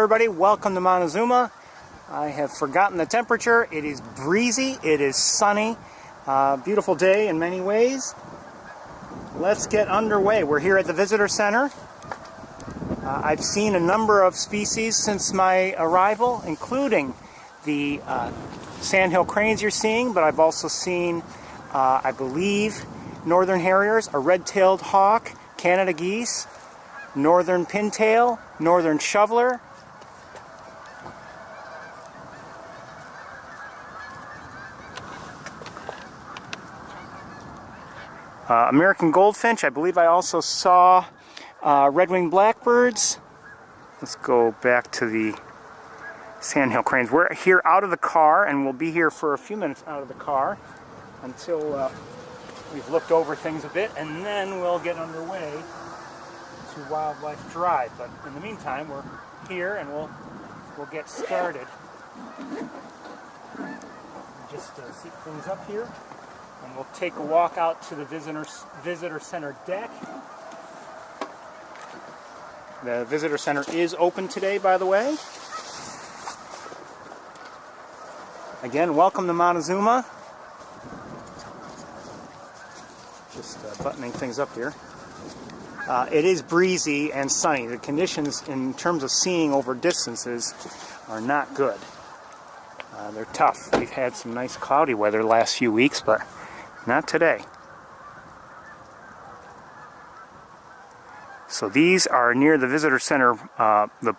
everybody, welcome to Montezuma. I have forgotten the temperature. It is breezy, it is sunny, beautiful day in many ways. Let's get underway. We're here at the visitor center. I've seen a number of species since my arrival, including the sandhill cranes you're seeing, but I've also seen, I believe, northern harriers, a red-tailed hawk, Canada geese, northern pintail, northern shoveler, American goldfinch. I believe I also saw red-winged blackbirds. Let's go back to the sandhill cranes. We're here out of the car, and we'll be here for a few minutes out of the car until we've looked over things a bit, and then we'll get underway to Wildlife Drive. But in the meantime, we're here and we'll get started. Just seat things up here, and we'll take a walk out to the visitor center deck. The visitor center is open today, by the way. Again, welcome to Montezuma. Just buttoning things up here. It is breezy and sunny. The conditions in terms of seeing over distances are not good. They're tough. We've had some nice cloudy weather the last few weeks, but not today. So these are near the visitor center, the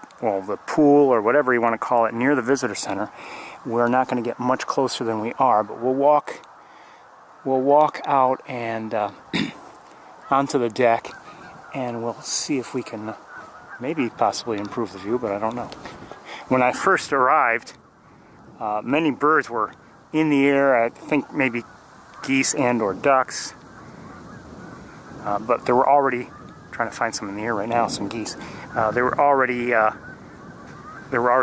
pool or whatever you want to call it, near the visitor center. We're not going to get much closer than we are, but we'll walk out and onto the deck, and we'll see if we can maybe possibly improve the view, but I don't know. When I first arrived, many birds were in the air. I think maybe geese and or ducks, but there were already, trying to find some in the air right now, some geese. There were already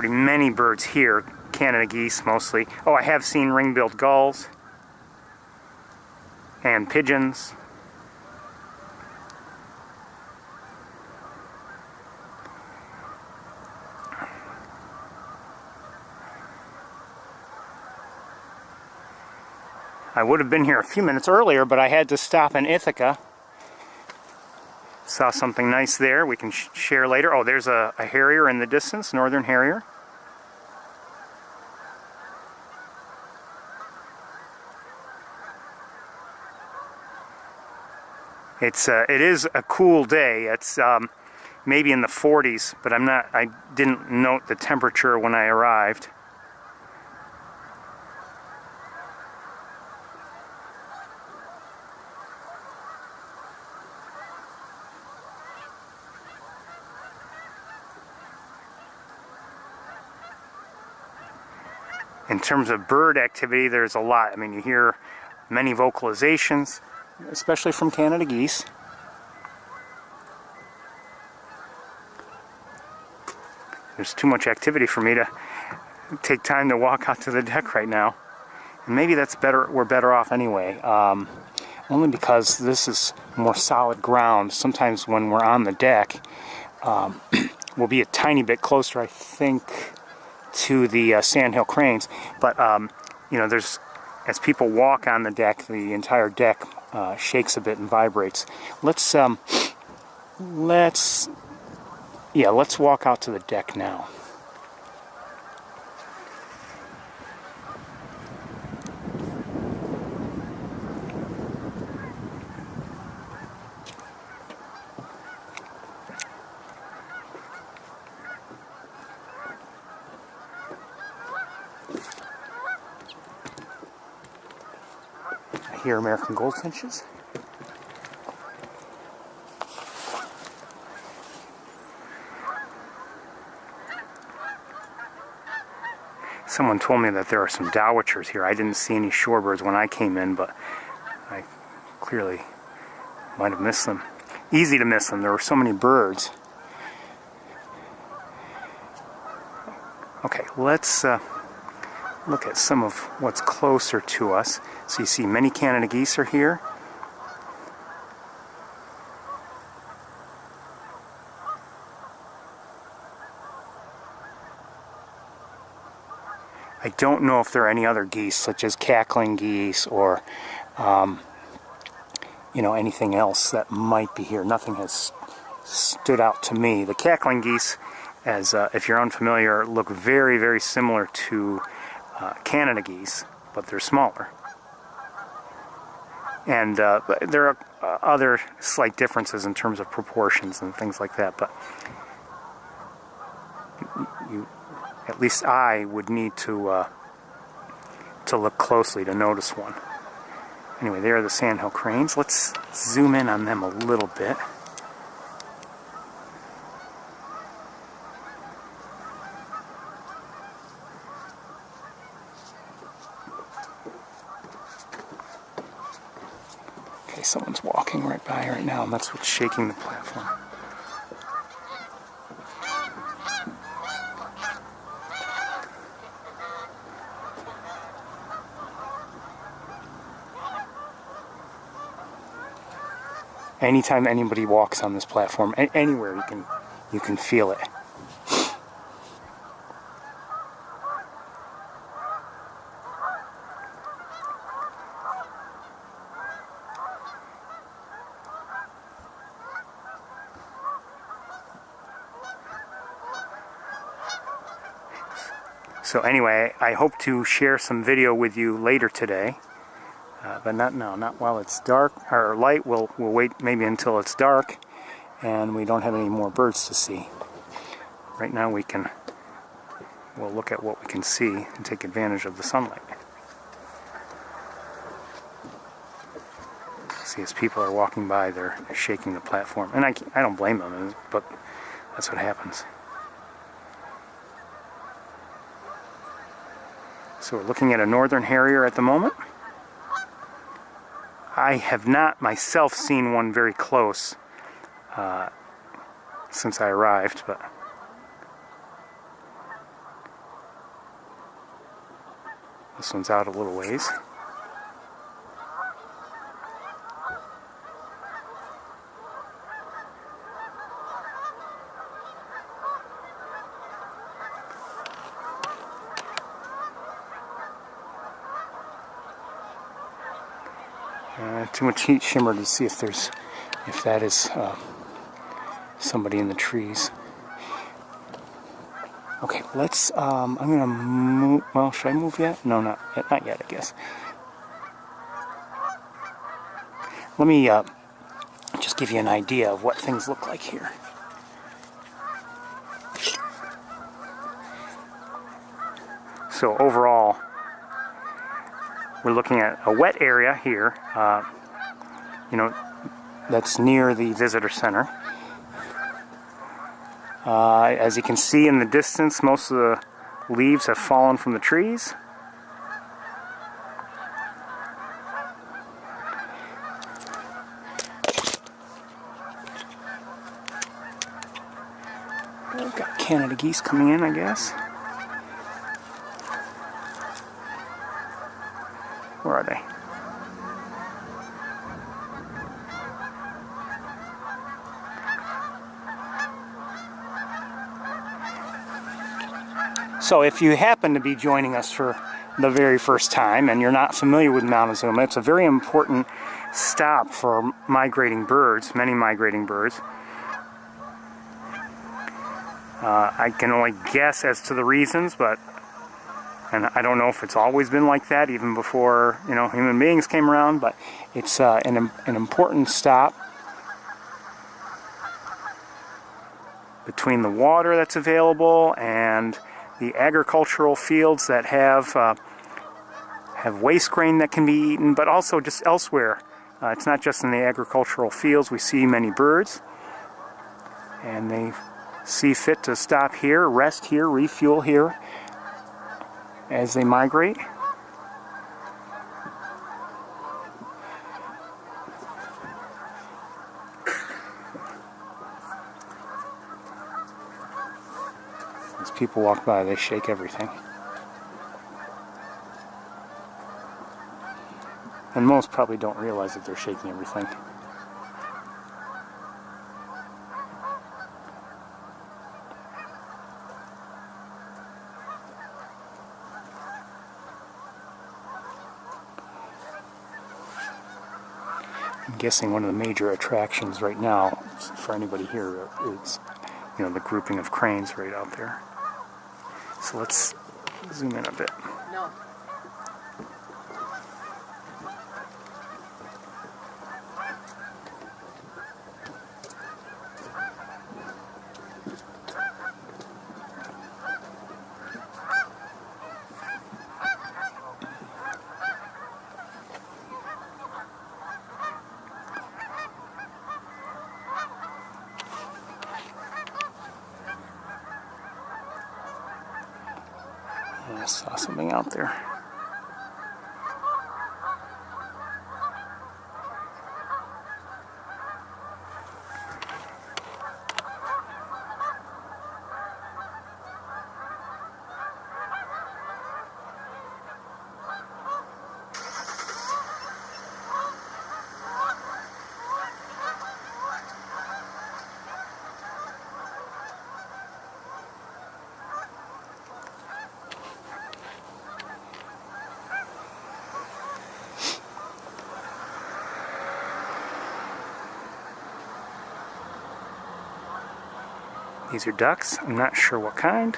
many birds here, Canada geese mostly. Oh, I have seen ring-billed gulls and pigeons. I would have been here a few minutes earlier, but I had to stop in Ithaca. Saw something nice there we can share later. Oh, there's a harrier in the distance, northern harrier. It is a cool day. It's maybe in the 40s, but I didn't note the temperature when I arrived. In terms of bird activity, there's a lot. I mean, you hear many vocalizations, especially from Canada geese. There's too much activity for me to take time to walk out to the deck right now. And maybe that's better. We're better off anyway. Only because this is more solid ground. Sometimes when we're on the deck, we'll be a tiny bit closer, I think, to the sandhill cranes, but you know, as people walk on the deck, the entire deck shakes a bit and vibrates. Let's walk out to the deck now. Here, American goldfinches. Someone told me that there are some dowitchers here. I didn't see any shorebirds when I came in, but I clearly might have missed them. Easy to miss them. There were so many birds. Okay, let's look at some of what's closer to us. So you see many Canada geese are here. I don't know if there are any other geese, such as cackling geese or, you know, anything else that might be here. Nothing has stood out to me. The cackling geese, as if you're unfamiliar, look very, very similar to Canada geese, but they're smaller. And there are other slight differences in terms of proportions and things like that, but at least I would need to look closely to notice one. Anyway, there are the sandhill cranes. Let's zoom in on them a little bit. Okay, someone's walking right by right now, and that's what's shaking the platform. Anytime anybody walks on this platform, anywhere, you can feel it. So anyway, I hope to share some video with you later today. But not while it's dark or light. We'll wait maybe until it's dark and we don't have any more birds to see. Right now we'll look at what we can see and take advantage of the sunlight. See, as people are walking by, they're shaking the platform, and I don't blame them, but that's what happens. So we're looking at a northern harrier at the moment. I have not myself seen one very close since I arrived, but this one's out a little ways. Too much heat shimmer to see if that is somebody in the trees. Okay, let's. I'm gonna move. Well, should I move yet? No, not yet. I guess. Let me just give you an idea of what things look like here. So overall, we're looking at a wet area here, you know, that's near the visitor center. As you can see in the distance, most of the leaves have fallen from the trees. We've got Canada geese coming in, I guess. Where are they? So if you happen to be joining us for the very first time and you're not familiar with Montezuma, it's a very important stop for migrating birds, many migrating birds. I can only guess as to the reasons, and I don't know if it's always been like that, even before, you know, human beings came around, but it's an important stop between the water that's available and the agricultural fields that have waste grain that can be eaten, but also just elsewhere. It's not just in the agricultural fields. We see many birds, and they see fit to stop here, rest here, refuel here as they migrate. As people walk by, they shake everything. And most probably don't realize that they're shaking everything. guessing one of the major attractions right now for anybody here is, you know, the grouping of cranes right out there. So let's zoom in a bit. No. I saw something out there. These are ducks. I'm not sure what kind.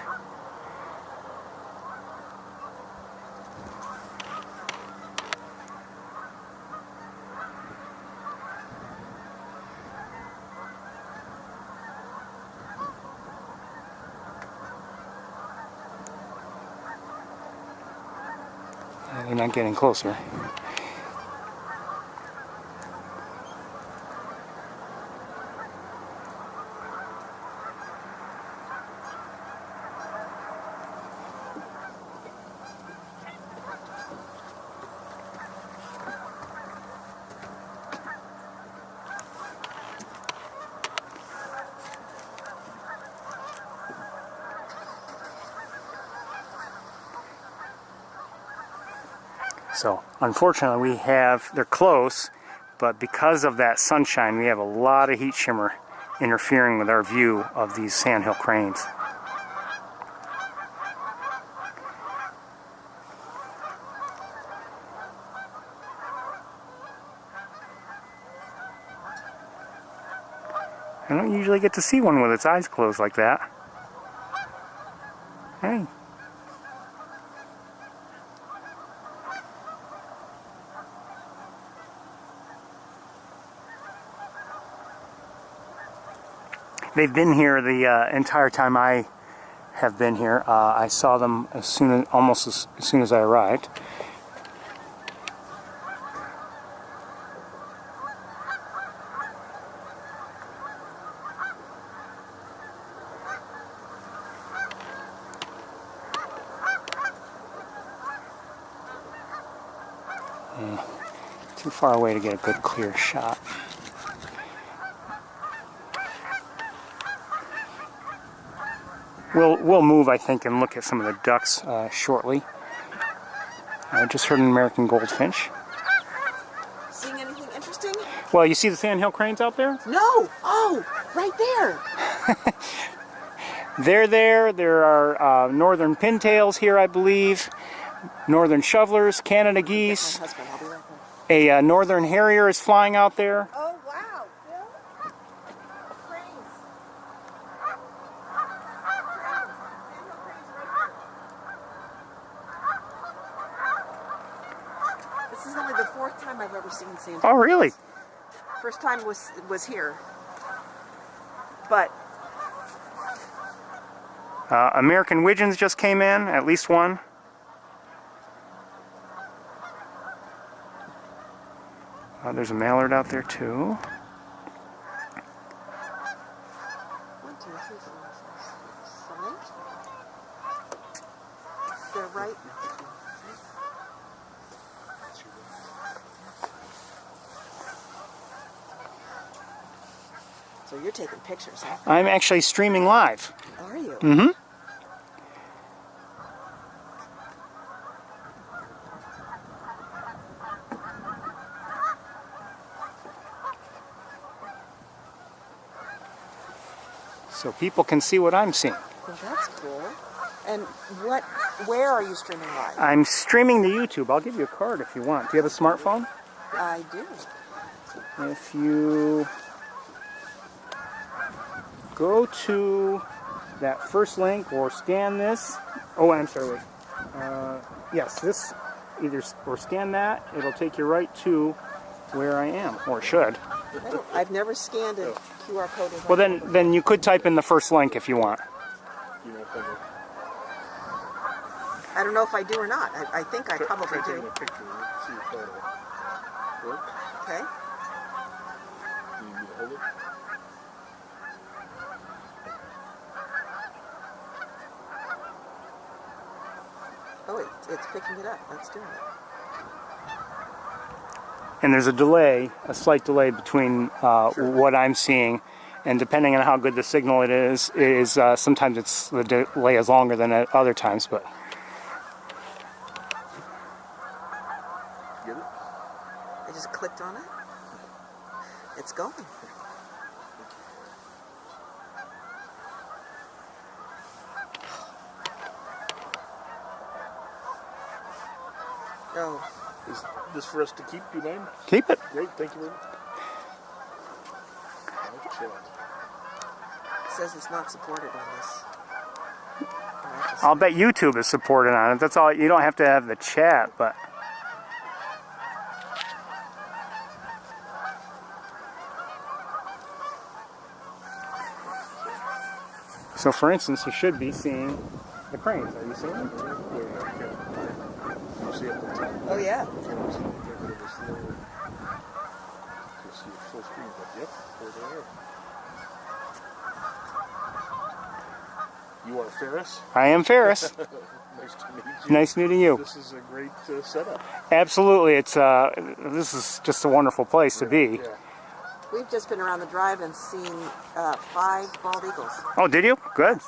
They're not getting closer. So unfortunately they're close, but because of that sunshine we have a lot of heat shimmer interfering with our view of these sandhill cranes. I don't usually get to see one with its eyes closed like that. Hey. They've been here the entire time I have been here. I saw them almost as soon as I arrived. Too far away to get a good clear shot. We'll move, I think, and look at some of the ducks shortly. I just heard an American goldfinch. Seeing anything interesting? Well, you see the sandhill cranes out there? No! Oh, right there! They're there. There are northern pintails here, I believe. Northern shovelers, Canada geese. My husband, I'll be right back. A northern harrier is flying out there. Oh, wow. Bill? Cranes. This is only the fourth time I've ever seen sandhill. Oh, really? First time was here. But American widgeons just came in, at least one. There's a mallard out there too. 1, 2, 3, 4, 5, 6, 7, 8. They're right. So you're taking pictures, huh? I'm actually streaming live. Are you? Mm-hmm. So people can see what I'm seeing. Well, that's cool. And where are you streaming live? I'm streaming to YouTube. I'll give you a card if you want. Do you have a smartphone? I do. if you go to that first link or scan this, oh, I'm sorry, wait. Yes, this either or scan that, it'll take you right to where I am, or should. I've never scanned a QR code. Well, then you could type in the first link if you want. I don't know if I do or not. I think I probably Try do. taking a picture and see if that'll work. Okay. Do you need me to hold it? Oh, it's picking it up. Let's do it. And there's a delay, a slight delay between what I'm seeing, and depending on how good the signal it is sometimes the delay is longer than at other times. But Get it? I just clicked on it. It's going. Oh. Is this for us to keep, you mind? keep it. Great, thank you very much. Okay. It says it's not supported on this. I'll bet YouTube is supported on it. That's all. You don't have to have the chat, but. So, for instance, you should be seeing the cranes. Are you seeing them? You see up the top? Oh, yeah. Can't see the bit of this little. You'll see it full screen, but yep, there they are. You are Ferris? I am Ferris. Nice to meet you. Nice meeting you. This is a great setup. Absolutely, this is just a wonderful place to be. Yeah. We've just been around the drive and seen 5 bald eagles. Oh, did you? Good.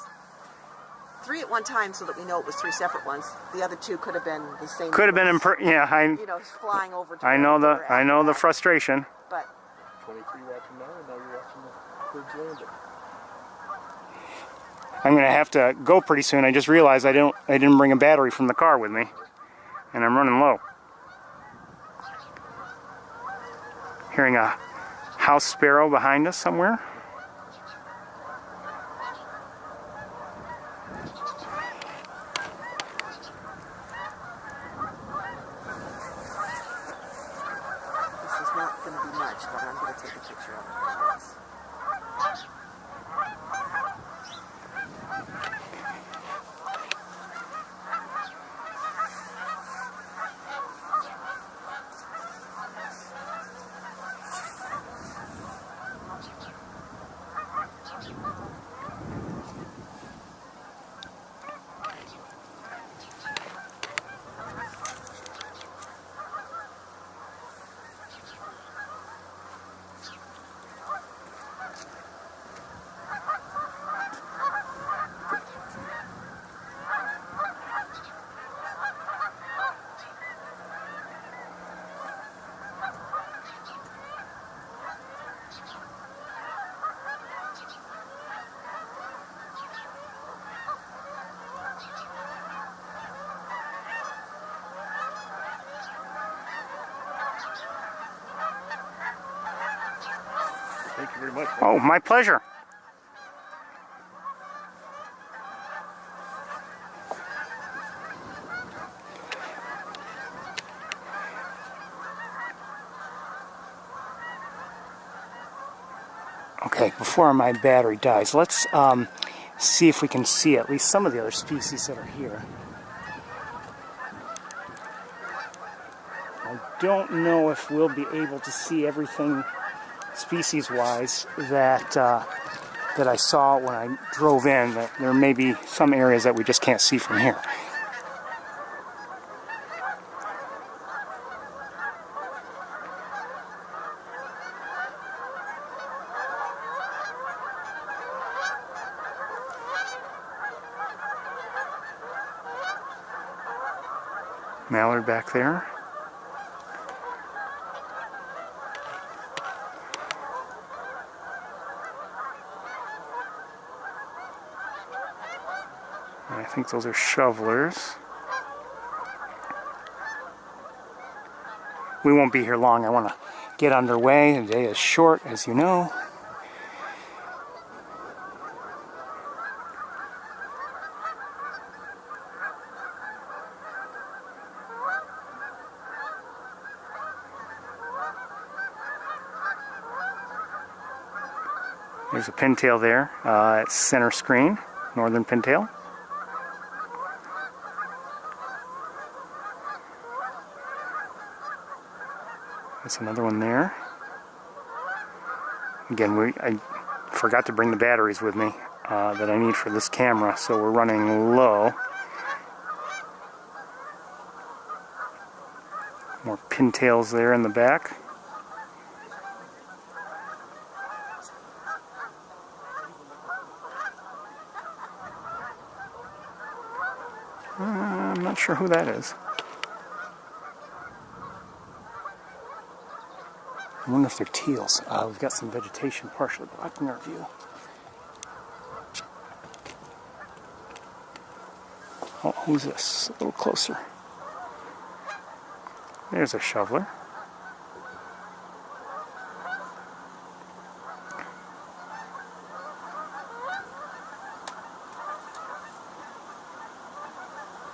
3 at one time, so that we know it was 3 separate ones. The other 2 could have been the same. Could have been eagles, yeah. flying over. To I know where they were I at know the that. frustration. But 23 watching now, and now you're watching the birds landing. I'm gonna have to go pretty soon. I just realized I didn't bring a battery from the car with me, and I'm running low. Hearing a house sparrow behind us somewhere. this is not going to be much, but I'm going to take a picture of it. Thank you very much. Oh, my pleasure. Okay, before my battery dies, let's see if we can see at least some of the other species that are here. I don't know if we'll be able to see everything species-wise that I saw when I drove in. That there may be some areas that we just can't see from here. Mallard back there. And I think those are shovelers. We won't be here long. I want to get underway. The day is short, as you know. There's a pintail there at center screen, northern pintail. There's another one there. Again, I forgot to bring the batteries with me that I need for this camera, so we're running low. More pintails there in the back. I'm not sure who that is. I wonder if they're teals. We've got some vegetation partially blocking our view. Oh, who's this? A little closer. There's a shoveler.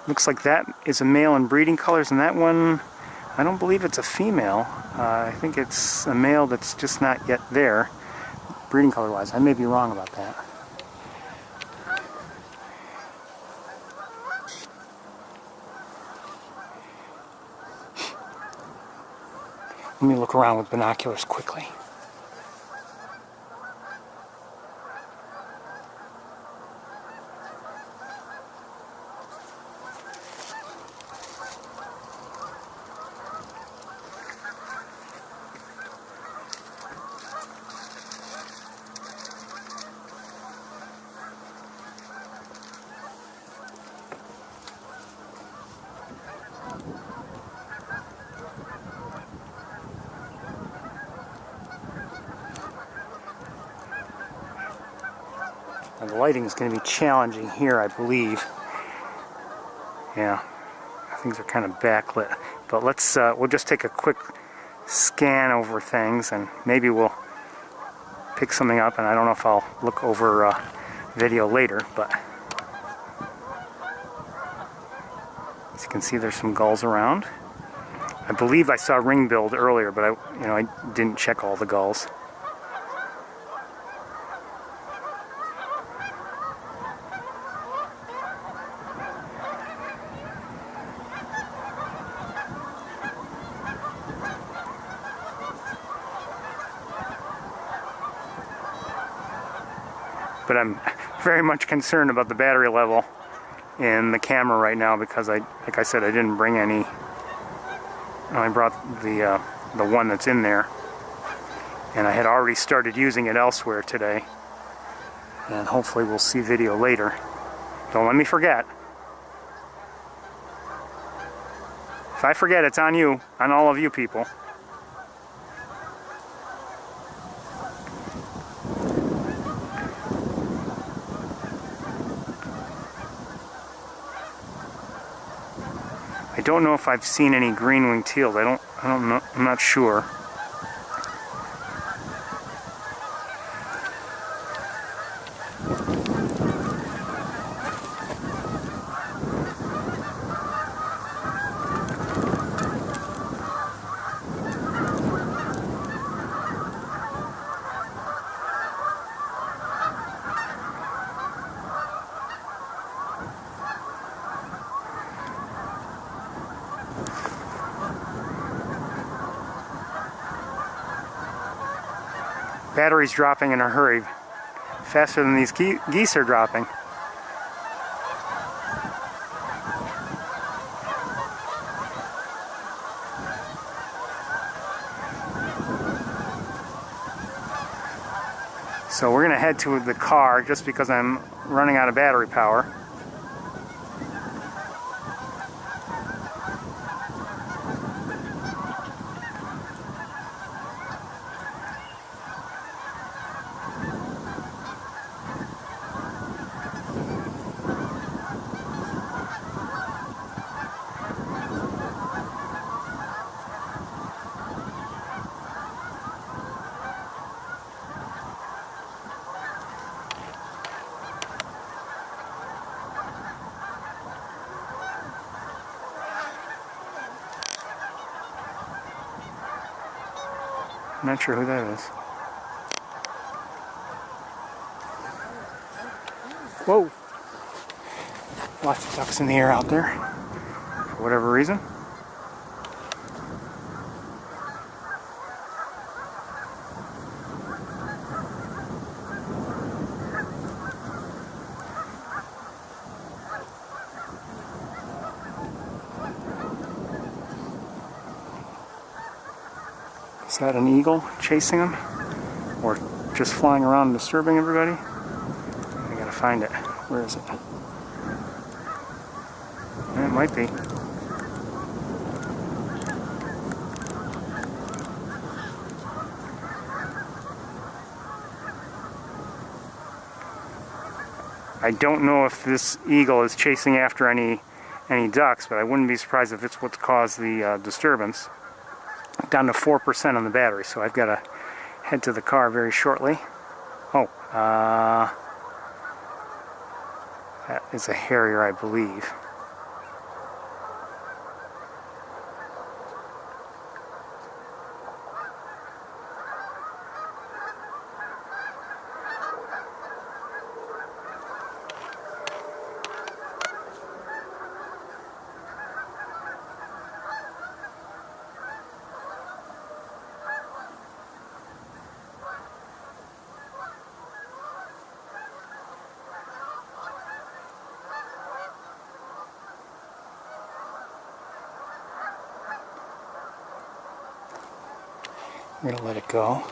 Looks like that is a male in breeding colors, and that one, I don't believe it's a female. I think it's a male that's just not yet there, breeding color wise. I may be wrong about that. Let me look around with binoculars quickly. Now, the lighting is going to be challenging here, I believe. Yeah, things are kind of backlit. But let's we'll just take a quick scan over things, and maybe we'll pick something up. And I don't know if I'll look over video later, but as you can see, there's some gulls around. I believe I saw ring-billed earlier, but I didn't check all the gulls. But I'm very much concerned about the battery level in the camera right now because like I said, I didn't bring any. I brought the one that's in there, and I had already started using it elsewhere today. And hopefully we'll see video later. Don't let me forget. If I forget, it's on you, on all of you people. I don't know if I've seen any green-winged teals. I don't know. I'm not sure. Battery's dropping in a hurry, faster than these geese are dropping. So we're going to head to the car just because I'm running out of battery power. I'm not sure who that is. Whoa! Lots of ducks in the air out there, for whatever reason. Is that an eagle chasing them? Or just flying around and disturbing everybody? I gotta find it. Where is it? It might be. I don't know if this eagle is chasing after any ducks, but I wouldn't be surprised if it's what's caused the disturbance. Down to 4% on the battery, so I've got to head to the car very shortly. Oh, that is a harrier, I believe. I'm going to let it go.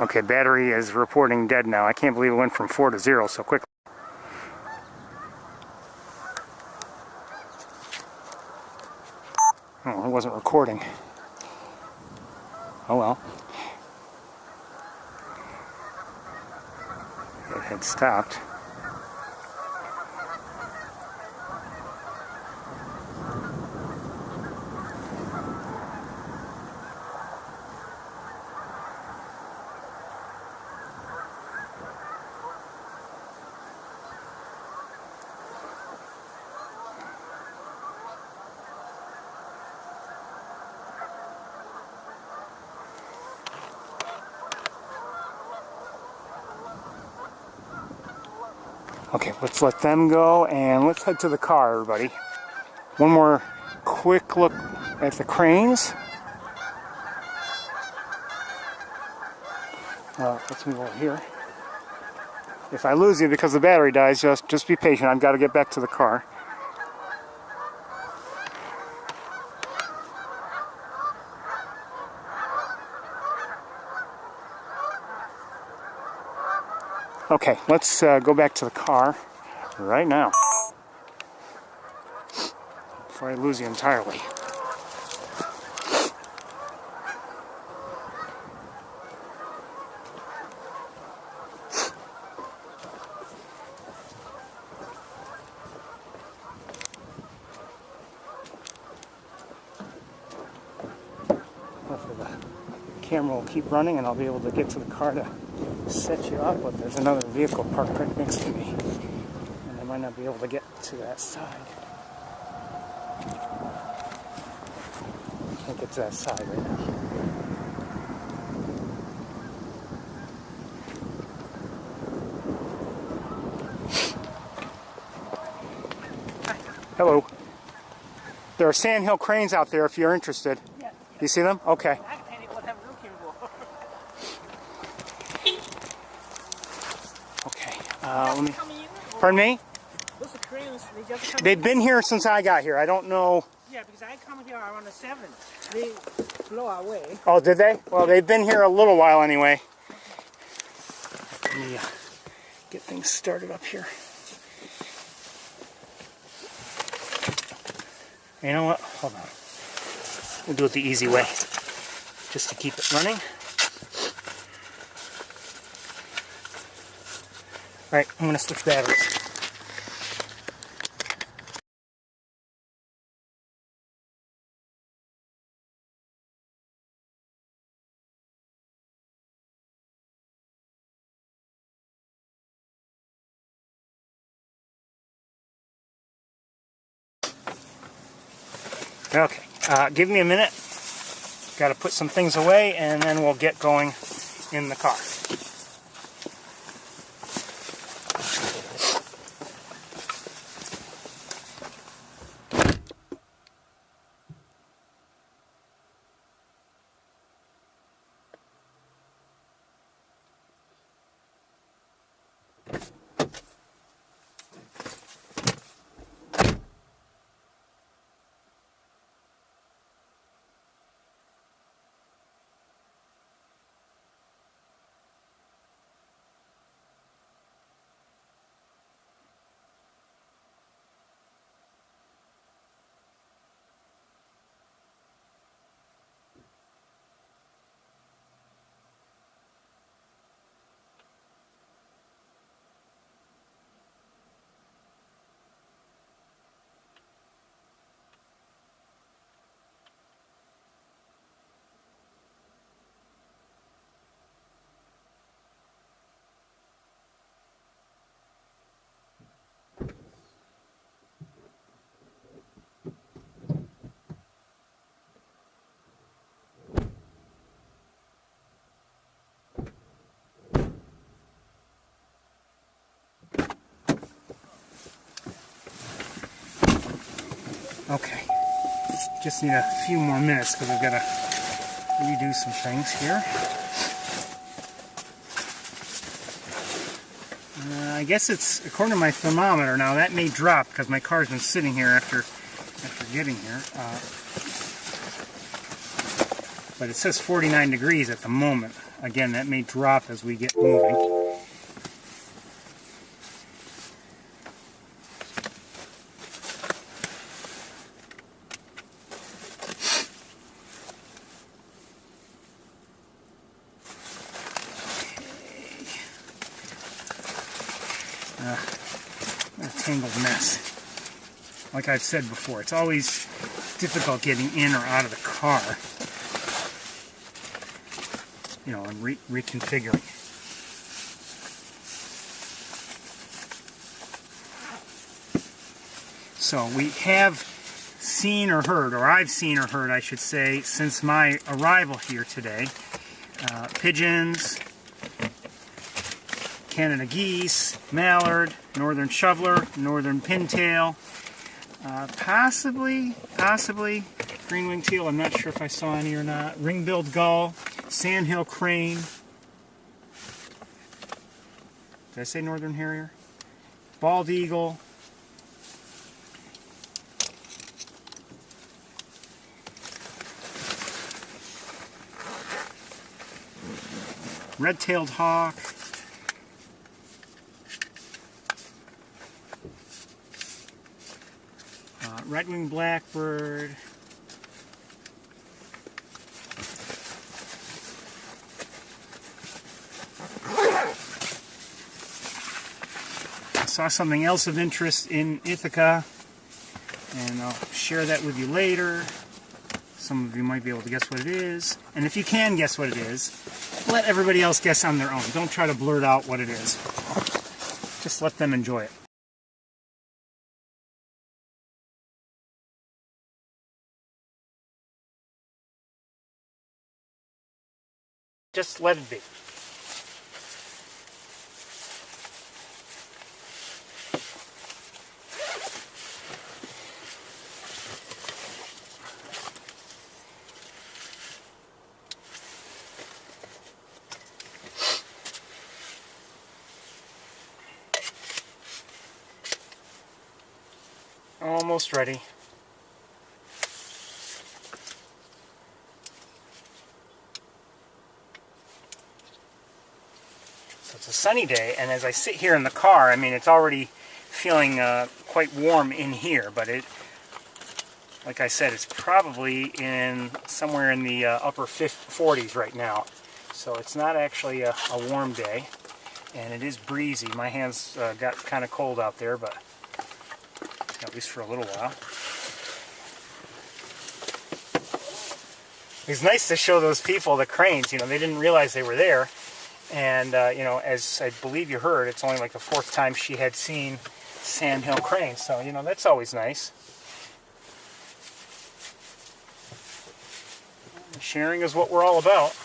Okay, battery is reporting dead now. I can't believe it went from 4 to 0 so quickly. Oh, it wasn't recording. Oh well. It had stopped. Okay, let's let them go and let's head to the car, everybody. One more quick look at the cranes. Let's move over here. If I lose you because the battery dies, just be patient. I've got to get back to the car. Okay, let's go back to the car right now before I lose you entirely. Hopefully the camera will keep running and I'll be able to get to the car to set you up, but there's another vehicle parked right next to me and I might not be able to get to that side. Can't get to that side right now. Hello. There are sandhill cranes out there if you're interested. Yeah. You see them? Okay. Let me. Pardon me? Those are cranes. They just come They've been here since I got here. I don't know. Yeah, because I come here around the 7th. They blow away. Oh, did they? Well, they've been here a little while anyway. Let me get things started up here. You know what? Hold on. We'll do it the easy way, just to keep it running. Alright, I'm going to switch batteries. Okay, give me a minute. Got to put some things away and then we'll get going in the car. Okay, just need a few more minutes because I've got to redo some things here. I guess it's, according to my thermometer now, that may drop because my car's been sitting here after getting here. But it says 49 degrees at the moment. Again, that may drop as we get moving. What a tangled mess. Like I've said before, it's always difficult getting in or out of the car. You know, and reconfiguring. So we have seen or heard, or I've seen or heard, I should say, since my arrival here today, pigeons, Canada geese, mallard, northern shoveler, northern pintail, possibly green-winged teal. I'm not sure if I saw any or not. Ring-billed gull, sandhill crane. Did I say northern harrier? Bald eagle. Red-tailed hawk. Red-winged blackbird. I saw something else of interest in Ithaca, and I'll share that with you later. Some of you might be able to guess what it is. And if you can guess what it is, let everybody else guess on their own. Don't try to blurt out what it is. Just let them enjoy it. Just let it be. Almost ready. It's a sunny day, and as I sit here in the car, I mean, it's already feeling quite warm in here, but it, like I said, it's probably in somewhere in the upper 40s right now, so it's not actually a warm day. and it is breezy. My hands got kind of cold out there, but at least for a little while. It's nice to show those people the cranes. You know, they didn't realize they were there, and you know, as I believe you heard, it's only like the 4th time she had seen sandhill cranes. So you know, that's always nice. Sharing is what we're all about.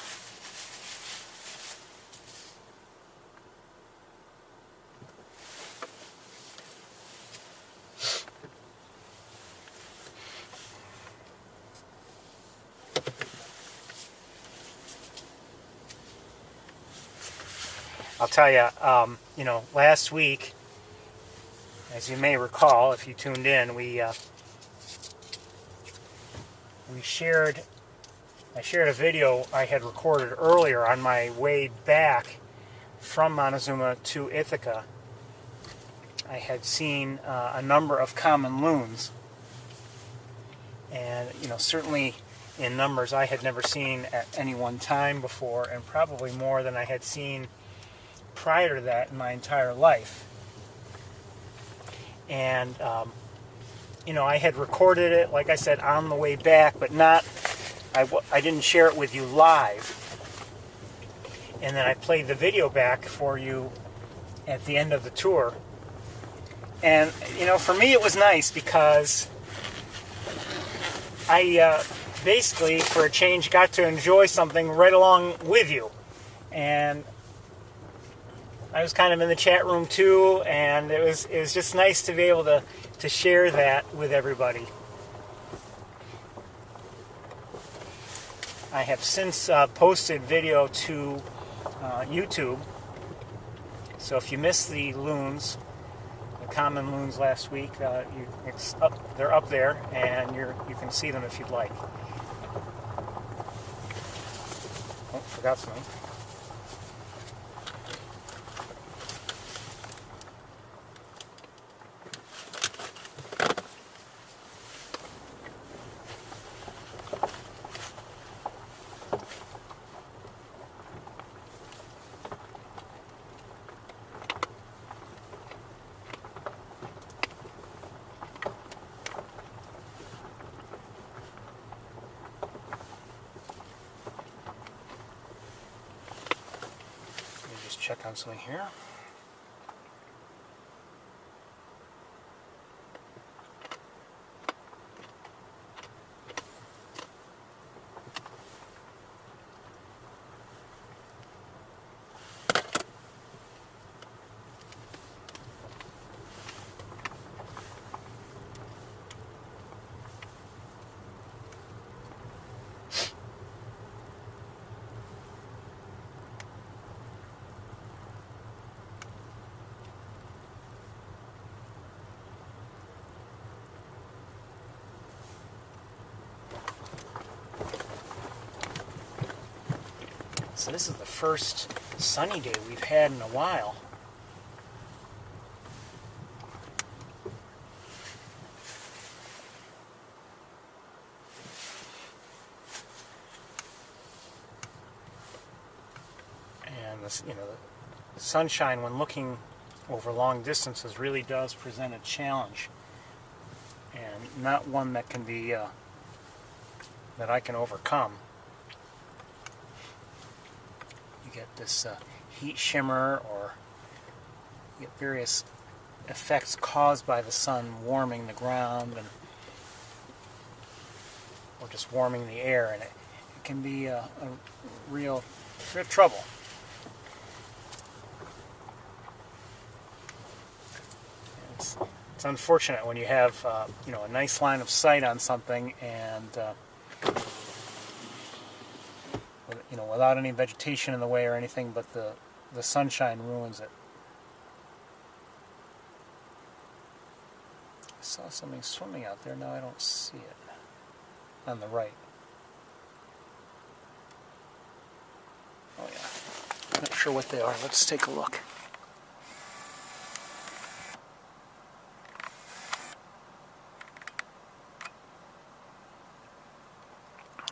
I'll tell you, you know, last week, as you may recall, if you tuned in, I shared a video I had recorded earlier on my way back from Montezuma to Ithaca. I had seen a number of common loons, and you know, certainly in numbers I had never seen at any one time before, and probably more than I had seen prior to that in my entire life. And you know, I had recorded it, like I said, on the way back, but I didn't share it with you live. And then I played the video back for you at the end of the tour. And you know, for me it was nice because I basically, for a change, got to enjoy something right along with you. And I was kind of in the chat room too, and it was just nice to be able to share that with everybody. I have since posted video to YouTube, so if you missed the loons, the common loons last week, they're up there, and you can see them if you'd like. Oh, forgot something. Check on something here. So this is the first sunny day we've had in a while. And this, you know, the sunshine when looking over long distances really does present a challenge, and not one that can be that I can overcome. Get this heat shimmer, or you get various effects caused by the sun warming the ground or just warming the air, and it can be a real trouble. It's unfortunate when you have you know, a nice line of sight on something, and you know, without any vegetation in the way or anything, but the sunshine ruins it. I saw something swimming out there. Now I don't see it. On the right. Oh yeah. Not sure what they are. Let's take a look.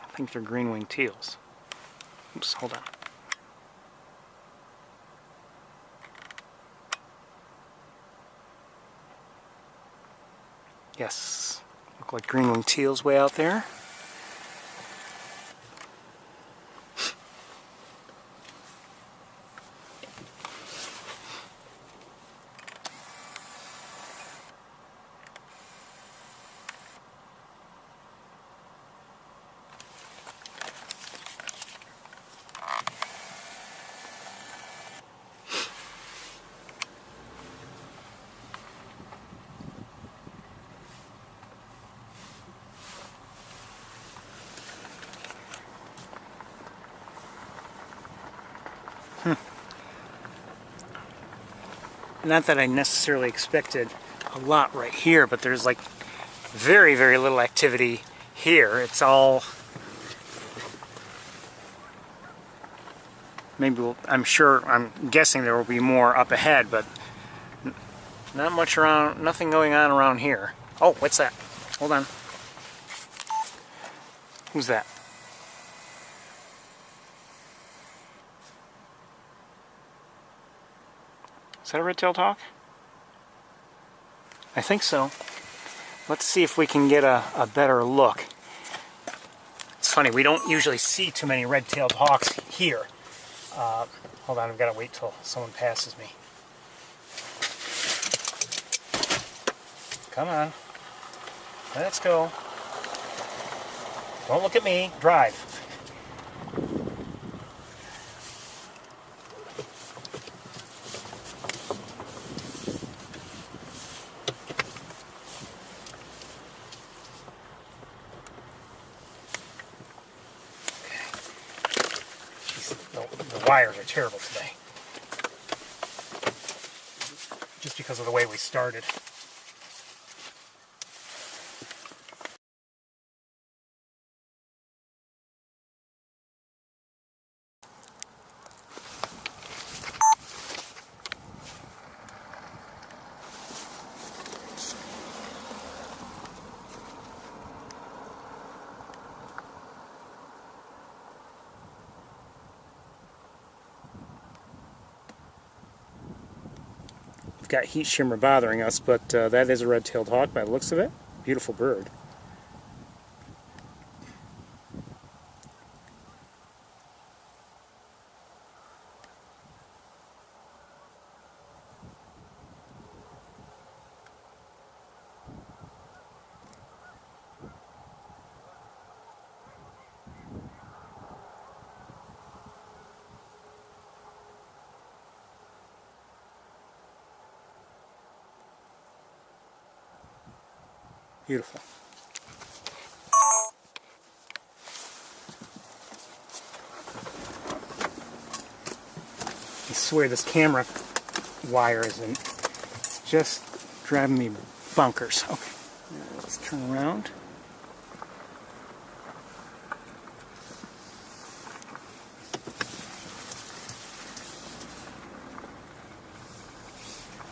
I think they're green-winged teals. Oops, hold on. Yes, look like green-winged teals way out there. Not that I necessarily expected a lot right here, but there's like very, very little activity here. It's all, maybe I'm guessing there will be more up ahead, but not much around, nothing going on around here. Oh, what's that? Hold on. Who's that? Is that a red-tailed hawk? I think so. Let's see if we can get a better look. It's funny, we don't usually see too many red-tailed hawks here. Hold on, I've got to wait till someone passes me. Come on. Let's go. Don't look at me. Drive. The wires are terrible today. Just because of the way we started. We've got heat shimmer bothering us, but that is a red-tailed hawk by the looks of it. Beautiful bird. Beautiful. I swear this camera wire isn't. It's just driving me bonkers. Okay, now let's turn around.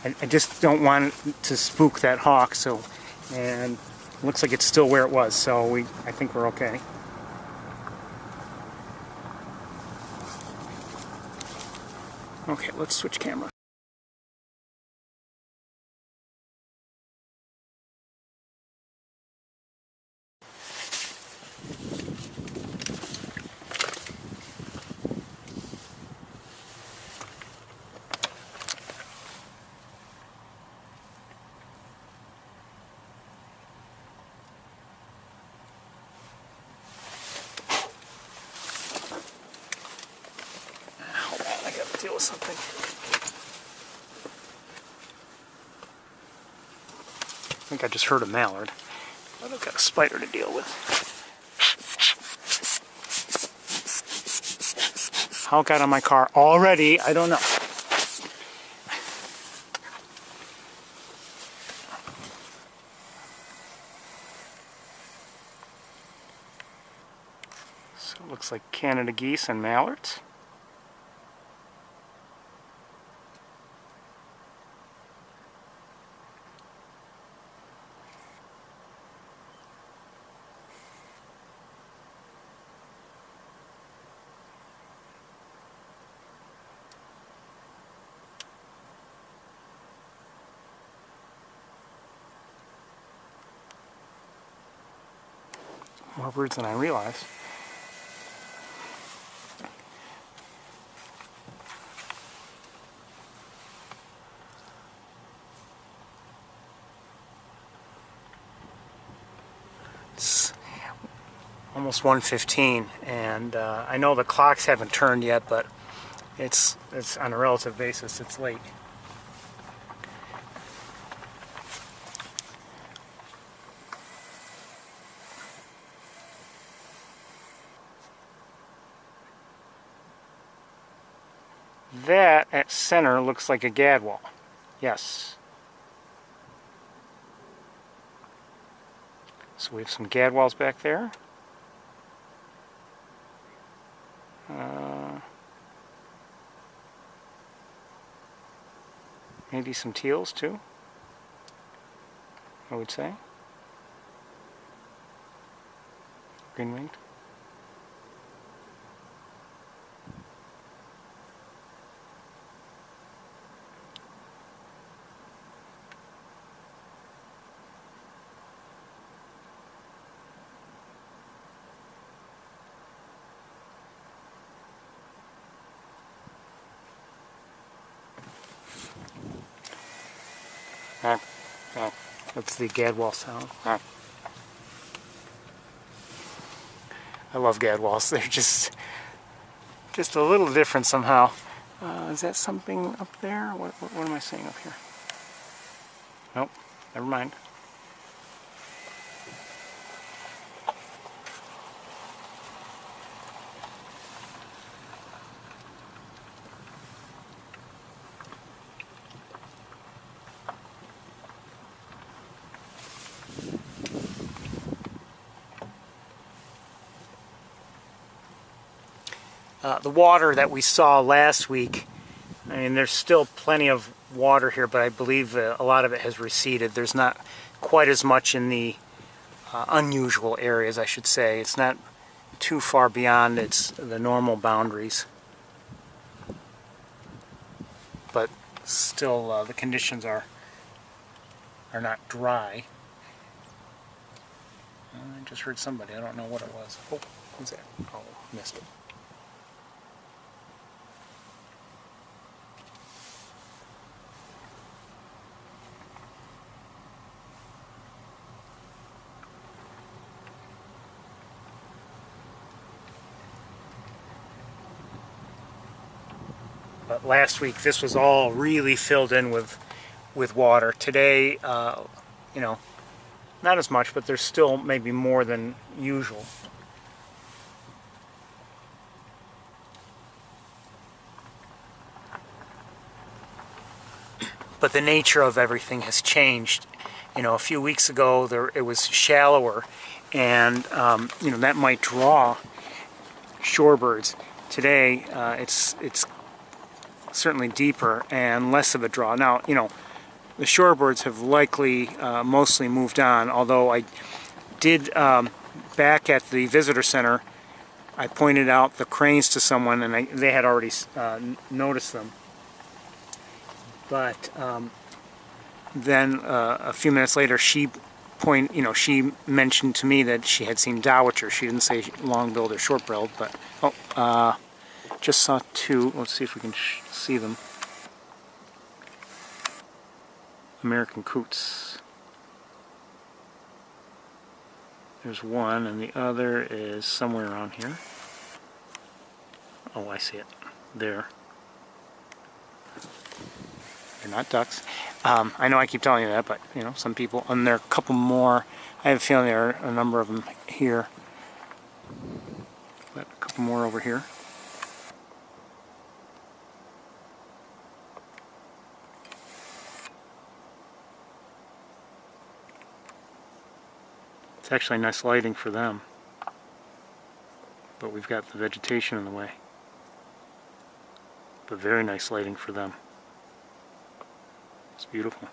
I just don't want it to spook that hawk, so, and it looks like it's still where it was, so I think we're okay. Okay, let's switch camera. Deal with something. I think I just heard a mallard, but I've got a spider to deal with. How got on my car already? I don't know. So it looks like Canada geese and mallards. More birds than I realized. It's almost 1:15, and I know the clocks haven't turned yet, but it's on a relative basis, it's late. That at center looks like a gadwall. Yes. So we have some gadwalls back there. Maybe some teals too, I would say. Green-winged. That's the gadwall sound. I love gadwalls. They're just a little different somehow. Is that something up there? What am I seeing up here? Nope, never mind. The water that we saw last week, I mean, there's still plenty of water here, but I believe a lot of it has receded. There's not quite as much in the unusual areas, I should say. It's not too far beyond the normal boundaries. But still, the conditions are not dry. I just heard somebody. I don't know what it was. Oh, what's that? Oh, missed it. But last week, this was all really filled in with water. Today, you know, not as much, but there's still maybe more than usual. But the nature of everything has changed. You know, a few weeks ago, it was shallower, and you know, that might draw shorebirds. Today, it's certainly deeper and less of a draw. Now, you know, the shorebirds have likely mostly moved on, although I did, back at the visitor center, I pointed out the cranes to someone, and they had already noticed them. But then a few minutes later, she mentioned to me that she had seen dowitcher. She didn't say long-billed or short-billed, but just saw two. Let's see if we can see them. American coots. There's one, and the other is somewhere around here. Oh, I see it. There. They're not ducks. I know I keep telling you that, but you know, some people, and there are a couple more. I have a feeling there are a number of them here. But a couple more over here. It's actually nice lighting for them, but we've got the vegetation in the way. But very nice lighting for them. It's beautiful.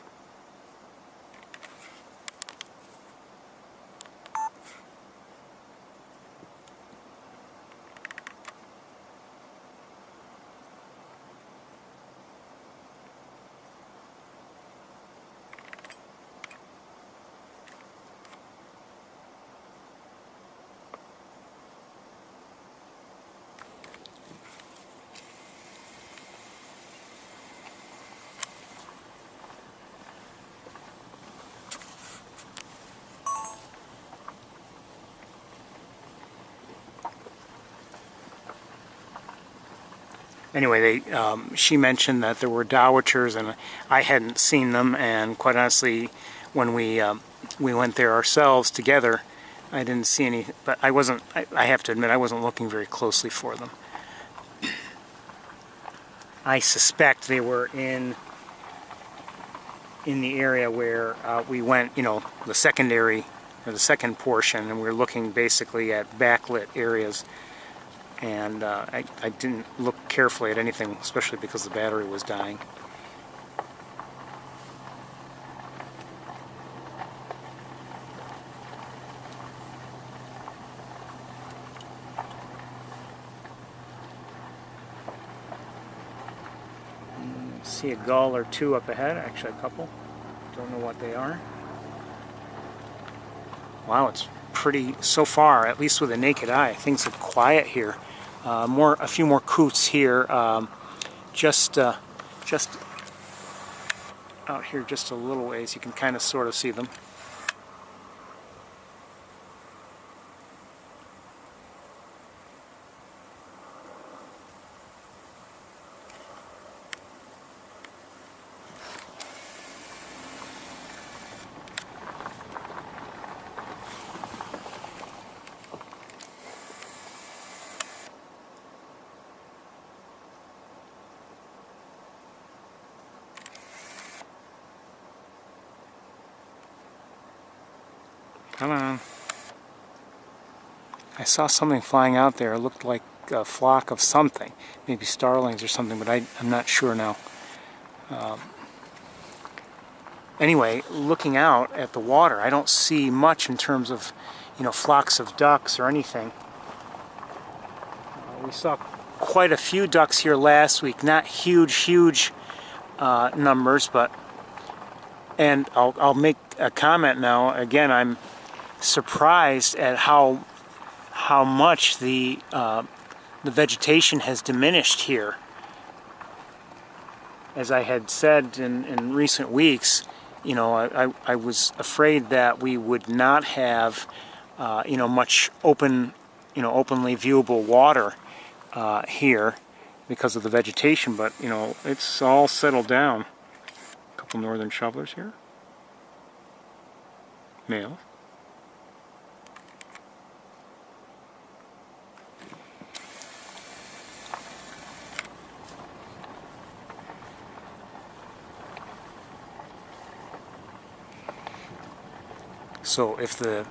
anyway, she mentioned that there were dowitchers, and I hadn't seen them, and quite honestly, when we went there ourselves together, I didn't see any, but I have to admit, I wasn't looking very closely for them. I suspect they were in the area where we went, you know, the secondary, or the second portion, and we were looking basically at backlit areas. And I didn't look carefully at anything, especially because the battery was dying. See a gull or two up ahead, actually a couple. Don't know what they are. Wow, it's pretty, so far, at least with the naked eye, things are quiet here. A few more coots here, just out here just a little ways. You can kind of sort of see them. Come on. I saw something flying out there. It looked like a flock of something. Maybe starlings or something, but I'm not sure now. Anyway, looking out at the water, I don't see much in terms of, you know, flocks of ducks or anything. We saw quite a few ducks here last week. Not huge numbers, but... And I'll make a comment now. Again, I'm surprised at how much the vegetation has diminished here. As I had said in recent weeks, you know, I was afraid that we would not have you know, much openly viewable water here because of the vegetation, but you know, it's all settled down. A couple northern shovelers here, male. So if the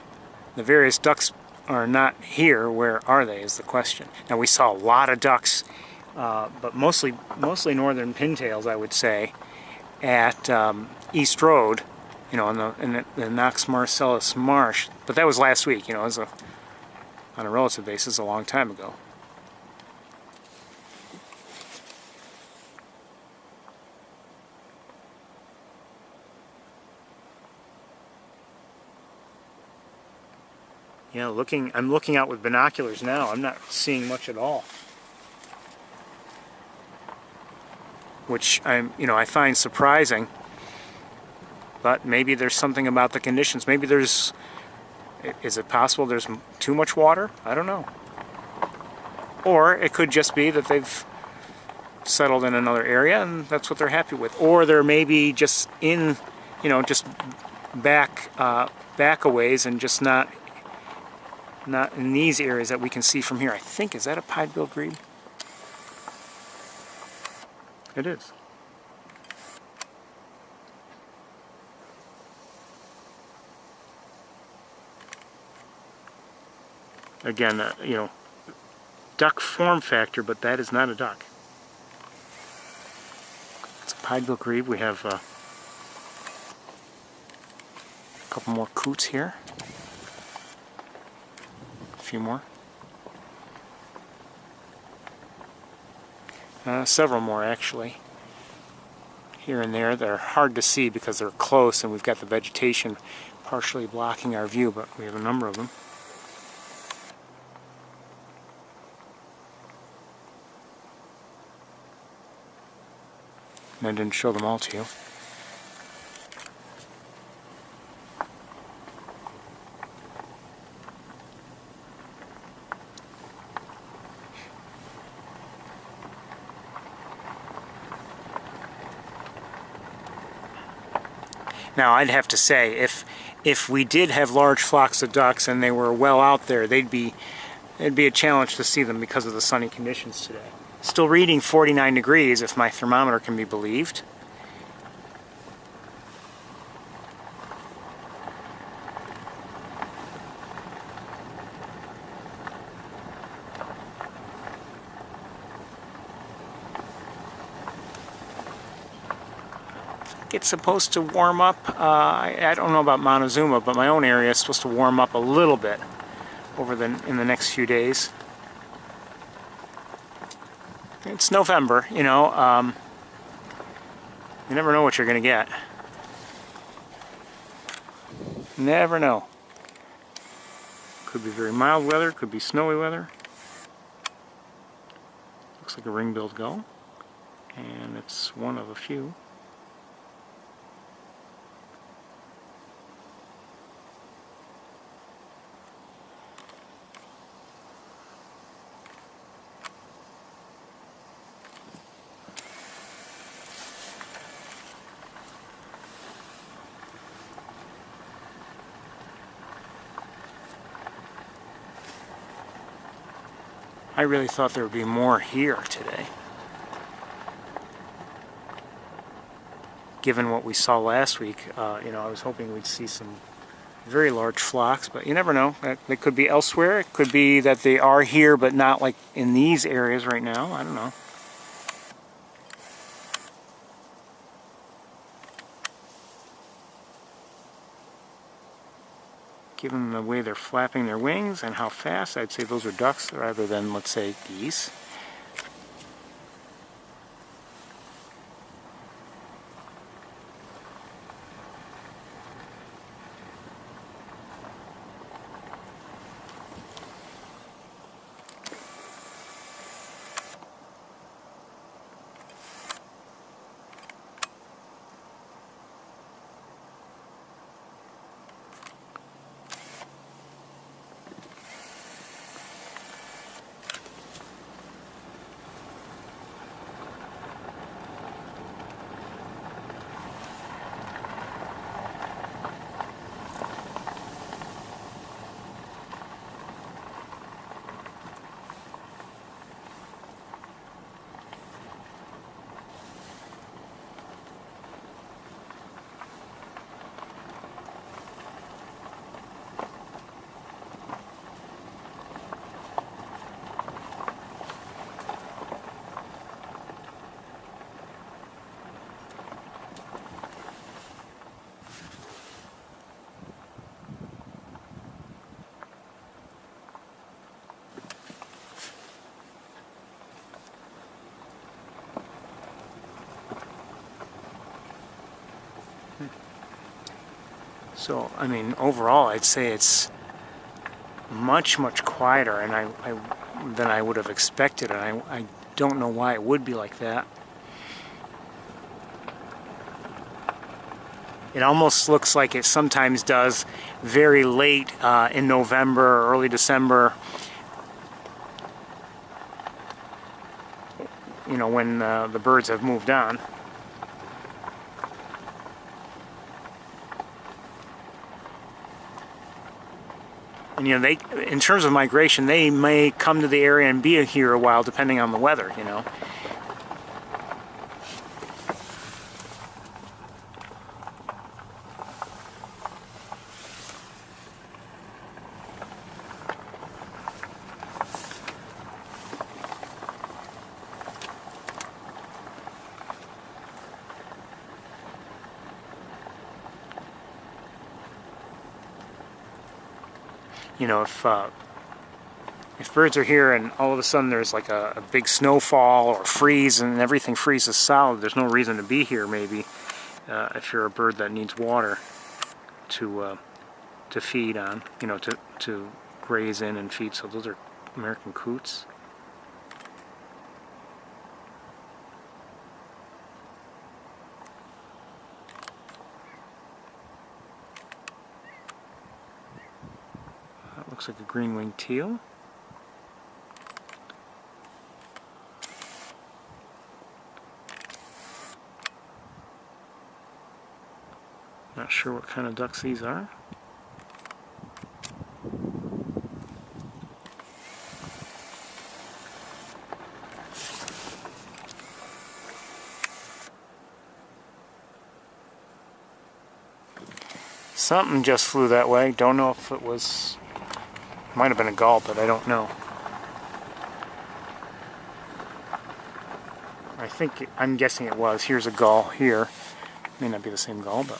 various ducks are not here, where are they is the question. Now we saw a lot of ducks, but mostly northern pintails, I would say, at East Road, you know, in the Knox Marcellus Marsh. But that was last week, you know, it was on a relative basis a long time ago. Yeah, I'm looking out with binoculars now. I'm not seeing much at all, which I find surprising. But maybe there's something about the conditions. Maybe is it possible there's too much water? I don't know. Or it could just be that they've settled in another area and that's what they're happy with. Or they're maybe just in, you know, just back a ways and just not in these areas that we can see from here. I think, is that a pied-billed grebe? It is. Again, you know, duck form factor, but that is not a duck. It's a pied-billed grebe. We have a couple more coots here. A few more. Several more, actually. Here and there. They're hard to see because they're close and we've got the vegetation partially blocking our view, but we have a number of them. And I didn't show them all to you. Now, I'd have to say, if we did have large flocks of ducks and they were well out there, it'd be a challenge to see them because of the sunny conditions today. Still reading 49 degrees if my thermometer can be believed. It's supposed to warm up. I don't know about Montezuma, but my own area is supposed to warm up a little bit in the next few days. It's November, you know. You never know what you're going to get. Never know. Could be very mild weather, could be snowy weather. Looks like a ring-billed gull, and it's one of a few. I really thought there would be more here today, given what we saw last week. You know, I was hoping we'd see some very large flocks, but you never know. They could be elsewhere. It could be that they are here, but not like in these areas right now. I don't know. Given the way they're flapping their wings and how fast, I'd say those are ducks rather than, let's say, geese. So, I mean, overall, I'd say it's much quieter than I would have expected, and I don't know why it would be like that. It almost looks like it sometimes does very late in November or early December, you know, when the birds have moved on. And, you know, in terms of migration, they may come to the area and be here a while, depending on the weather, you know. You know, if birds are here and all of a sudden there's like a big snowfall or freeze and everything freezes solid, there's no reason to be here maybe if you're a bird that needs water to feed on, you know, to graze in and feed. So those are American coots. Looks like a green-winged teal. kind of ducks these are. Something just flew that way. Don't know if it was... Might have been a gull, but I don't know. I'm guessing it was. Here's a gull here. May not be the same gull, but...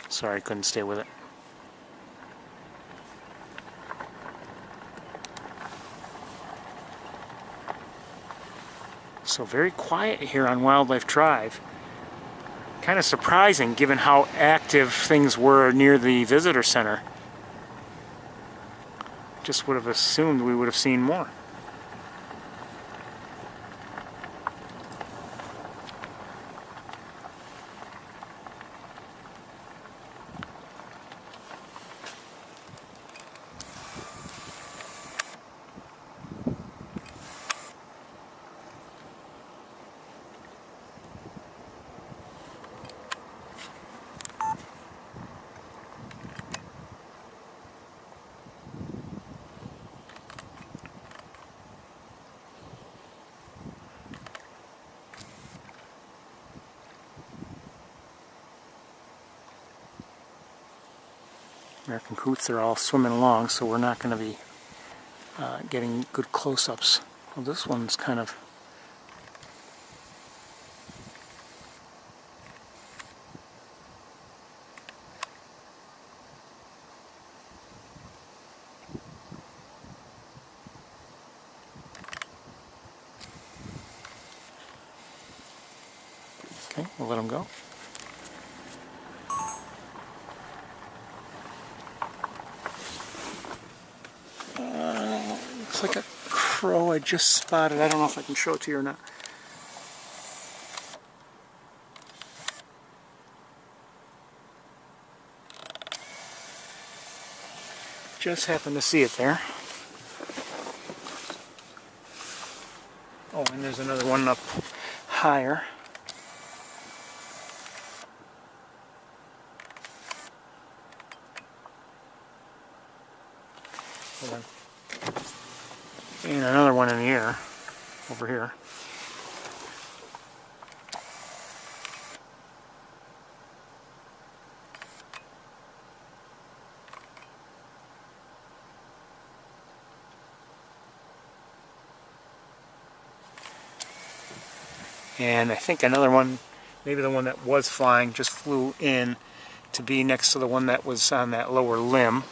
Sorry, I couldn't stay with it. So very quiet here on Wildlife Drive. Kind of surprising given how active things were near the visitor center. Just would have assumed we would have seen more. American coots are all swimming along, so we're not going to be getting good close-ups. Well, this one's kind of... Okay, we'll let him go. Looks like a crow I just spotted. I don't know if I can show it to you or not. Just happened to see it there. Oh, and there's another one up higher. Hold on. And another one in the air over here. And I think another one, maybe the one that was flying, just flew in to be next to the one that was on that lower limb.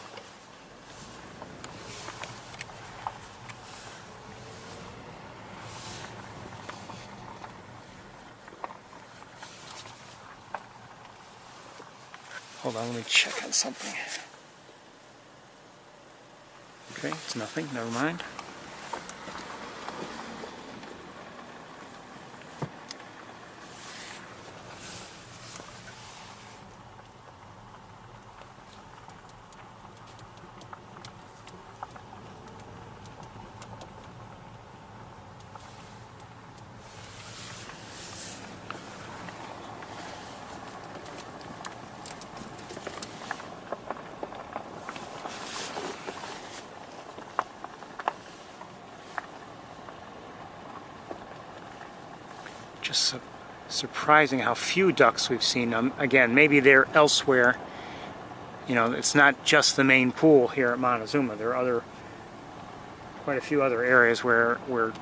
Hold on, let me check on something. Okay, it's nothing, never mind. Just surprising how few ducks we've seen. Again, maybe they're elsewhere. You know, it's not just the main pool here at Montezuma. There are quite a few other areas where you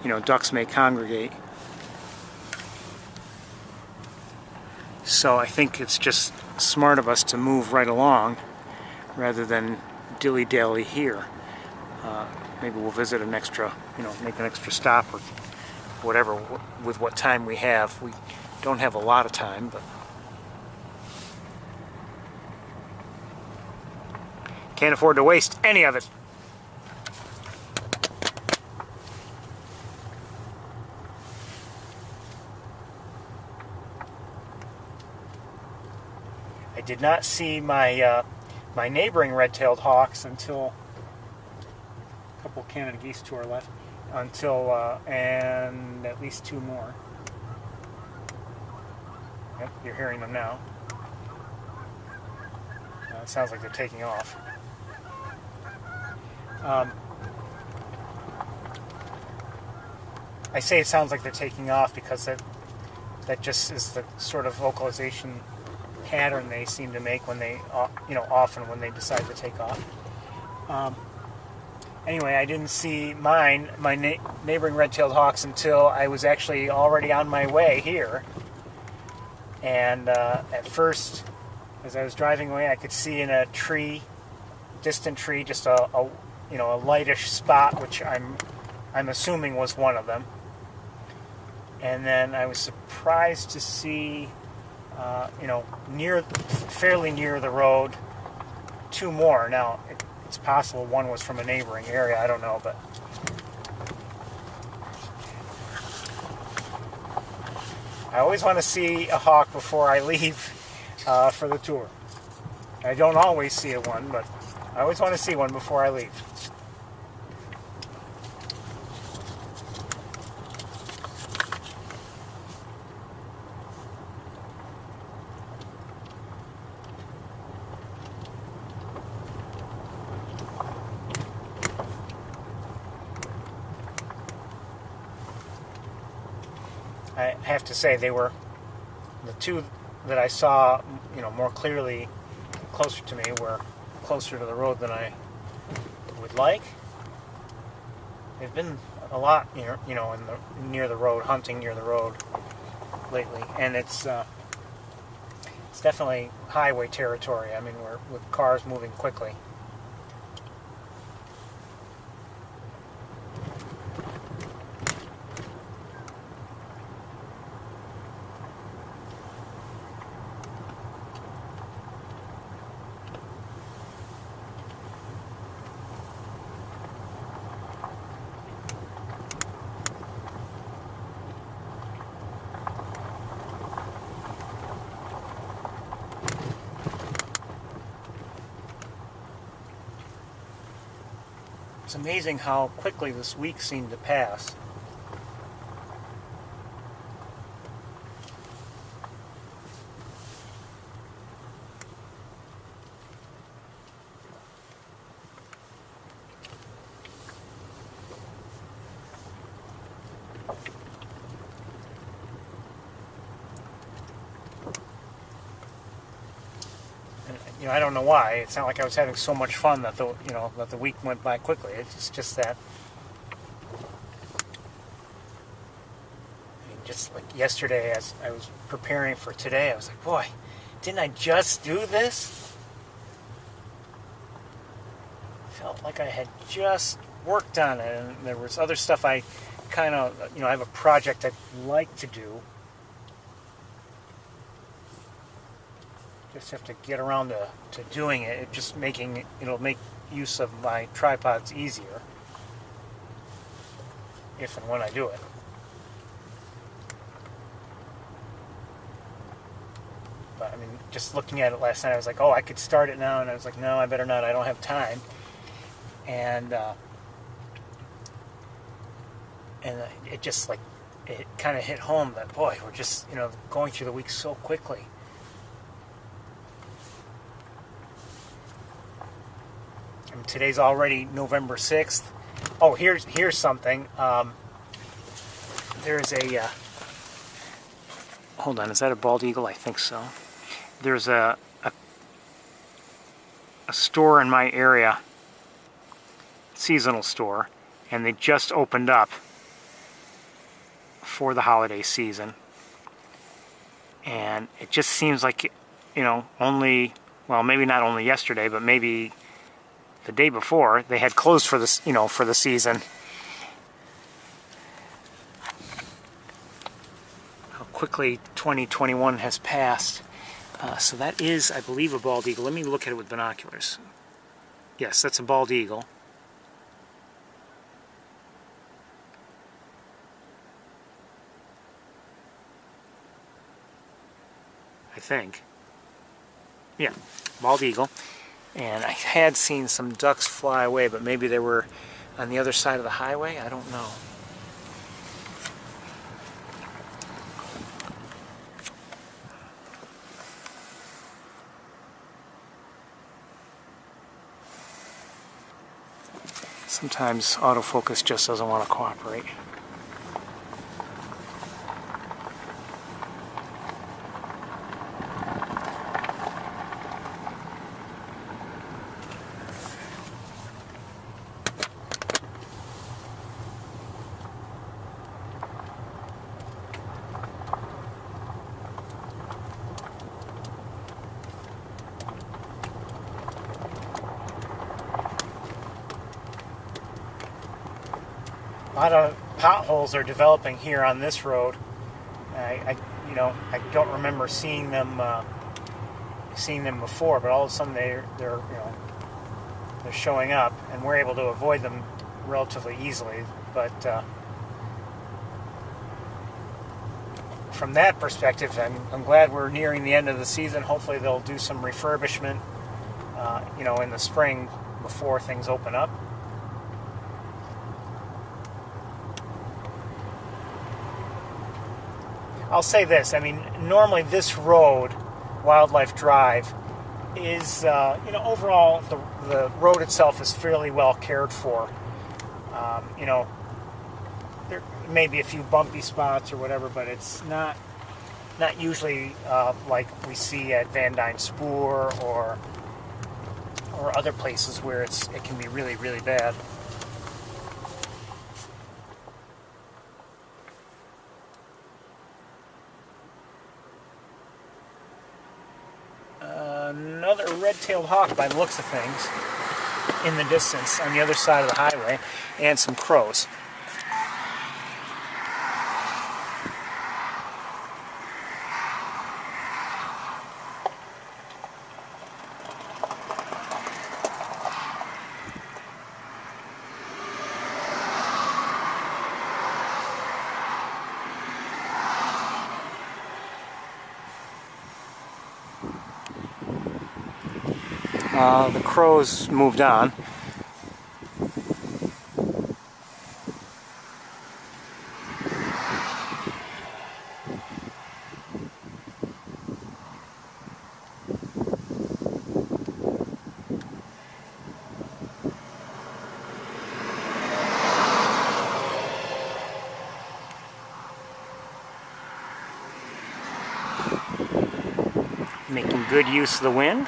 know, ducks may congregate. So I think it's just smart of us to move right along rather than dilly-dally here. Maybe we'll visit an extra, you know, make an extra stop or whatever with what time we have. We don't have a lot of time, but can't afford to waste any of it. I did not see my my neighboring red-tailed hawks until a couple Canada geese to our left, until and at least 2 more. Yep, you're hearing them now. It sounds like they're taking off. I say it sounds like they're taking off because that just is the sort of vocalization pattern they seem to make when they, often when they decide to take off. Anyway, I didn't see my neighboring red-tailed hawks until I was actually already on my way here. And at first, as I was driving away, I could see in a tree, distant tree, just a lightish spot, which I'm assuming was one of them. And then I was surprised to see, fairly near the road, 2 more. Now, it's possible one was from a neighboring area. I don't know, but I always want to see a hawk before I leave for the tour. I don't always see one, but I always want to see one before I leave. I have to say, they were the 2 that I saw, more clearly closer to me, were closer to the road than I would like. They've been a lot, near the road, hunting near the road lately, and it's definitely highway territory. I mean, we're with cars moving quickly. It's amazing how quickly this week seemed to pass. I don't know why. It's not like I was having so much fun that the week went by quickly. It's just that, just like yesterday, as I was preparing for today, I was like, boy, didn't I just do this? Felt like I had just worked on it, and there was other stuff I kind of, I have a project I'd like to do. Just have to get around to doing it. It'll make use of my tripods easier if and when I do it. But I mean, just looking at it last night, I was like, oh, I could start it now, and I was like, no, I better not. I don't have time. And it just it kind of hit home that, boy, we're just going through the week so quickly. Today's already November 6th. Oh, here's something. There's a... hold on, is that a bald eagle? I think so. There's a store in my area, seasonal store, and they just opened up for the holiday season. And it just seems like, only... well, maybe not only yesterday, but maybe the day before, they had closed for this, for the season. How quickly 2021 has passed. So that is, I believe, a bald eagle. Let me look at it with binoculars. Yes, that's a bald eagle. I think. Yeah, bald eagle. And I had seen some ducks fly away, but maybe they were on the other side of the highway. I don't know. Sometimes autofocus just doesn't want to cooperate. A lot of potholes are developing here on this road. I don't remember seeing them before, but all of a sudden they're showing up, and we're able to avoid them relatively easily. But from that perspective, I'm glad we're nearing the end of the season. Hopefully they'll do some refurbishment, in the spring before things open up. I'll say this, normally this road, Wildlife Drive, is, overall the road itself is fairly well cared for. There may be a few bumpy spots or whatever, but it's not usually like we see at Van Dyne Spoor or other places where it can be really, really bad. Another red-tailed hawk by the looks of things in the distance on the other side of the highway, and some crows. The crows moved on. Making good use of the wind.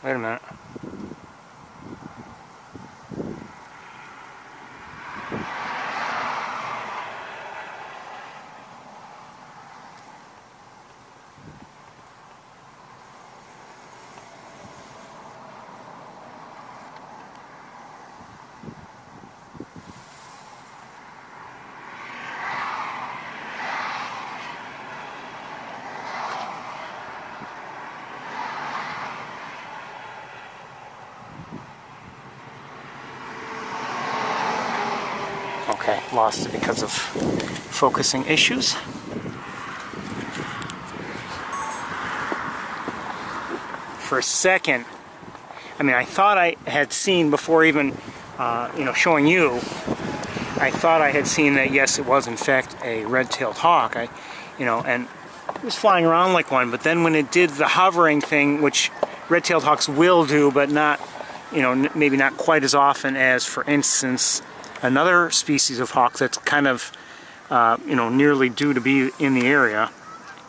Wait a minute. Okay, lost it because of focusing issues. For a second, I thought I had seen before even, showing you, I thought I had seen that, yes, it was in fact a red-tailed hawk. And it was flying around like one, but then when it did the hovering thing, which red-tailed hawks will do, but not, maybe not quite as often as, for instance, another species of hawk that's kind of, nearly due to be in the area,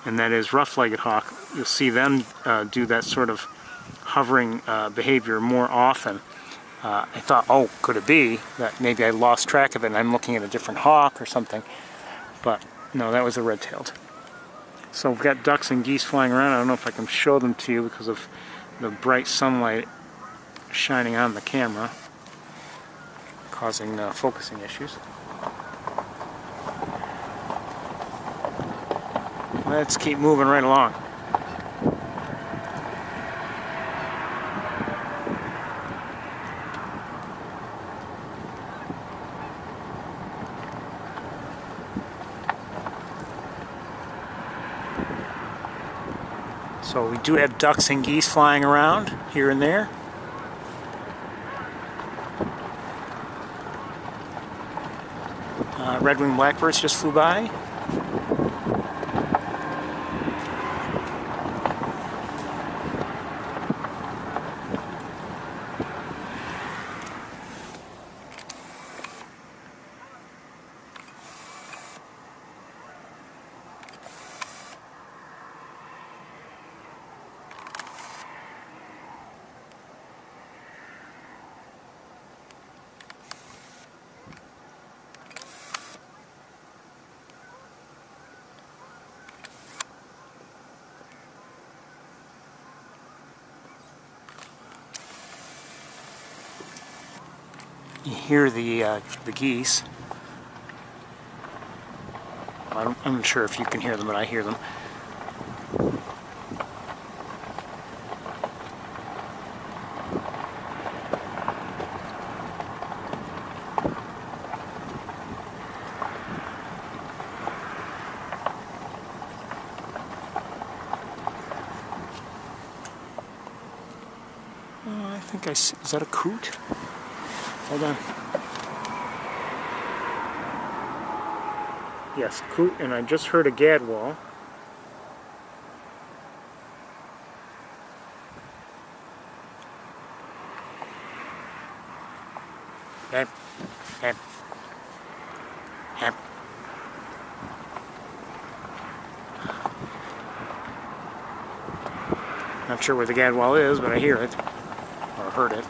and that is rough-legged hawk. You'll see them do that sort of hovering behavior more often. I thought, oh, could it be that maybe I lost track of it and I'm looking at a different hawk or something? But no, that was a red-tailed. So we've got ducks and geese flying around. I don't know if I can show them to you because of the bright sunlight shining on the camera, causing focusing issues. Let's keep moving right along. So we do have ducks and geese flying around here and there. Red-winged blackbirds just flew by. You hear the geese. I'm not sure if you can hear them, but I hear them. I think I see. Is that a coot? Hold on. Yes, coot, and I just heard a gadwall. Hep, hep, hep. Not sure where the gadwall is, but I hear it, or heard it.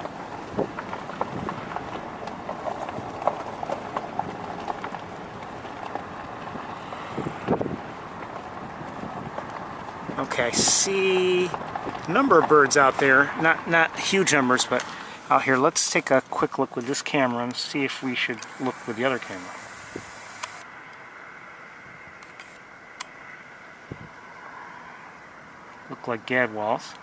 Okay, I see a number of birds out there. Not huge numbers, but out here. Let's take a quick look with this camera and see if we should look with the other camera. Look like gadwalls.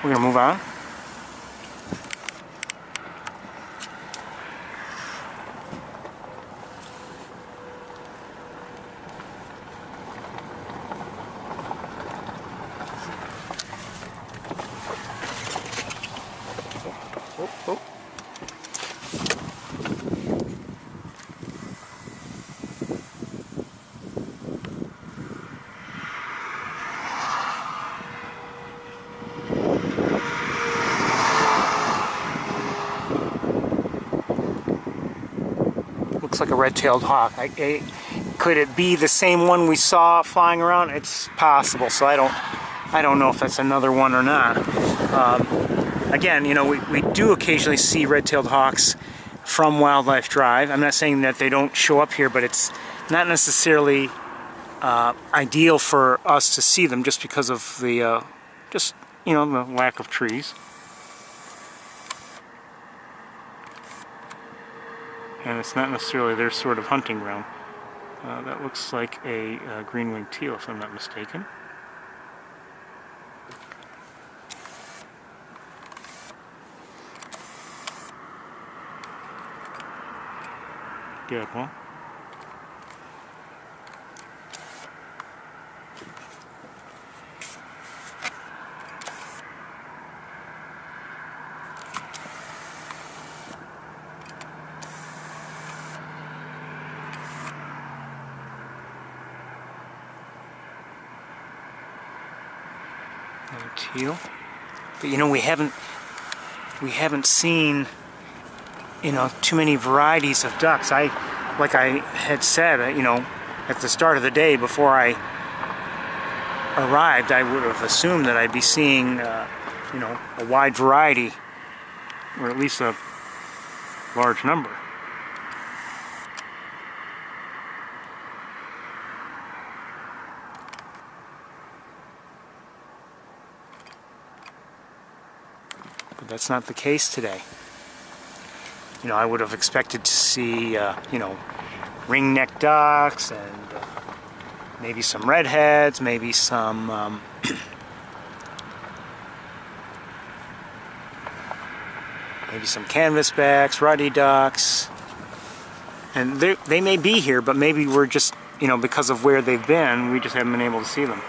We're going to move on. Oh, oh. Looks like a red-tailed hawk. Could it be the same one we saw flying around? It's possible. So I don't know if that's another one or not. Again, you know, we do occasionally see red-tailed hawks from Wildlife Drive. I'm not saying that they don't show up here, but it's not necessarily ideal for us to see them just because of the the lack of trees. And it's not necessarily their sort of hunting ground. That looks like a green-winged teal, if I'm not mistaken. Good, well. Teal. But you know, we haven't seen, you know, too many varieties of ducks. Like I had said, you know, at the start of the day before I arrived, I would have assumed that I'd be seeing, you know, a wide variety, or at least a large number. But that's not the case today. You know, I would have expected to see, you know, ring-necked ducks and maybe some redheads, maybe some canvasbacks, ruddy ducks, and they may be here, but maybe we're just, you know, because of where they've been, we just haven't been able to see them.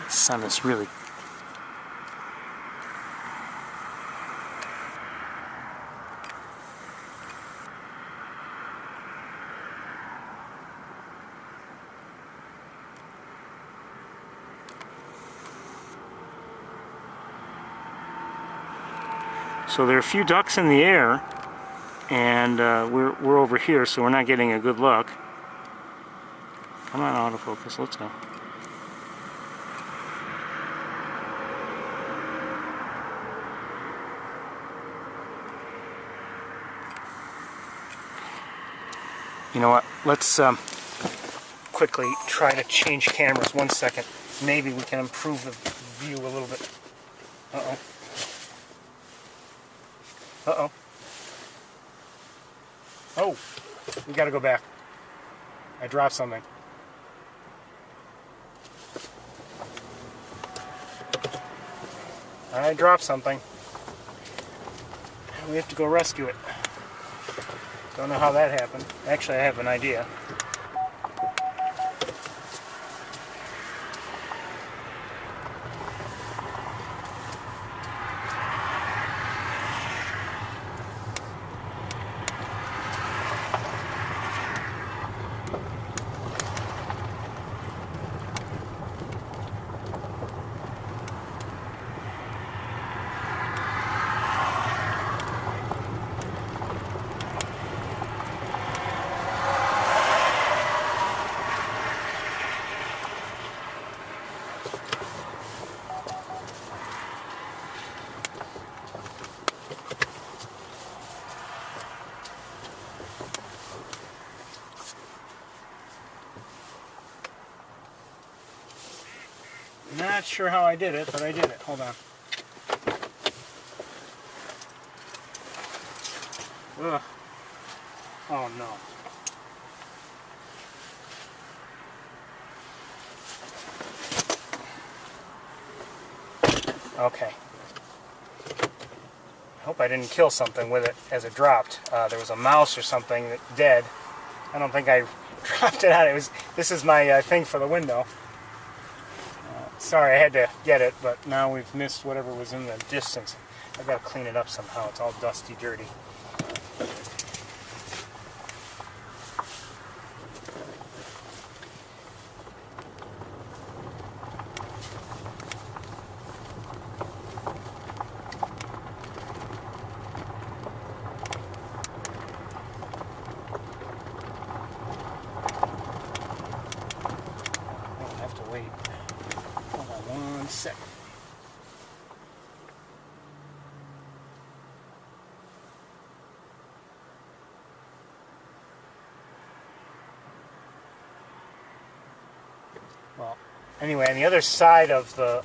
The sun is really... So there are a few ducks in the air, and we're over here, so we're not getting a good look. Come on, autofocus, let's go. You know what, let's quickly try to change cameras. 1 second. Maybe we can improve the view a little bit. Uh-oh. Uh-oh. Oh, we gotta go back. I dropped something. I dropped something. We have to go rescue it. Don't know how that happened. Actually, I have an idea. Not sure how I did it, but I did it. Hold on. Ugh. Oh no. Okay. I hope I didn't kill something with it as it dropped. There was a mouse or something that dead. I don't think I dropped it out. This is my thing for the window. Sorry, I had to get it, but now we've missed whatever was in the distance. I've got to clean it up somehow. It's all dusty, dirty. I'll have to wait. Hold on 1 second. Well, anyway, on the other side of the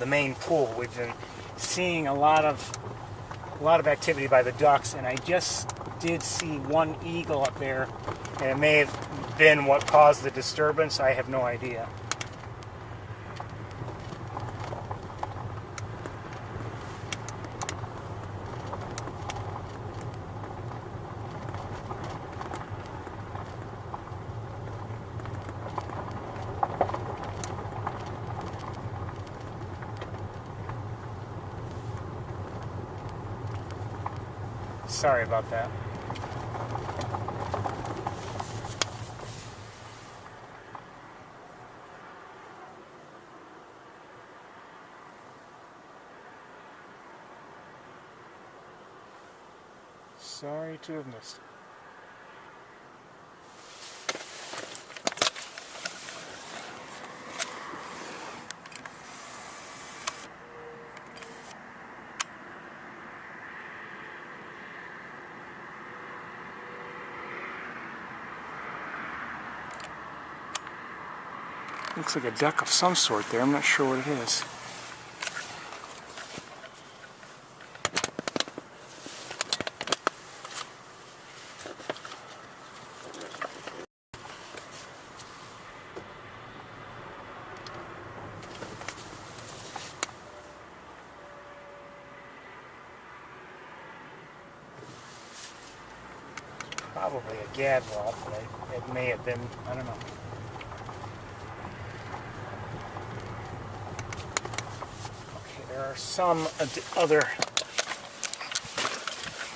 main pool, we've been seeing a lot of activity by the ducks, and I just did see one eagle up there, and it may have been what caused the disturbance. I have no idea. Sorry about that. Sorry to have missed it. Looks like a duck of some sort there. I'm not sure what it is. Probably a gadwall, but it may have been, I don't know. There are some other,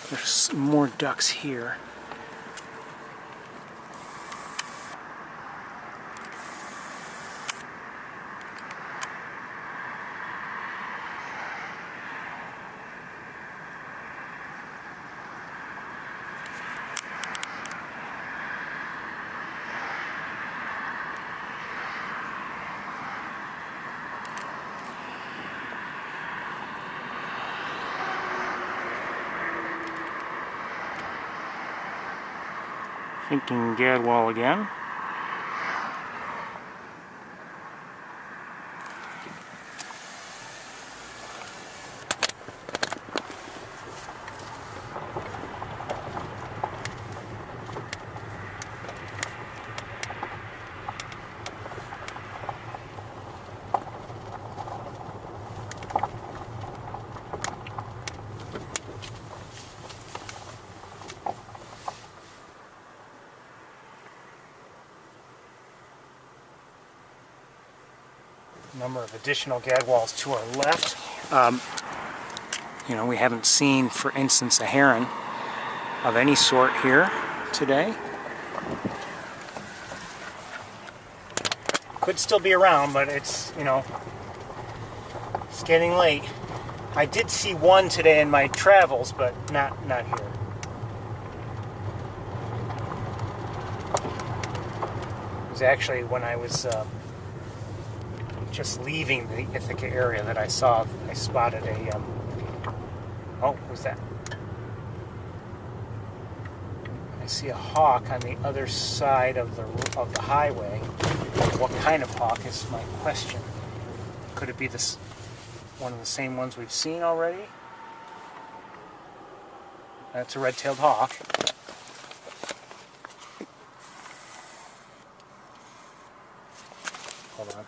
there's more ducks here. Thinking gadwall again. Number of additional gadwalls to our left. You know, we haven't seen, for instance, a heron of any sort here today. Could still be around, but it's, you know, it's getting late. I did see one today in my travels, but not here. It was actually when I was just leaving the Ithaca area that I spotted a, oh, who's that? I see a hawk on the other side of the highway. What kind of hawk is my question. Could it be this one of the same ones we've seen already? That's a red-tailed hawk. Hold on.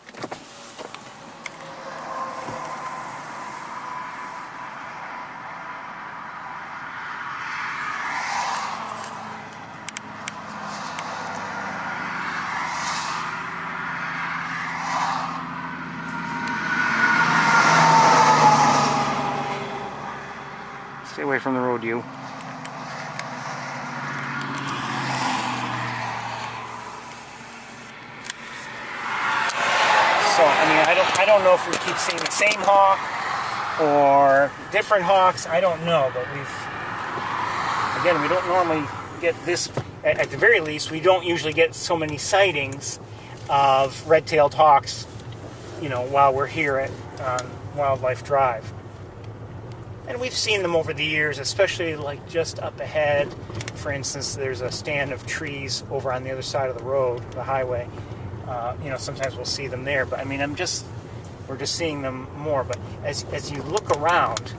Stay away from the road, you. So, I mean, I don't know if we keep seeing the same hawk or different hawks. I don't know, but again, we don't normally get this. At the very least, we don't usually get so many sightings of red-tailed hawks, you know, while we're here at Wildlife Drive. And we've seen them over the years, especially like just up ahead. For instance, there's a stand of trees over on the other side of the road, the highway. You know, sometimes we'll see them there. But I mean, we're just seeing them more. But as you look around,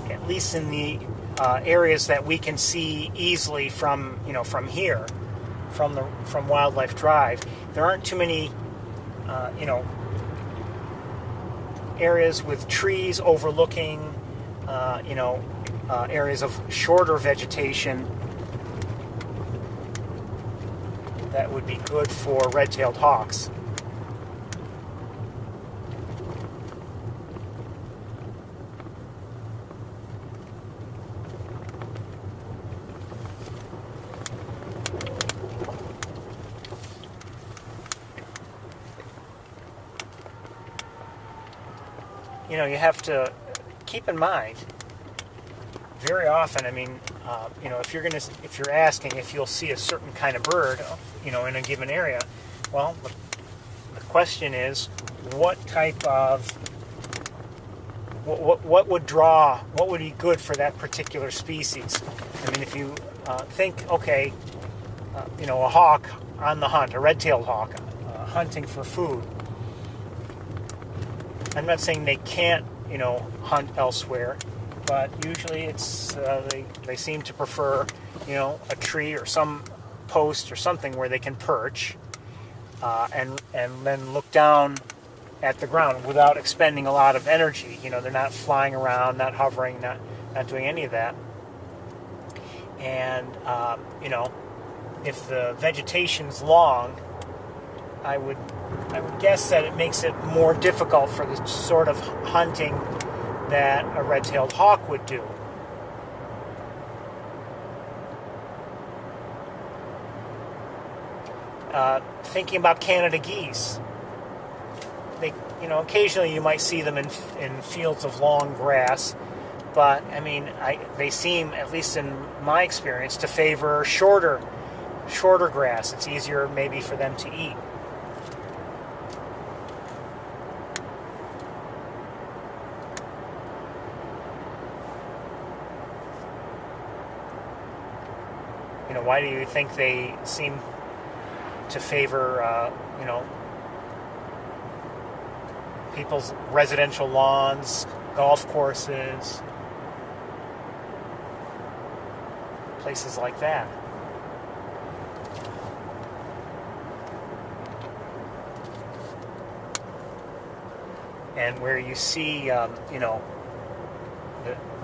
at least in the areas that we can see easily from, you know, from here, from Wildlife Drive, there aren't too many, you know, areas with trees overlooking, you know, areas of shorter vegetation that would be good for red-tailed hawks. you have to keep in mind very often. I mean, if you're asking if you'll see a certain kind of bird, in a given area, well, the question is, what type of what would be good for that particular species? I mean, if you think, okay, a hawk on the hunt, a red-tailed hawk, hunting for food. I'm not saying they can't, hunt elsewhere, but usually it's they seem to prefer, a tree or some post or something where they can perch, and then look down at the ground without expending a lot of energy. They're not flying around, not hovering, not doing any of that. And if the vegetation's long, I would guess that it makes it more difficult for the sort of hunting that a red-tailed hawk would do. Thinking about Canada geese, they, occasionally you might see them in fields of long grass, but I mean, they seem, at least in my experience, to favor shorter grass. It's easier maybe for them to eat. Why do you think they seem to favor, people's residential lawns, golf courses, places like that? And where you see, the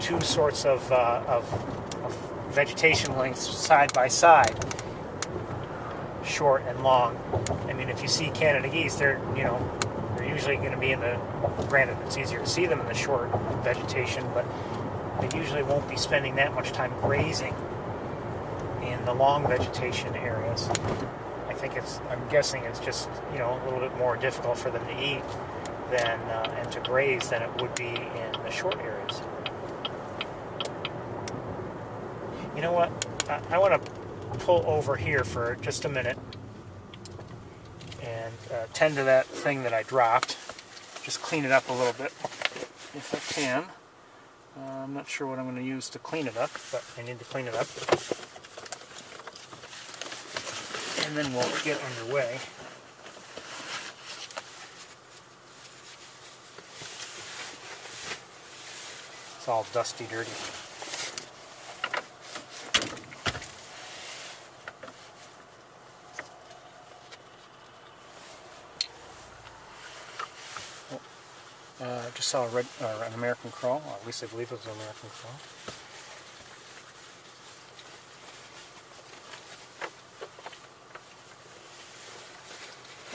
two sorts of vegetation lengths side by side, short and long. I mean, if you see Canada geese, they're usually going to be granted, it's easier to see them in the short vegetation, but they usually won't be spending that much time grazing in the long vegetation areas. I'm guessing it's just, a little bit more difficult for them to eat and to graze than it would be in the short areas. You know what? I want to pull over here for just a minute and tend to that thing that I dropped. Just clean it up a little bit, if I can. I'm not sure what I'm going to use to clean it up, but I need to clean it up. And then we'll get underway. It's all dusty, dirty. I just saw an American crow, or at least I believe it was an American crow.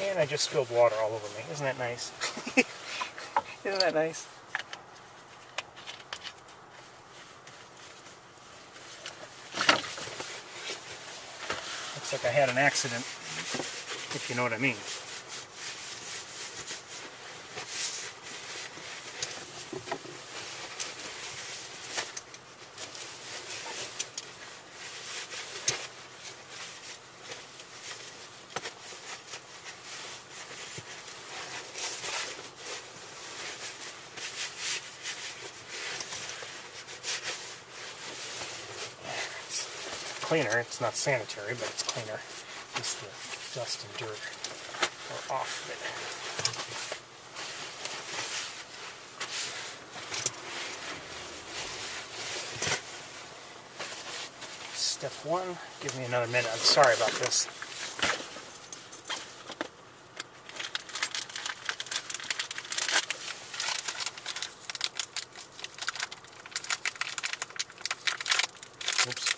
And I just spilled water all over me. Isn't that nice? Isn't that nice? Looks like I had an accident, if you know what I mean. Cleaner. It's not sanitary, but it's cleaner. At least the dust and dirt are off of it. Step one. Give me another minute. I'm sorry about this. Oops.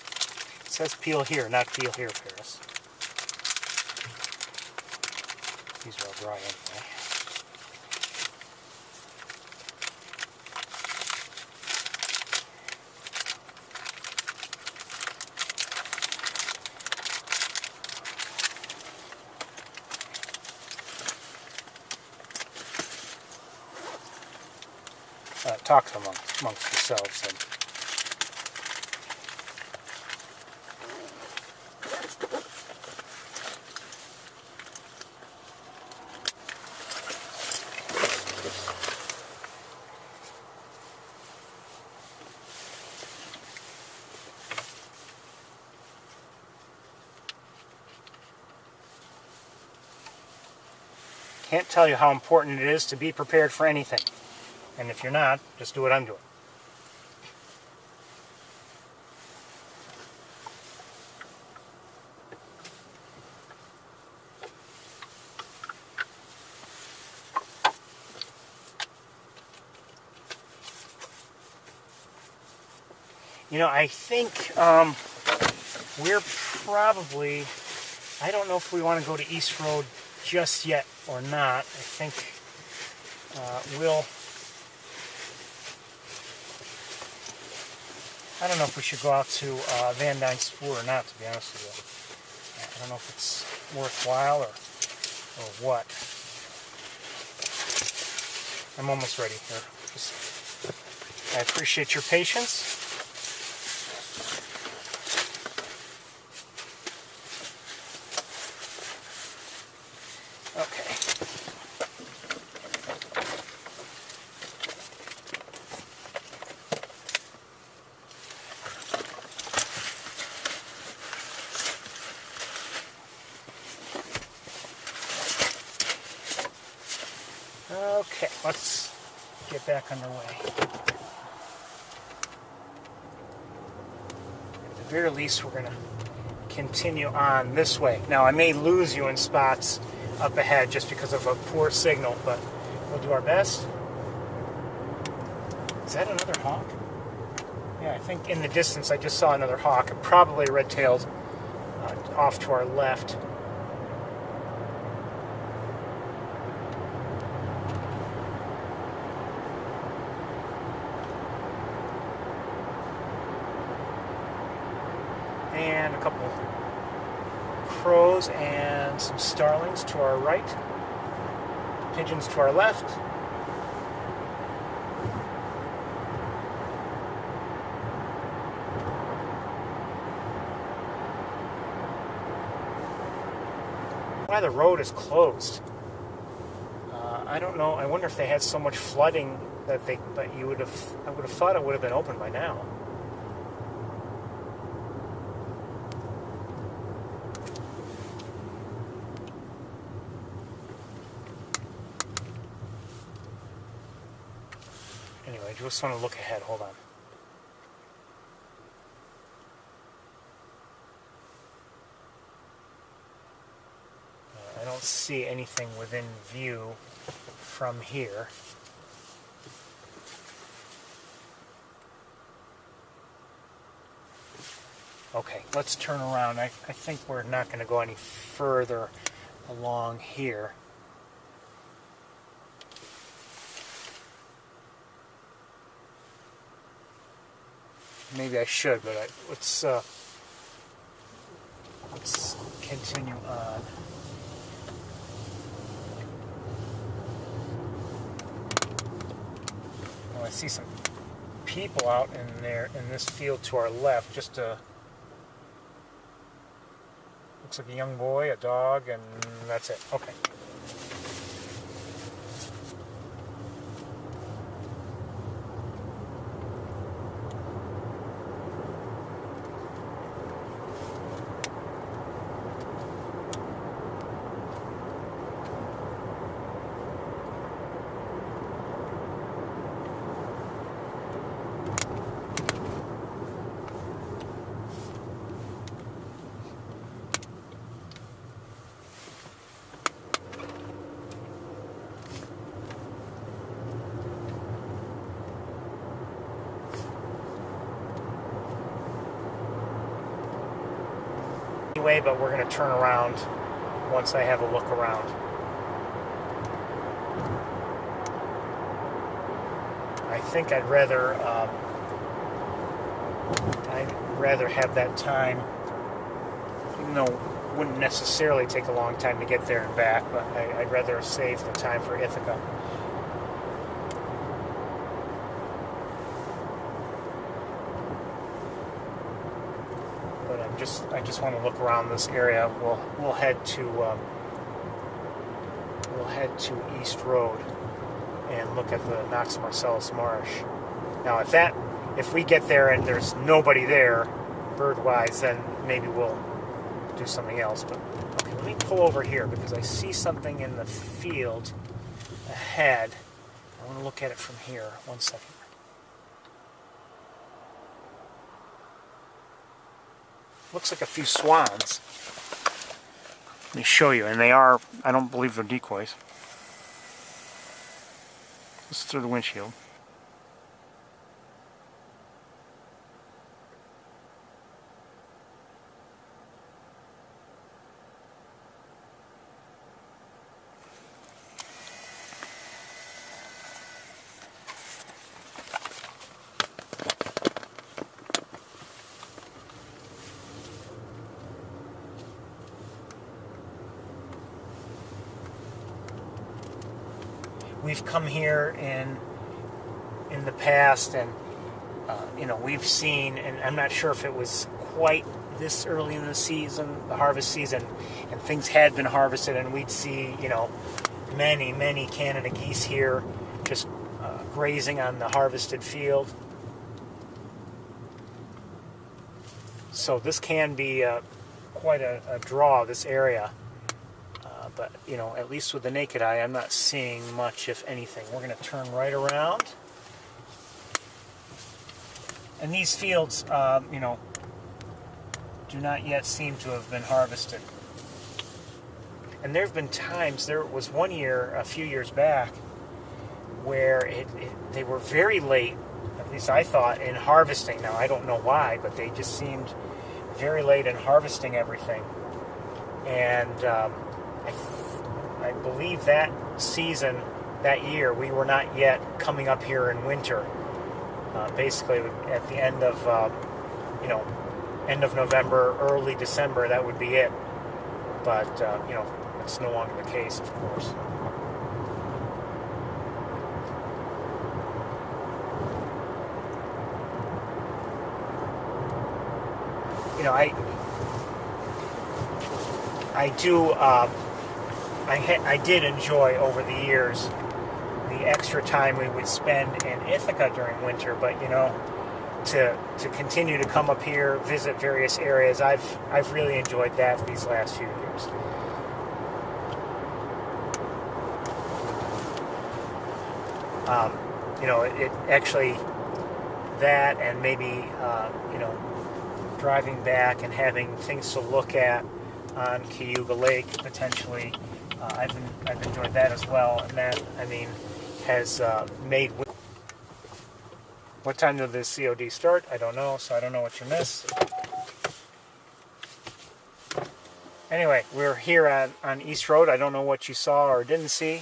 It says peel here, not peel here, Ferris. These are all dry anyway. talk amongst yourselves. And can't tell you how important it is to be prepared for anything. And if you're not, just do what I'm doing. You know, I think we're probably, I don't know if we want to go to East Road just yet or not. I think I don't know if we should go out to Van Dyne Spoor or not, to be honest with you. I don't know if it's worthwhile or what. I'm almost ready here. I appreciate your patience. Okay. Okay, let's get back underway. At the very least, we're going to continue on this way. Now, I may lose you in spots up ahead just because of a poor signal, but we'll do our best. Is that another hawk? Yeah, I think in the distance I just saw another hawk, probably red-tailed, off to our left. And a couple crows and some starlings to our right, pigeons to our left. Why the road is closed? I don't know. I wonder if they had so much flooding that I would have thought it would have been open by now. Anyway, I just want to look ahead. Hold on. I don't see anything within view from here. Okay, let's turn around. I think we're not going to go any further along here. Maybe I should, but let's continue on. Oh, I see some people out in this field to our left. Just looks like a young boy, a dog, and that's it. Okay. Anyway, but we're going to turn around once I have a look around. I think I'd rather have that time, even though it wouldn't necessarily take a long time to get there and back, but I'd rather save the time for Ithaca. but I just want to look around this area. We'll head to East Road and look at the Knox Marcellus Marsh. Now, if we get there and there's nobody there, bird-wise, then maybe we'll do something else. But okay, let me pull over here because I see something in the field ahead. I want to look at it from here. 1 second. Looks like a few swans. Let me show you, and they are, I don't believe they're decoys. This is through the windshield. We've come here in the past, and we've seen, and I'm not sure if it was quite this early in the season, the harvest season, and things had been harvested, and we'd see many Canada geese here just grazing on the harvested field. So this can be quite a draw, this area. But, at least with the naked eye, I'm not seeing much, if anything. We're going to turn right around. And these fields, do not yet seem to have been harvested. And there have been times, there was one year, a few years back, where they were very late, at least I thought, in harvesting. Now, I don't know why, but they just seemed very late in harvesting everything. And I believe that season, that year, we were not yet coming up here in winter. Basically, at the end of November, early December, that would be it. But it's no longer the case, of course. I did enjoy over the years the extra time we would spend in Ithaca during winter, but to continue to come up here, visit various areas, I've really enjoyed that these last few years. It actually, that and maybe driving back and having things to look at on Cayuga Lake potentially. I've enjoyed that as well, and that, has made... What time did the COD start? I don't know, so I don't know what you missed. Anyway, we're here on East Road. I don't know what you saw or didn't see.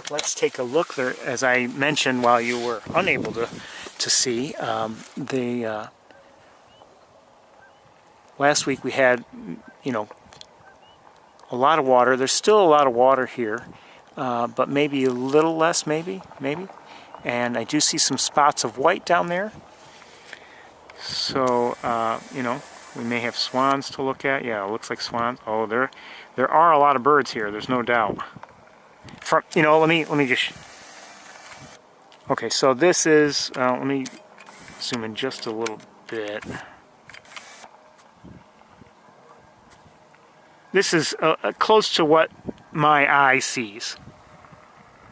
Let's take a look there. As I mentioned while you were unable to see, last week we had, a lot of water. There's still a lot of water here, but maybe a little less, maybe. And I do see some spots of white down there. So, we may have swans to look at. Yeah, it looks like swans. Oh, there are a lot of birds here. There's no doubt. Let me just... Okay, so this is... let me zoom in just a little bit. This is close to what my eye sees.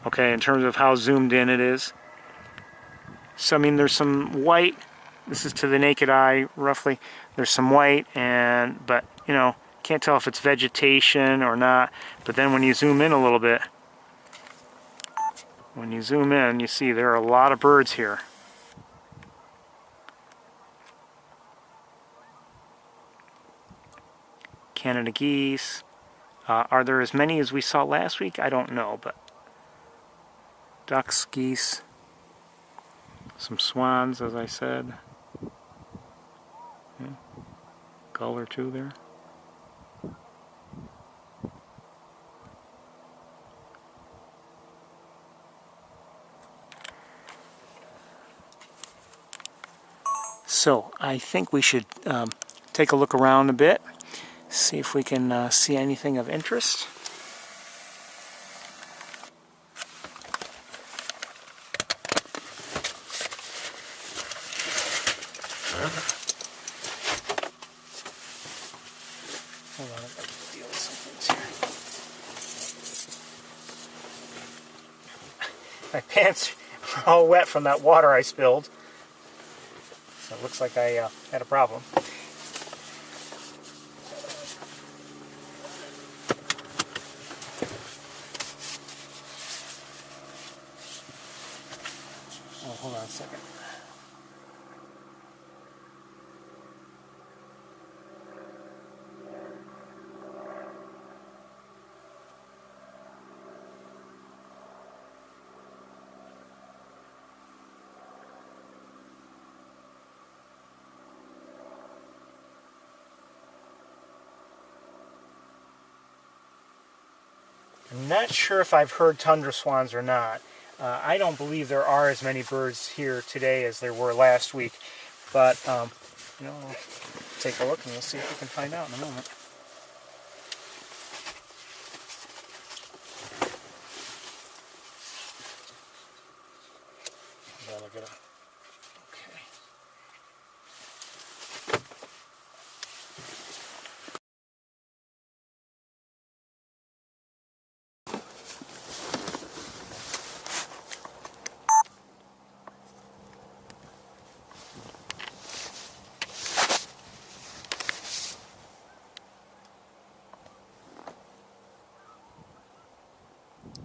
Okay, in terms of how zoomed in it is. So, there's some white. This is to the naked eye, roughly. There's some white, but, can't tell if it's vegetation or not. But then when you zoom in a little bit, you see there are a lot of birds here. Canada geese. Are there as many as we saw last week? I don't know, but ducks, geese, some swans, as I said. Yeah. Gull or two there. So I think we should take a look around a bit, see if we can see anything of interest. Hold on, I've got to deal with some things here. My pants are all wet from that water I spilled, so it looks like I had a problem. Oh, hold on a second. I'm not sure if I've heard tundra swans or not. I don't believe there are as many birds here today as there were last week, but you know, we'll take a look and we'll see if we can find out in a moment.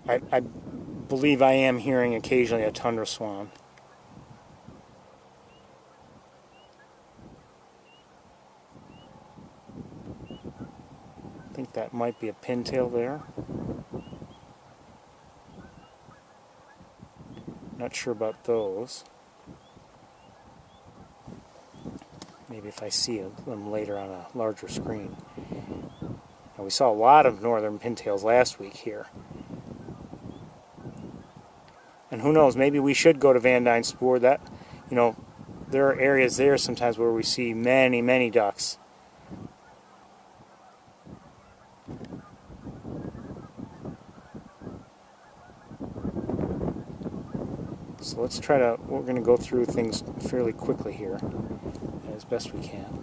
Okay. I believe I am hearing occasionally a tundra swan. I think that might be a pintail there. Not sure about those. Maybe if I see them later on a larger screen. Now, we saw a lot of northern pintails last week here. And who knows, maybe we should go to Van Dyne Spoor. That, you know, there are areas there sometimes where we see many, many ducks. So let's try to, we're going to go through things fairly quickly here, as best we can.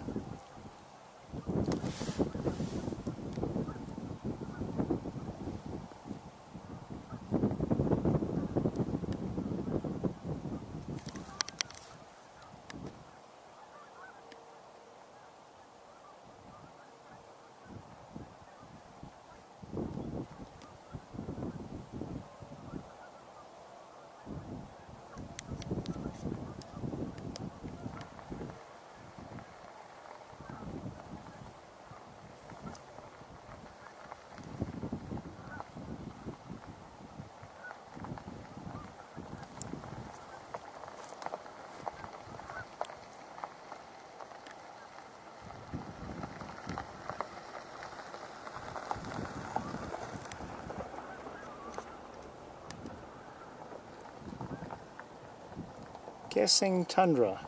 Guessing tundra.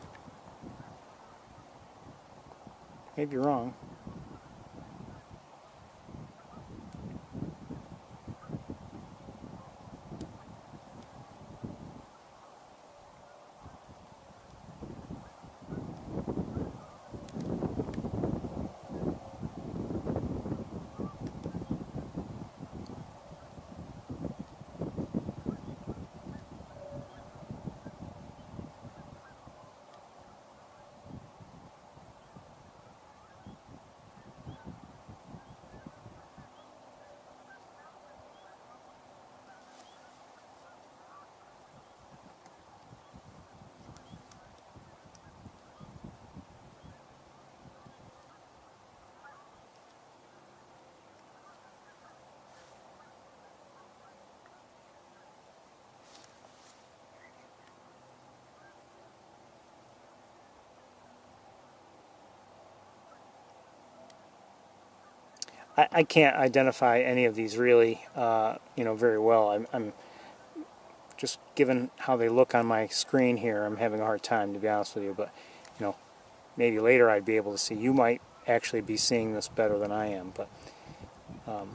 Maybe wrong. I can't identify any of these really, very well. I'm just given how they look on my screen here, I'm having a hard time, to be honest with you. But maybe later I'd be able to see. You might actually be seeing this better than I am, but let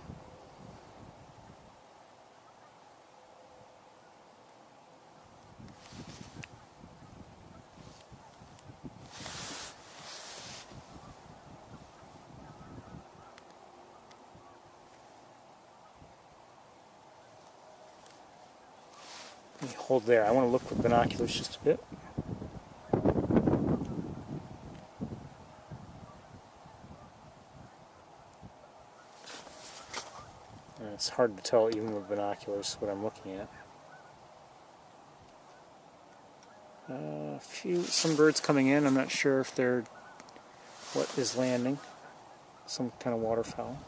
me hold there. I want to look with binoculars just a bit. It's hard to tell even with binoculars what I'm looking at. Some birds coming in. I'm not sure if they're what is landing. Some kind of waterfowl.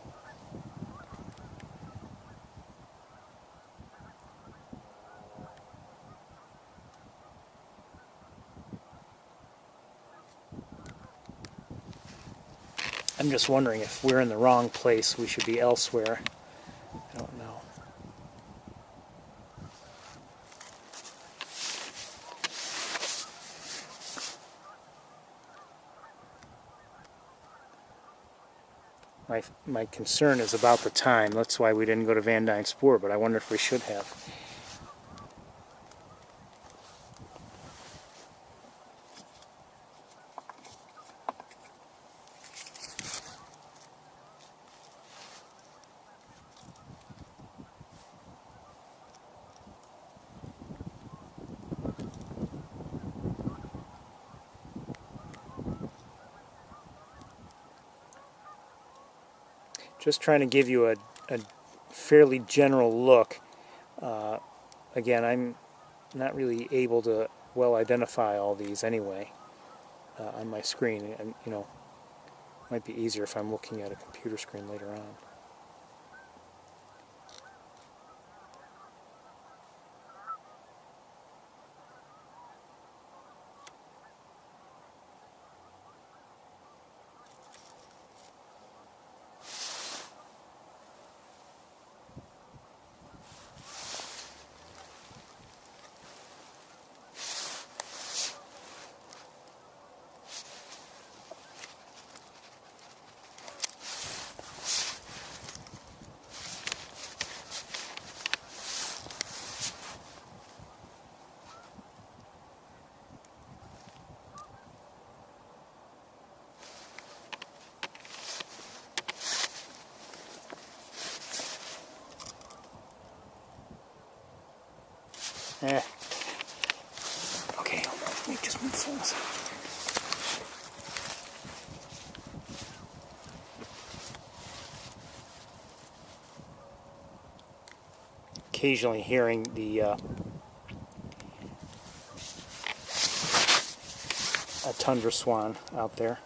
I'm just wondering if we're in the wrong place. We should be elsewhere. I don't know. My concern is about the time. That's why we didn't go to Van Dyne Spoor, but I wonder if we should have. Just trying to give you a fairly general look. Again, I'm not really able to well identify all these anyway on my screen, and you know, it might be easier if I'm looking at a computer screen later on. Okay, let me just move things. Occasionally hearing the a tundra swan out there.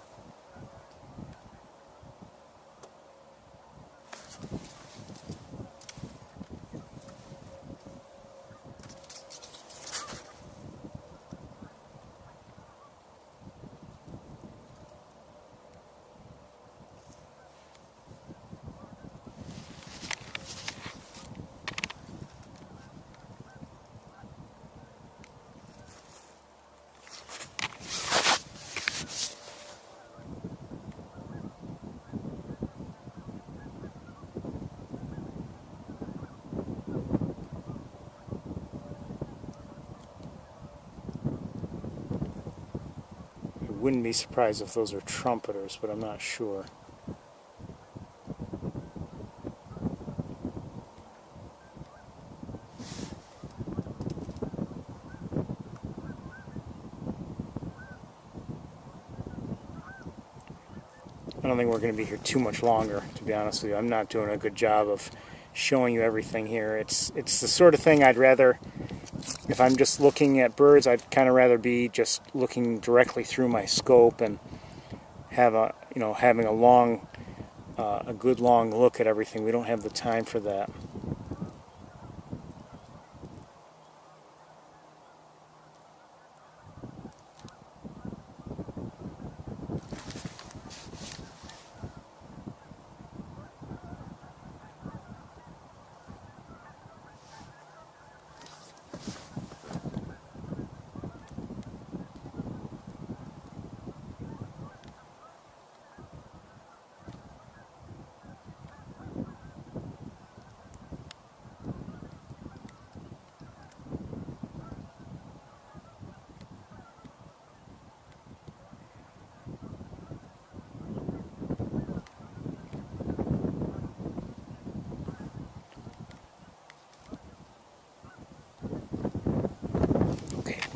Wouldn't be surprised if those are trumpeters, but I'm not sure. I don't think we're going to be here too much longer, to be honest with you. I'm not doing a good job of showing you everything here. It's the sort of thing I'd rather, if I'm just looking at birds, I'd kind of rather be just looking directly through my scope and have having a good long look at everything. We don't have the time for that.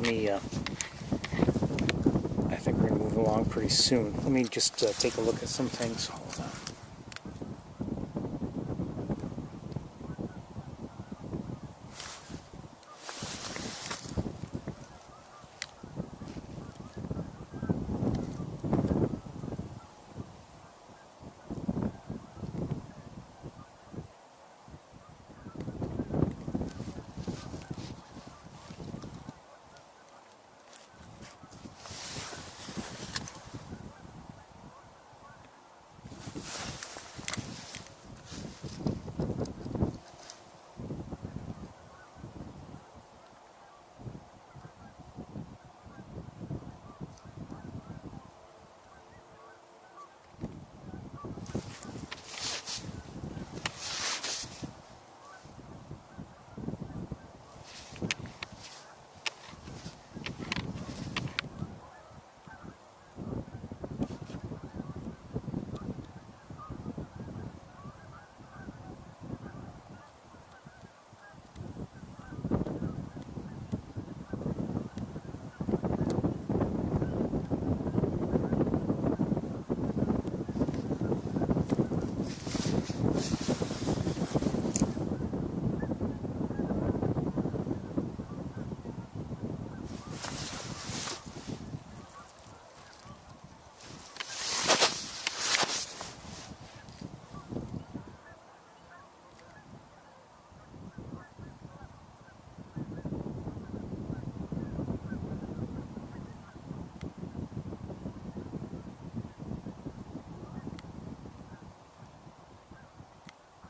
I think we're going to move along pretty soon. Let me just take a look at some things. Hold on.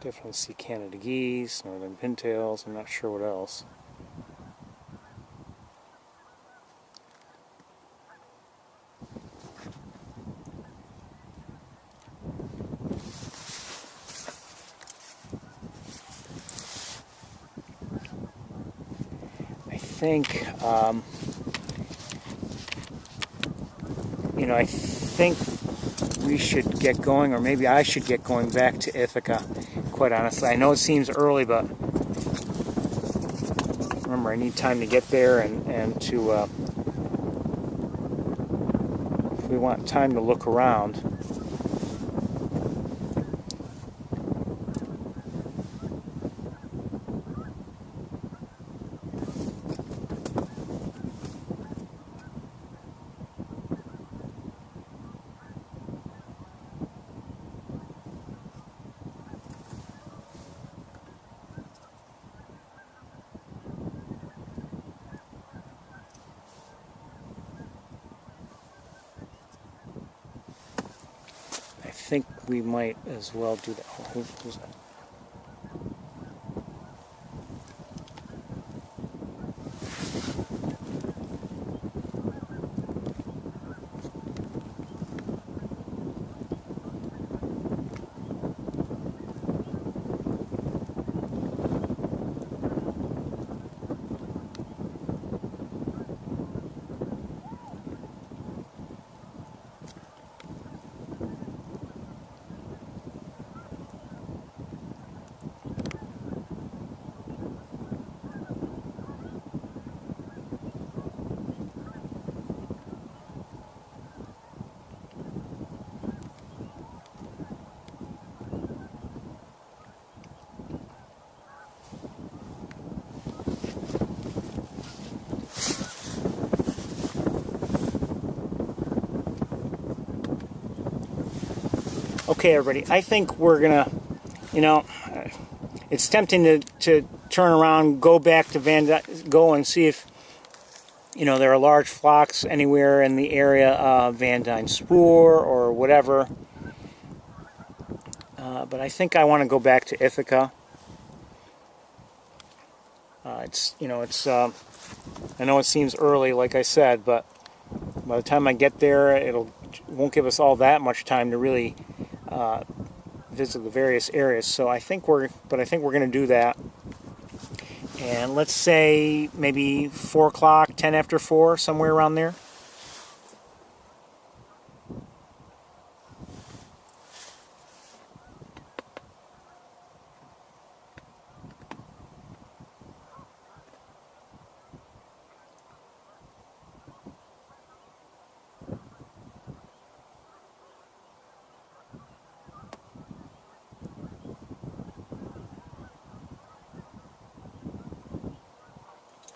Definitely see Canada geese, northern pintails, I'm not sure what else. I think, I think we should get going, or maybe I should get going back to Ithaca, quite honestly. I know it seems early, but remember, I need time to get there and to, if we want time to look around. I think we might as well do that. Oh, who's that? Okay, everybody, I think we're gonna, it's tempting to turn around, go back to go and see if, there are large flocks anywhere in the area of Van Dyne spoor or whatever. But I think I want to go back to Ithaca. I know it seems early, like I said, but by the time I get there, it won't give us all that much time to really visit the various areas. So I think we're going to do that. And let's say maybe 4 o'clock, 10 after 4, somewhere around there.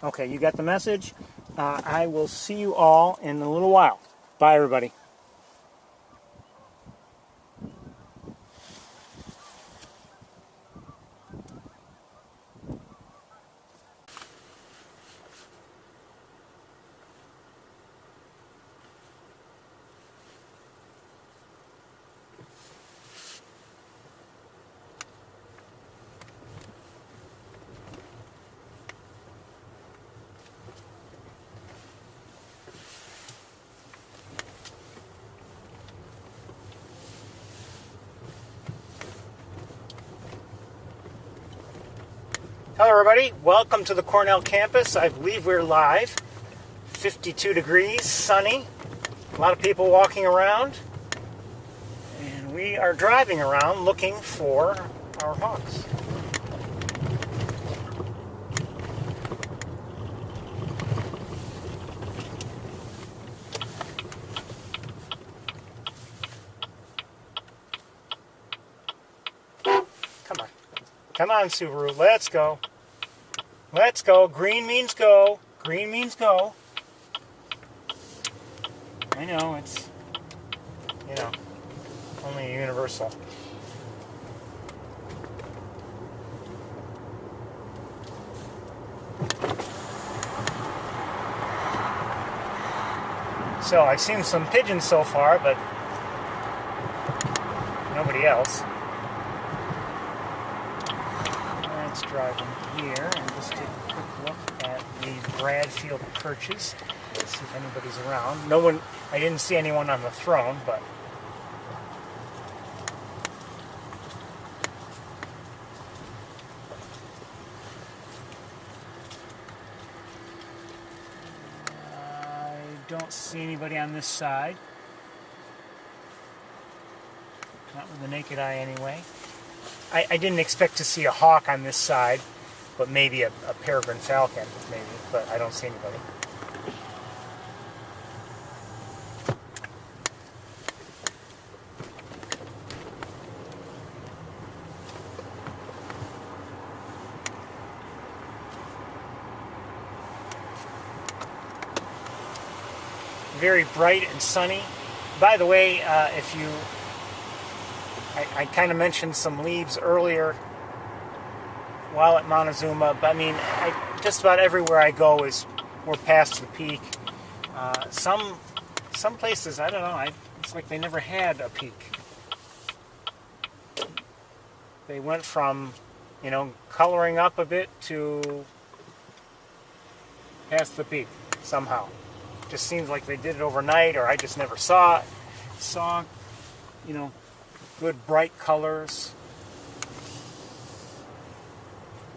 Okay, you got the message. I will see you all in a little while. Bye, everybody. Hello everybody, welcome to the Cornell campus. I believe we're live. 52 degrees, sunny, a lot of people walking around, and we are driving around looking for our hawks. Come on, Subaru, let's go. Let's go. Green means go. Green means go. I know, it's, only universal. So, I've seen some pigeons so far, but nobody else. Let's drive in here and just take a quick look at the Bradfield perches. Let's see if anybody's around. No one, I didn't see anyone on the throne, but I don't see anybody on this side. Not with the naked eye anyway. I didn't expect to see a hawk on this side, but maybe a peregrine falcon, maybe, but I don't see anybody. Very bright and sunny. By the way, if you I kind of mentioned some leaves earlier while at Montezuma, but I mean, just about everywhere I go we're past the peak. Some places, I don't know, it's like they never had a peak. They went from, coloring up a bit to past the peak somehow. Just seems like they did it overnight, or I just never saw good bright colors.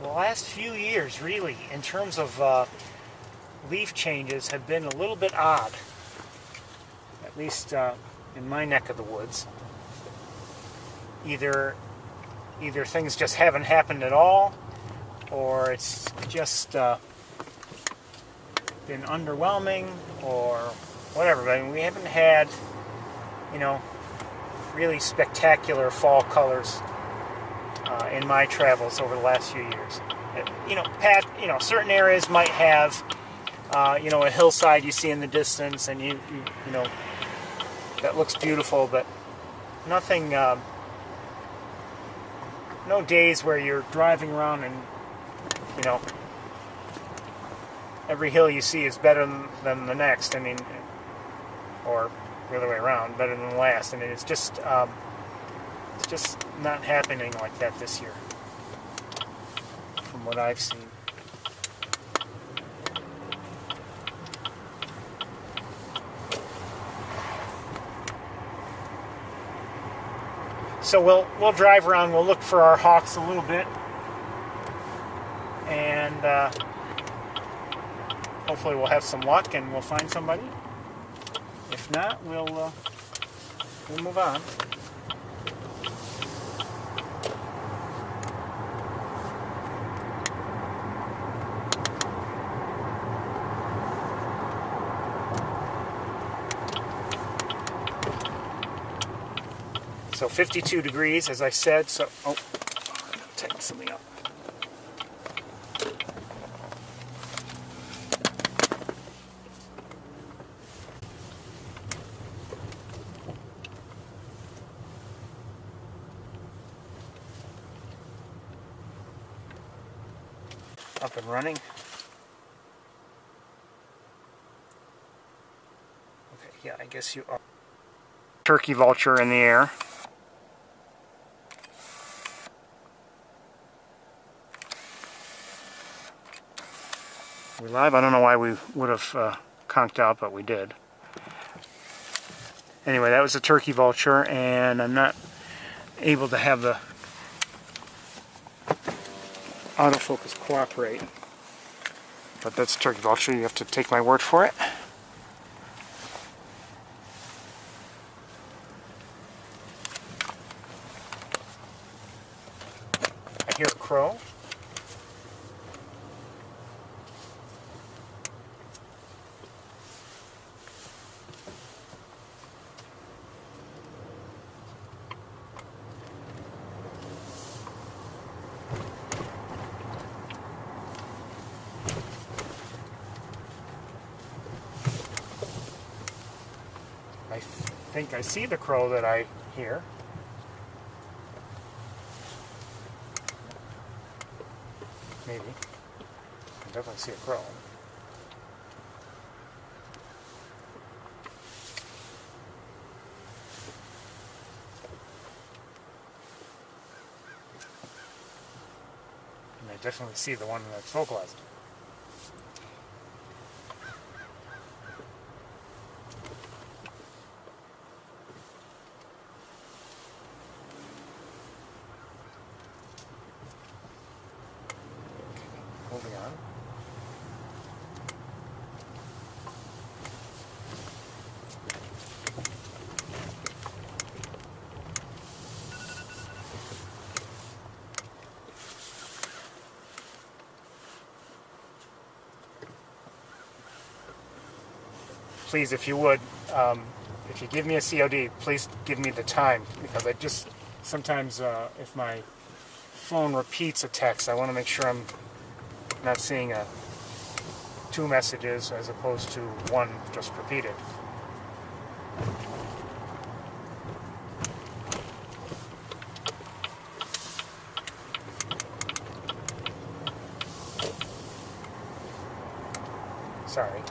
The last few years, really, in terms of leaf changes, have been a little bit odd. At least in my neck of the woods. Either things just haven't happened at all, or it's just been underwhelming, or whatever. But I mean, we haven't had, really spectacular fall colors in my travels over the last few years. Certain areas might have, a hillside you see in the distance, and you that looks beautiful, but nothing. No days where you're driving around and every hill you see is better than the next. I mean, or the other way around, better than the last. I mean, it's just not happening like that this year, from what I've seen. So we'll drive around. We'll look for our hawks a little bit, and hopefully we'll have some luck and we'll find somebody. If not, we'll move on. So 52 degrees, as I said. So, I'm gonna tighten something up. up and running. Okay, yeah, I guess you are. Turkey vulture in the air. We live? I don't know why we would have conked out, but we did. Anyway, that was a turkey vulture, and I'm not able to have the autofocus cooperate. But that's a turkey vulture, you have to take my word for it. I hear a crow. I think I see the crow that I hear. Maybe. I definitely see a crow. And I definitely see the one that's vocalized. Moving on. Please, if you would, if you give me a COD, please give me the time, because I just sometimes if my phone repeats a text, I want to make sure I'm not seeing two messages as opposed to one just repeated. Sorry.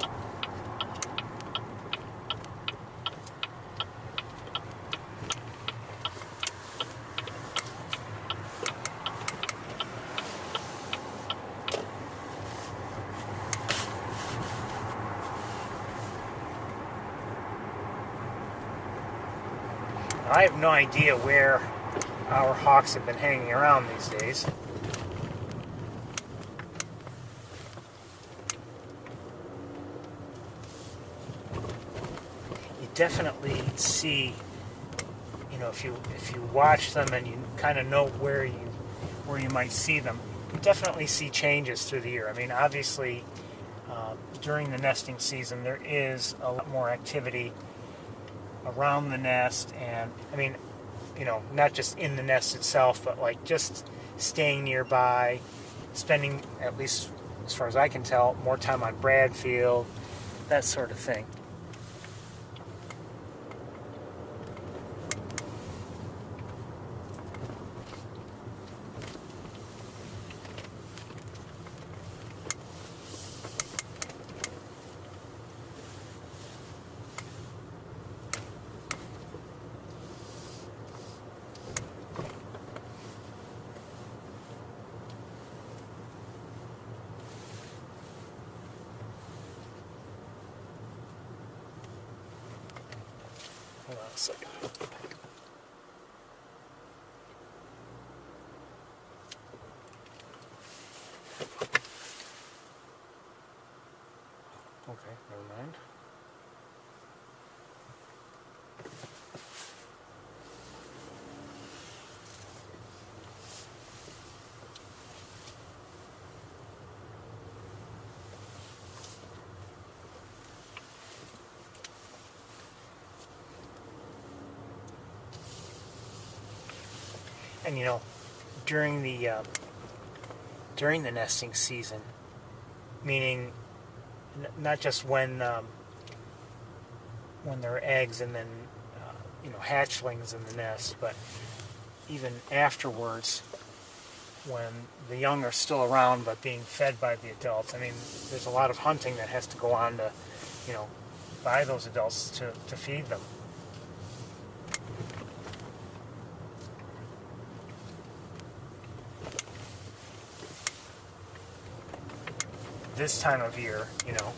I have no idea where our hawks have been hanging around these days. You definitely see, you know, if you watch them and you kind of know where you might see them, you definitely see changes through the year. I mean, obviously, during the nesting season, there is a lot more activity around the nest, and I mean, you know, not just in the nest itself, but like just staying nearby, spending, at least as far as I can tell, more time on Bradfield, that sort of thing. Hold on a second. Okay, never mind. And you know, during the nesting season, meaning not just when there are eggs and then you know, hatchlings in the nest, but even afterwards, when the young are still around but being fed by the adults. I mean, there's a lot of hunting that has to go on to, you know, by those adults to feed them. This time of year, you know,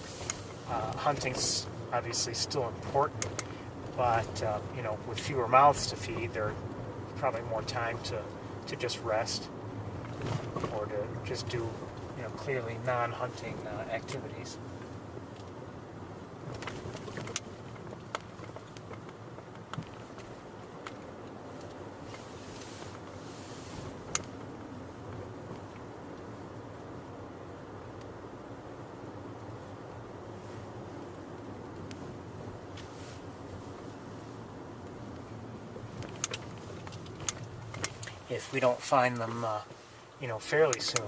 hunting's obviously still important, but you know, with fewer mouths to feed, there's probably more time to just rest or to just do, you know, clearly non-hunting activities. If we don't find them, you know, fairly soon,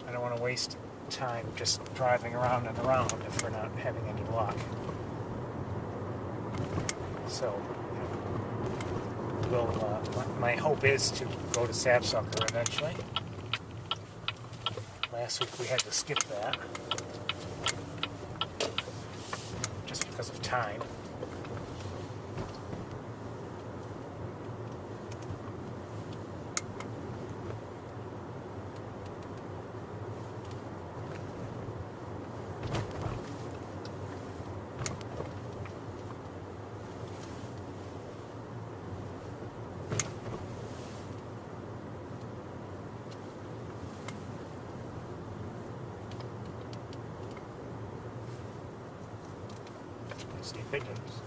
I don't want to waste time just driving around and around if we're not having any luck. So, you know, my hope is to go to Sapsucker eventually. Last week we had to skip that just because of time. See pigeons.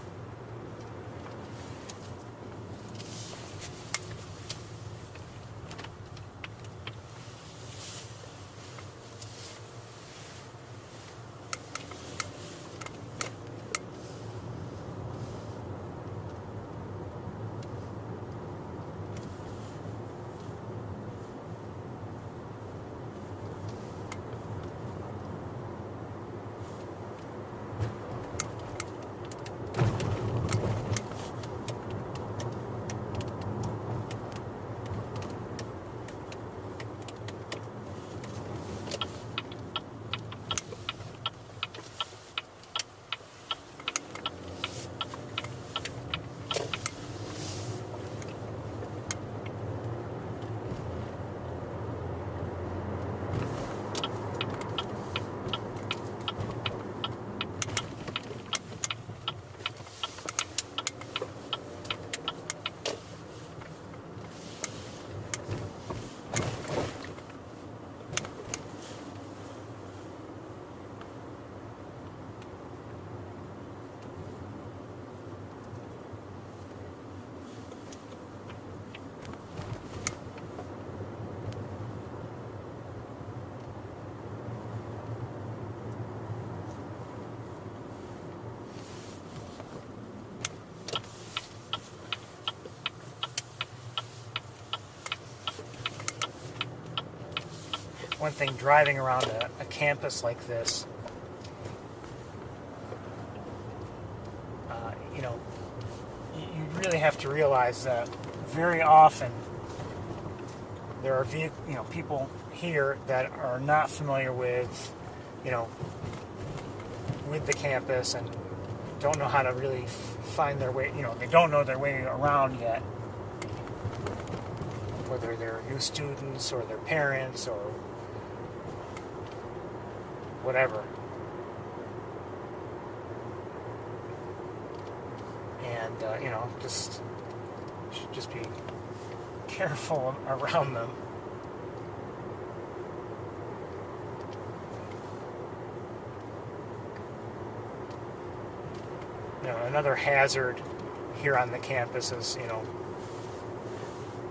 One thing, driving around a campus like this, you know, you really have to realize that very often there are people here that are not familiar with, you know, with the campus and don't know how to really find their way. You know, they don't know their way around yet, whether they're new students or their parents or whatever. And you know, should just be careful around them. You know, another hazard here on the campus is, you know,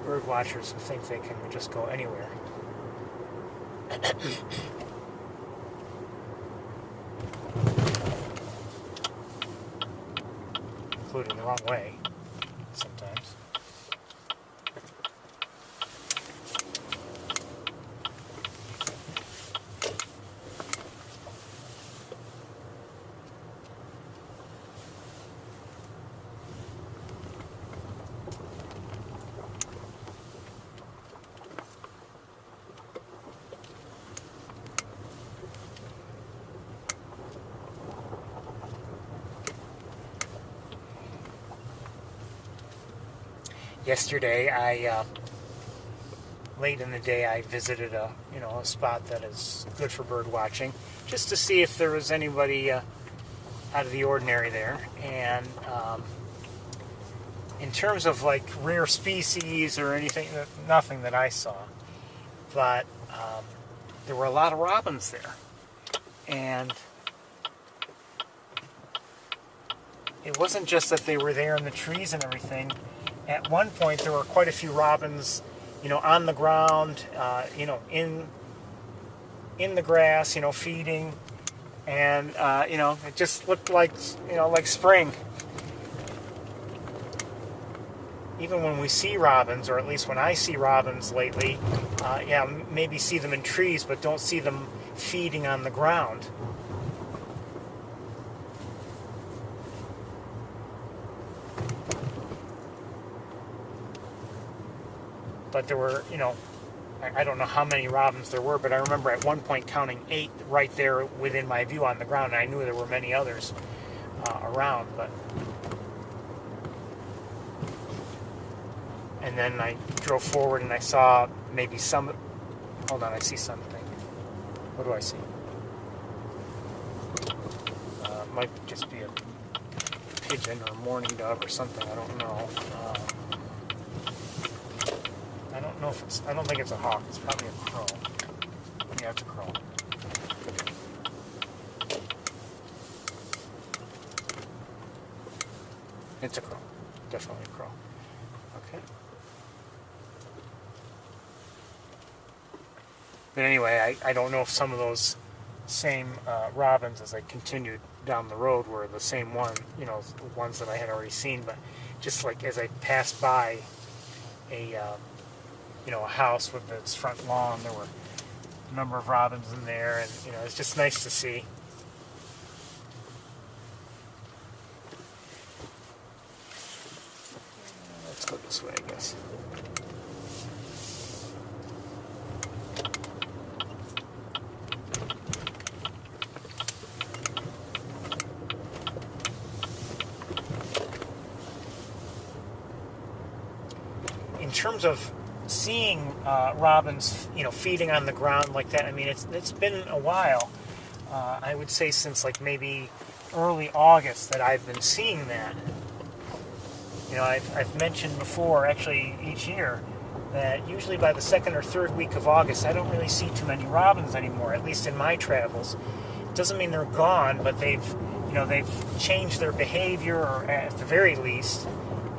bird watchers who think they can just go anywhere. Including the wrong way sometimes. yesterday, late in the day, I visited a spot that is good for bird watching, just to see if there was anybody out of the ordinary there. And in terms of like rare species or anything, nothing that I saw, but there were a lot of robins there, and it wasn't just that they were there in the trees and everything. At one point, there were quite a few robins, on the ground, in the grass, feeding, and it just looked like like spring. Even when we see robins, or at least when I see robins lately, maybe see them in trees, but don't see them feeding on the ground. But there were, I don't know how many robins there were, but I remember at one point counting 8 right there within my view on the ground, and I knew there were many others around, but... And then I drove forward and I saw maybe some... Hold on, I see something. What do I see? It might just be a pigeon or a mourning dove or something, I don't know. I don't know if it's... I don't think it's a hawk, it's probably a crow. Yeah, it's a crow. It's a crow. Definitely a crow. Okay. But anyway, I don't know if some of those same robins, as I continued down the road, were the same one, the ones that I had already seen. But just like as I passed by a house with its front lawn, there were a number of robins in there, and it's just nice to see. Let's go this way, I guess. In terms of seeing robins, feeding on the ground like that, I mean, it's been a while. I would say since like maybe early August that I've been seeing that. I've mentioned before, actually each year, that usually by the second or third week of August, I don't really see too many robins anymore, at least in my travels. It doesn't mean they're gone, but they've changed their behavior, or at the very least,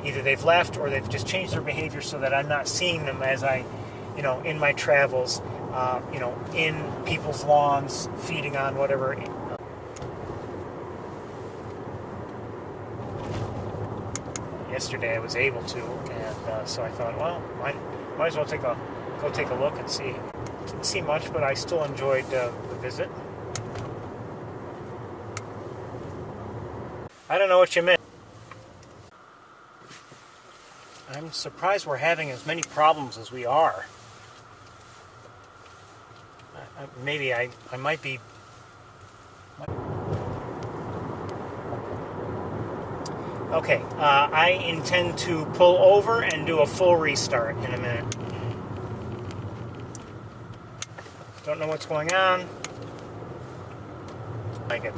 either they've left or they've just changed their behavior so that I'm not seeing them as I, in my travels, in people's lawns, feeding on whatever. Yesterday I was able to, and so I thought, well, might as well go take a look and see. Didn't see much, but I still enjoyed the visit. I don't know what you meant. I'm surprised we're having as many problems as we are. Maybe I might be... Okay, I intend to pull over and do a full restart in a minute. Don't know what's going on. Like it.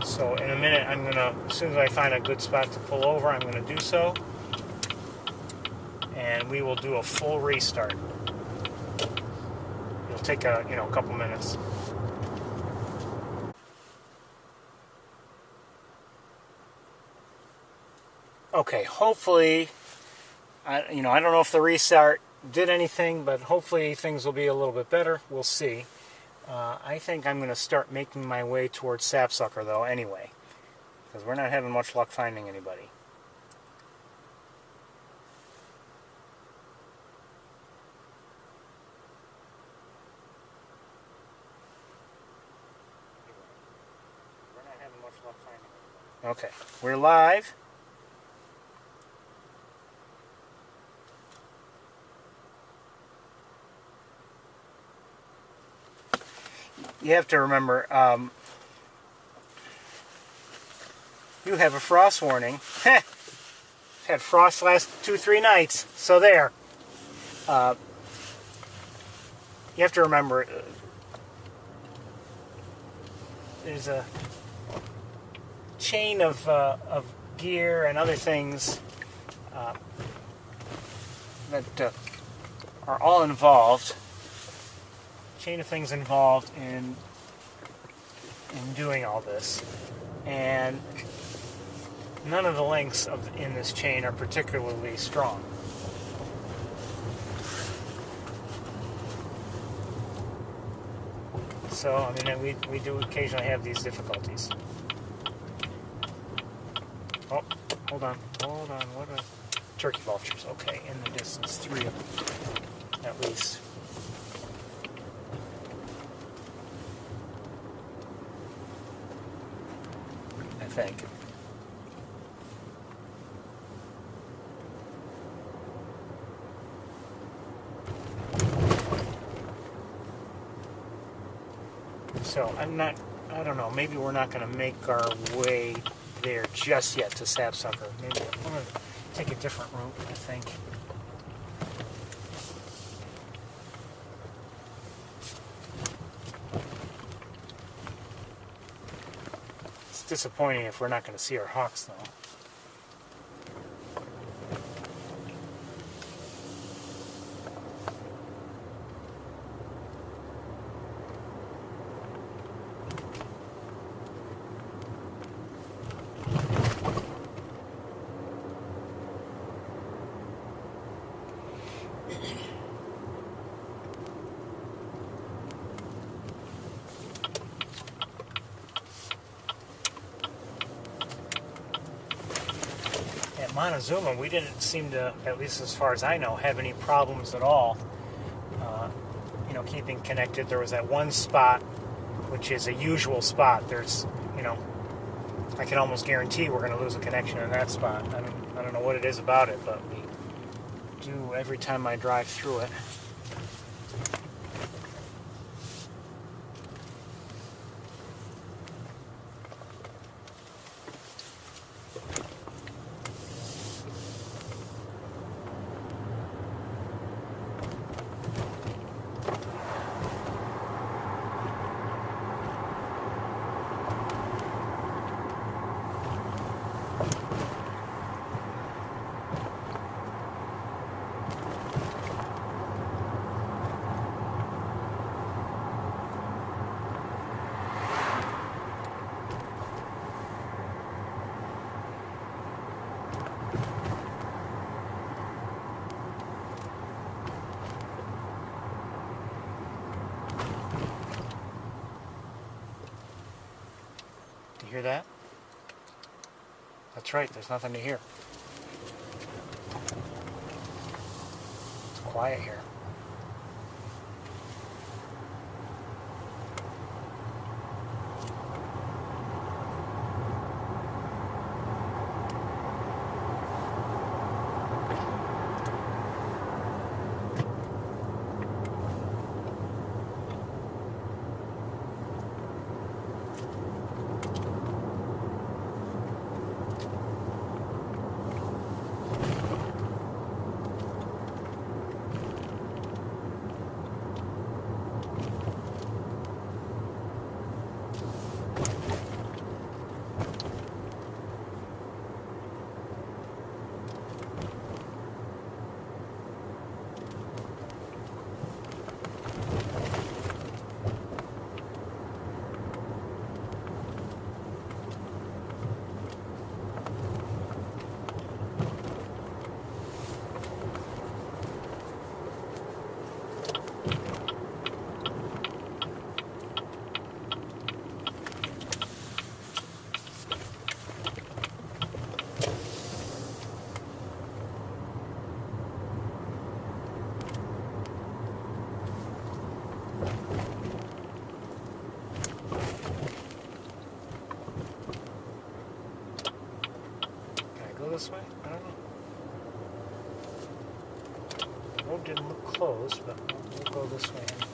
So in a minute, as soon as I find a good spot to pull over, I'm gonna do so. And we will do a full restart. It'll take a couple minutes. Okay, hopefully, I don't know if the restart did anything, but hopefully things will be a little bit better. We'll see. I think I'm going to start making my way towards Sapsucker, though, anyway, because we're not having much luck finding anybody. Okay, we're live. You have to remember, You have a frost warning. Heh. Had frost last 2-3 nights, so there. You have to remember, there's a chain of gear and other things that are all involved. Chain of things involved in doing all this, and none of the links in this chain are particularly strong. So, I mean, we do occasionally have these difficulties. Oh, hold on. What are turkey vultures? Okay, in the distance, 3 of them, at least. I think. So I don't know, maybe we're not going to make our way there just yet to Sapsucker. Maybe we're going to take a different route, I think. It's disappointing if we're not going to see our hawks, though. Montezuma, we didn't seem to, at least as far as I know, have any problems at all, keeping connected. There was that one spot, which is a usual spot. There's, I can almost guarantee we're going to lose a connection in that spot. I don't know what it is about it, but we do every time I drive through it. Hear that? That's right, there's nothing to hear. It's quiet here. This way? I don't know. The road didn't look closed, but we'll go this way anyway.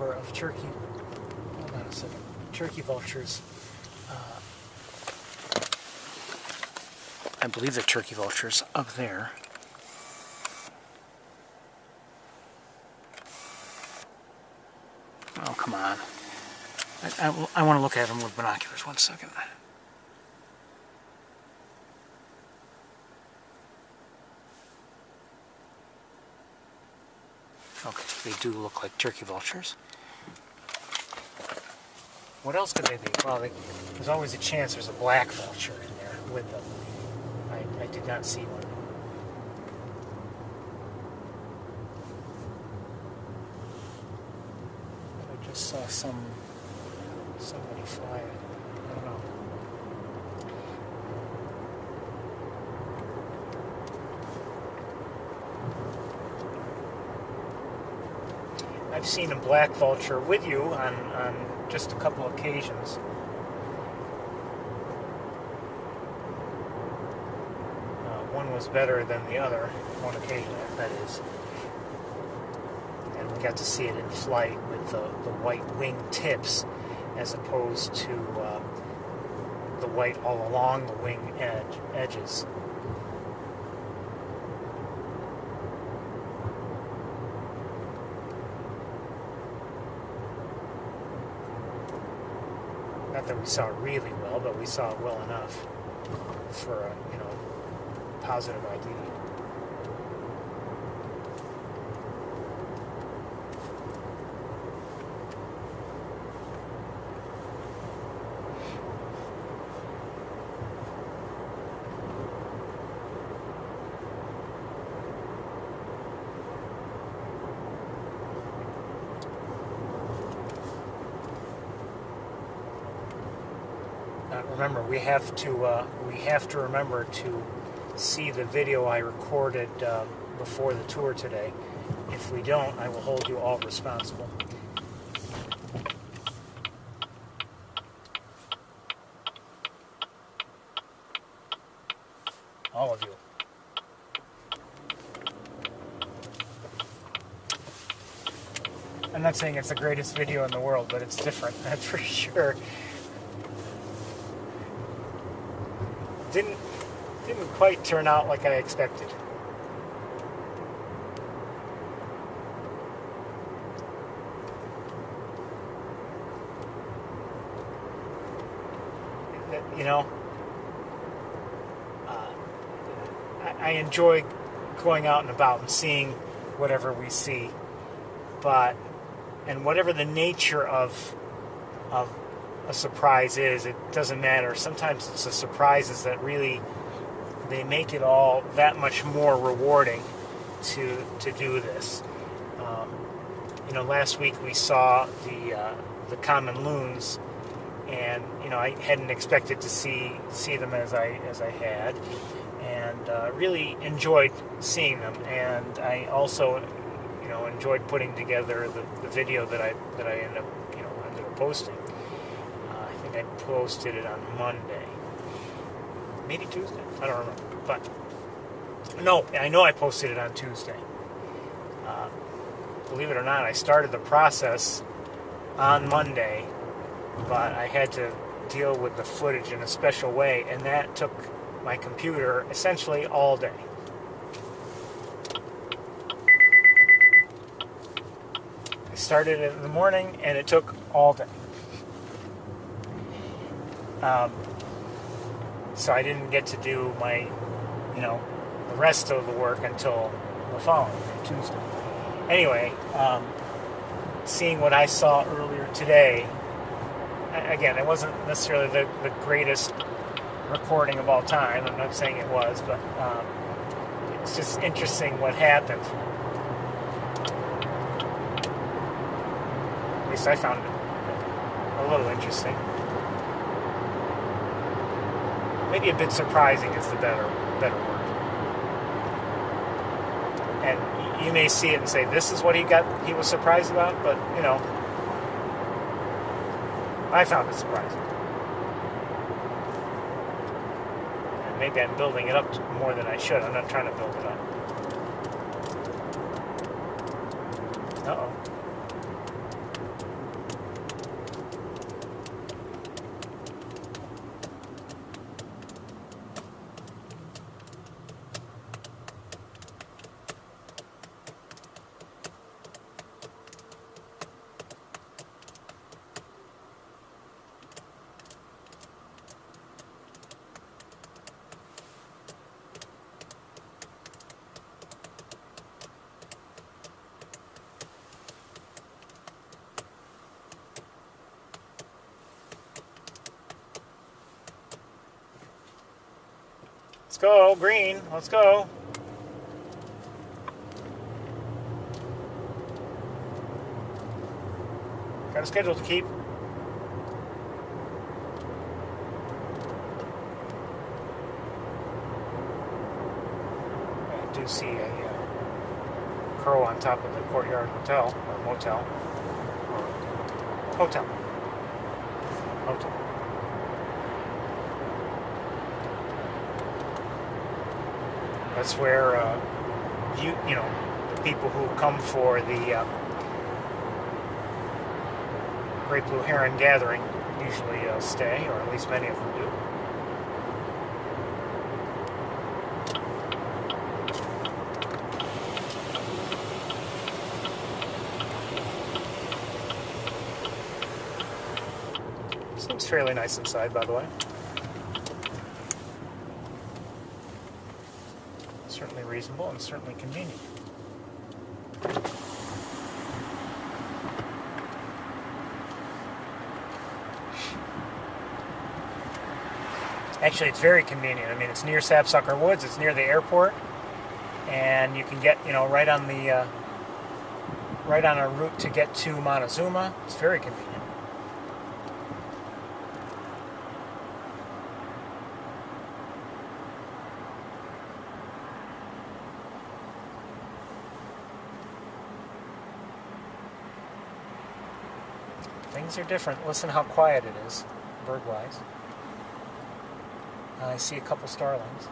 number of turkey, hold on a second, turkey vultures. I believe they're turkey vultures up there. Oh, come on. I want to look at them with binoculars. 1 second. Okay, they do look like turkey vultures. What else could they be? Well, there's always a chance there's a black vulture in there with them. I did not see one. I just saw somebody fly it. I don't know. I've seen a black vulture with you on just a couple occasions. One was better than the other, one occasion, that is. And we got to see it in flight with the white wing tips as opposed to the white all along the wing edges. Not that we saw it really well, but we saw it well enough for a, positive ID. Remember, we have to remember to see the video I recorded before the tour today. If we don't, I will hold you all responsible. All of you. I'm not saying it's the greatest video in the world, but it's different, that's for sure. Didn't quite turn out like I expected. I enjoy going out and about and seeing whatever we see, and whatever the nature of a surprise is, it doesn't matter. Sometimes it's the surprises that really, they make it all that much more rewarding to do this. Last week we saw the common loons, and I hadn't expected to see them as I had, and really enjoyed seeing them. And I also enjoyed putting together the video that I ended up posting. I posted it on Monday, maybe Tuesday, I don't remember, but no, I know I posted it on Tuesday. Believe it or not, I started the process on Monday, but I had to deal with the footage in a special way, and that took my computer essentially all day. I started it in the morning, and it took all day. So I didn't get to do my, the rest of the work until the following day, Tuesday. Anyway, seeing what I saw earlier today, again, it wasn't necessarily the greatest recording of all time. I'm not saying it was, but it's just interesting what happened. At least I found it a little interesting. Maybe a bit surprising is the better word. And you may see it and say, this is what he was surprised about, but, I found it surprising. And maybe I'm building it up more than I should. I'm not trying to build it up. Uh-oh. Let's go, green. Let's go. Got a schedule to keep. I do see a crow on top of the courtyard hotel, or motel, or hotel. Hotel. That's where you know, the people who come for the great blue heron gathering usually stay, or at least many of them do. Seems fairly nice inside, by the way. Certainly reasonable and certainly convenient. Actually, it's very convenient. I mean, it's near Sapsucker Woods. It's near the airport, and you can get, you know, right on a route to get to Montezuma. It's very convenient. Things are different. Listen how quiet it is, bird-wise. I see a couple starlings.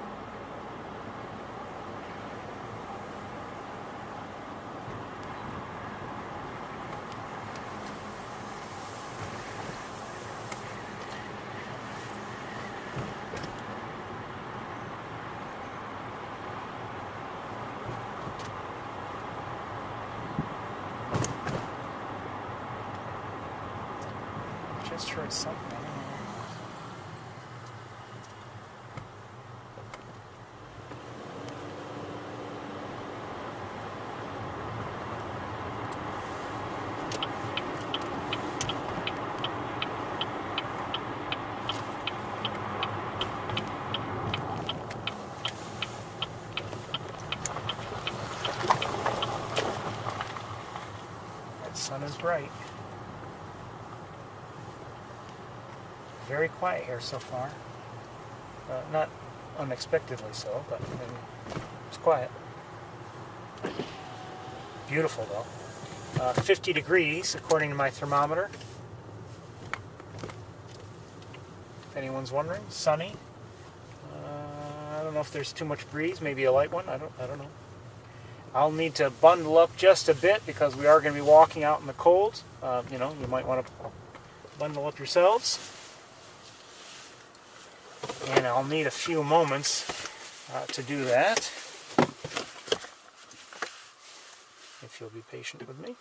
Just heard something. I don't know. That sun is bright. Very quiet here so far. Not unexpectedly so, but I mean, it's quiet. Beautiful though. 50 degrees according to my thermometer. If anyone's wondering, sunny. I don't know if there's too much breeze. Maybe a light one. I don't know. I'll need to bundle up just a bit because we are going to be walking out in the cold. You know, you might want to bundle up yourselves. And I'll need a few moments to do that, if you'll be patient with me.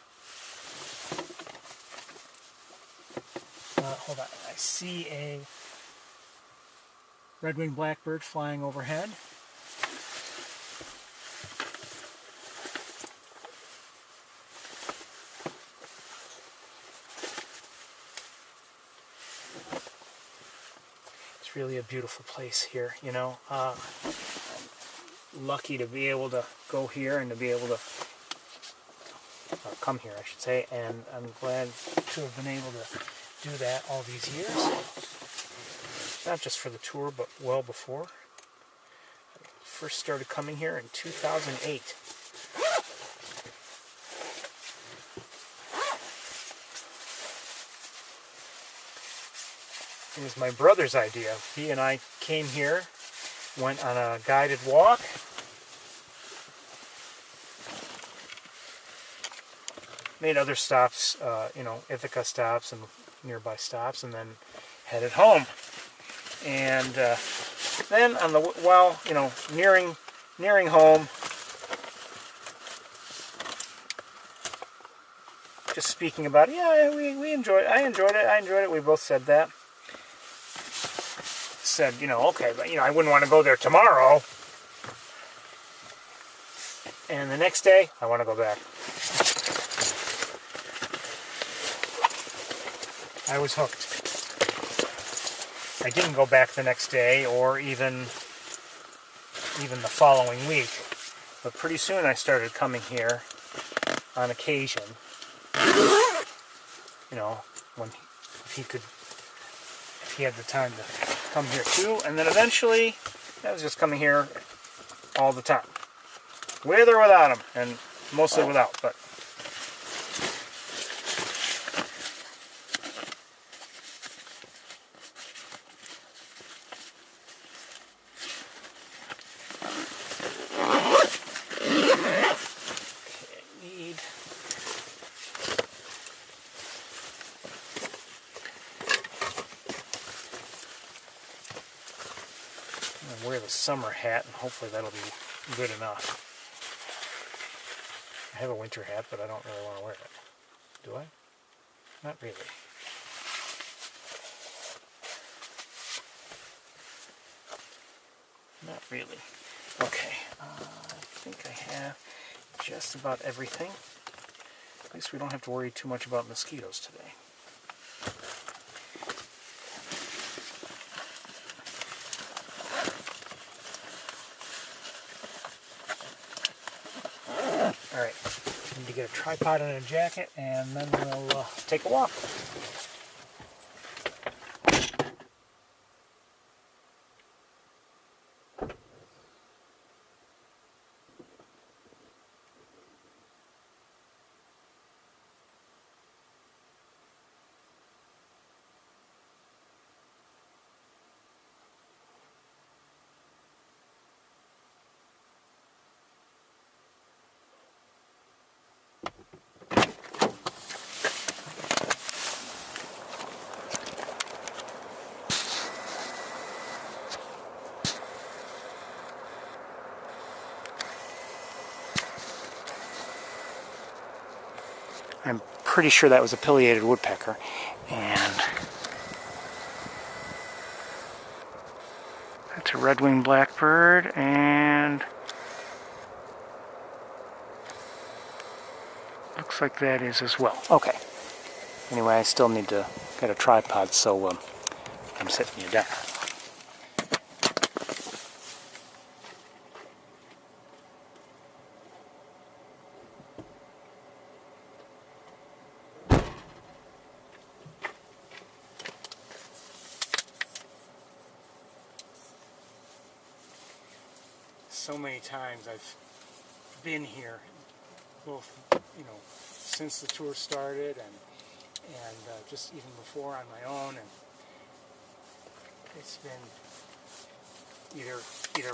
Hold on, I see a red-winged blackbird flying overhead. Really a beautiful place here, you know. I'm lucky to be able to go here and to be able to come here, I should say, and I'm glad to have been able to do that all these years. Not just for the tour, but well before. I first started coming here in 2008. It was my brother's idea. He and I came here, went on a guided walk, made other stops, you know, Ithaca stops and nearby stops, and then headed home. And then on the while, you know, nearing home, just speaking about it, yeah, we enjoyed it. I enjoyed it. We both said that. Said, you know, okay, but you know, I wouldn't want to go there tomorrow. And the next day, I want to go back. I was hooked. I didn't go back the next day, or even even the following week. But pretty soon I started coming here on occasion. You know, if he had the time to come here too. And then eventually, I was just coming here all the time. With or without him, and mostly without, but wear the summer hat, and hopefully that'll be good enough. I have a winter hat, but I don't really want to wear it. Do I? Not really. Not really. Okay, I think I have just about everything. At least we don't have to worry too much about mosquitoes today. Alright, need to get a tripod and a jacket, and then we'll take a walk. I'm pretty sure that was a pileated woodpecker, and that's a red-winged blackbird, and looks like that is as well. Okay. Anyway, I still need to get a tripod, so I'm sitting you down. So many times I've been here, both, you know, since the tour started and just even before on my own, and it's been either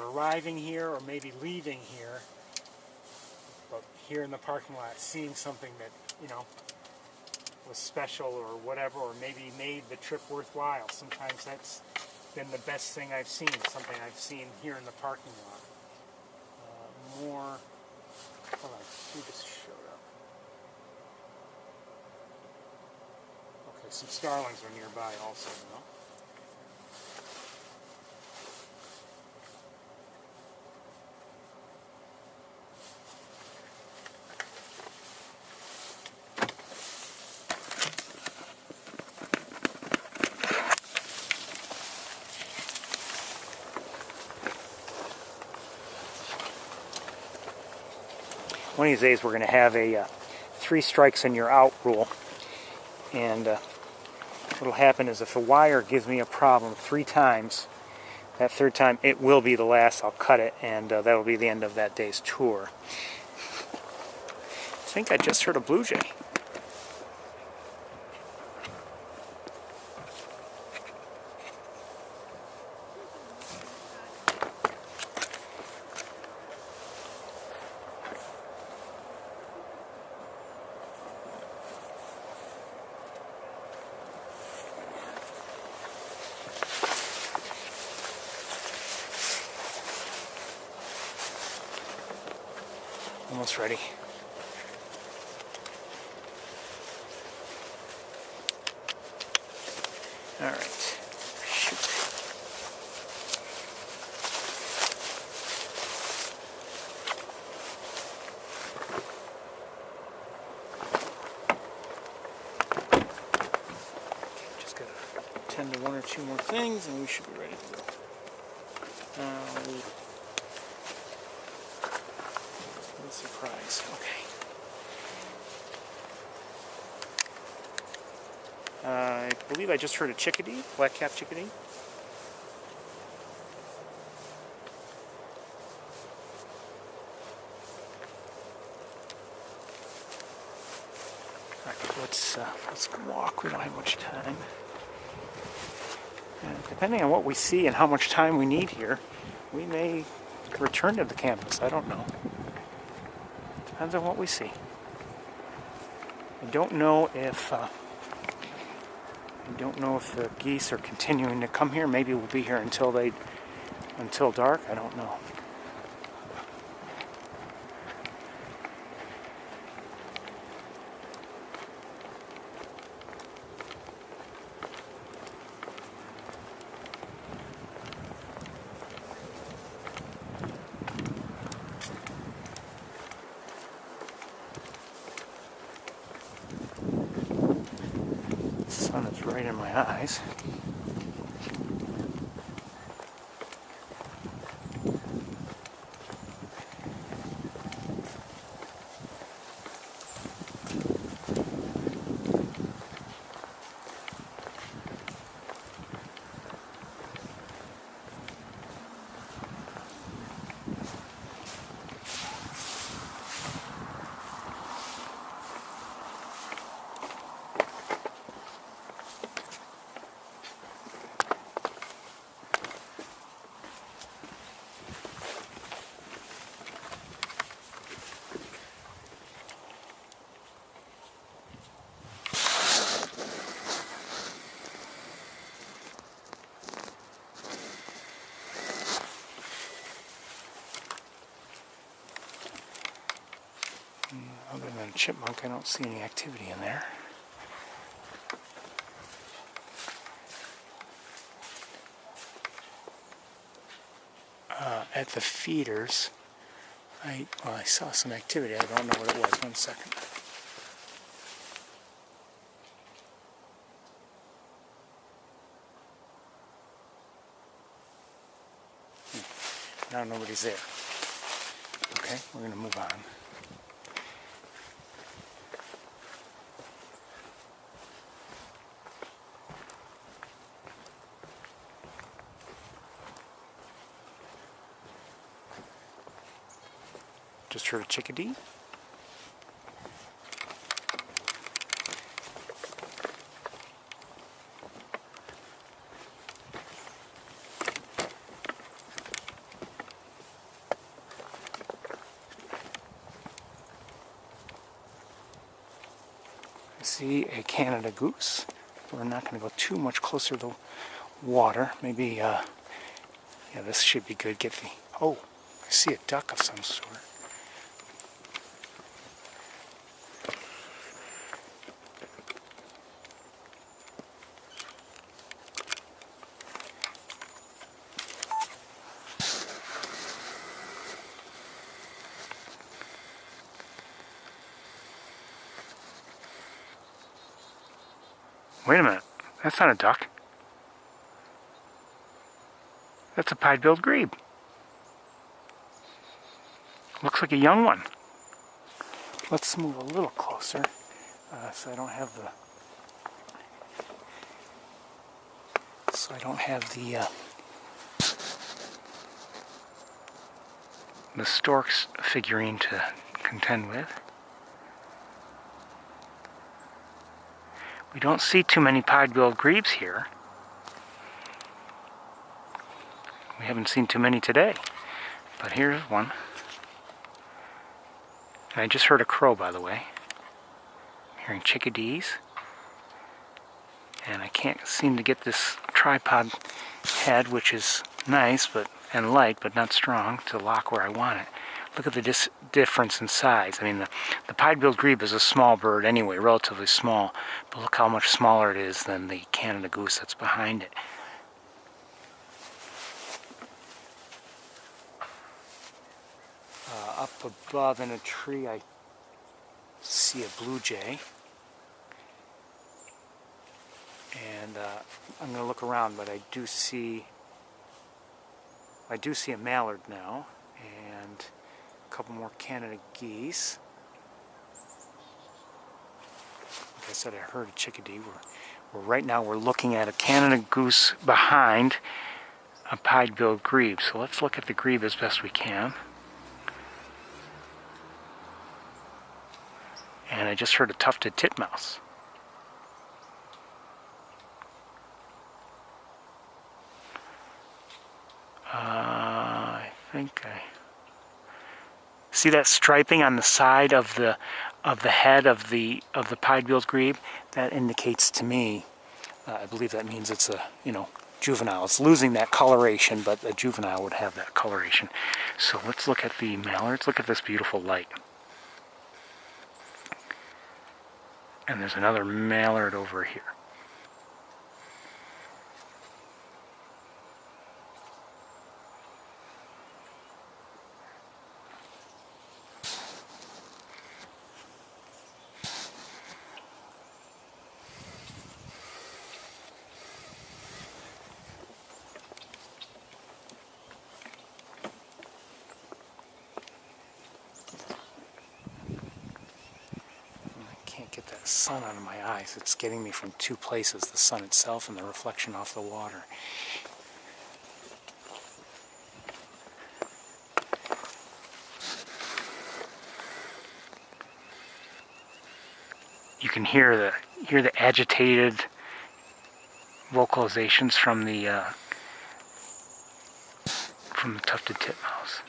arriving here or maybe leaving here, but here in the parking lot seeing something that, you know, was special or whatever, or maybe made the trip worthwhile. Sometimes that's been the best thing I've seen, something I've seen here in the parking lot. More, hold on, who just showed up? Okay, some starlings are nearby also, you know. One of these days we're going to have a 3 strikes and you're out rule, and what'll happen is if a wire gives me a problem 3 times, that 3rd time it will be the last. I'll cut it, and that'll be the end of that day's tour. I think I just heard a blue jay. Almost ready. All right. Shoot. Just gotta tend to 1 or 2 more things, and we should be ready to go. Surprise. Okay. I believe I just heard a chickadee, black-capped chickadee. Let's walk. We don't have much time. And depending on what we see and how much time we need here, we may return to the campus. I don't know. Depends on what we see. I don't know if the geese are continuing to come here. Maybe we'll be here until dark. I don't know. The sun is right in my eyes. Other than a chipmunk, I don't see any activity in there. At the feeders, I saw some activity. I don't know what it was. 1 second. Now nobody's there. Okay, we're going to move on. Just heard a chickadee. I see a Canada goose. We're not going to go too much closer to the water. Maybe, yeah, this should be good. Oh, I see a duck of some sort. Wait a minute, that's not a duck. That's a pied-billed grebe. Looks like a young one. Let's move a little closer so I don't have the stork's figurine to contend with. We don't see too many pied-billed grebes here. We haven't seen too many today, but here's one. And I just heard a crow, by the way. I'm hearing chickadees. And I can't seem to get this tripod head, which is nice and light, but not strong, to lock where I want it. Look at the difference in size. I mean, the pied-billed grebe is a small bird anyway, relatively small, but look how much smaller it is than the Canada goose that's behind it. Up above in a tree, I see a blue jay. And I'm going to look around, but I do see a mallard now, and A couple more Canada geese. Like I said, I heard a chickadee. Right now we're looking at a Canada goose behind a pied-billed grebe. So let's look at the grebe as best we can. And I just heard a tufted titmouse. I think I see that striping on the side of the head of the pied-billed grebe. That indicates to me, I believe that means it's a juvenile. It's losing that coloration, but a juvenile would have that coloration. So let's look at the mallards. Look at this beautiful light. And there's another mallard over here. Get that sun out of my eyes. It's getting me from two places, the sun itself and the reflection off the water. You can hear the agitated vocalizations from the tufted titmouse.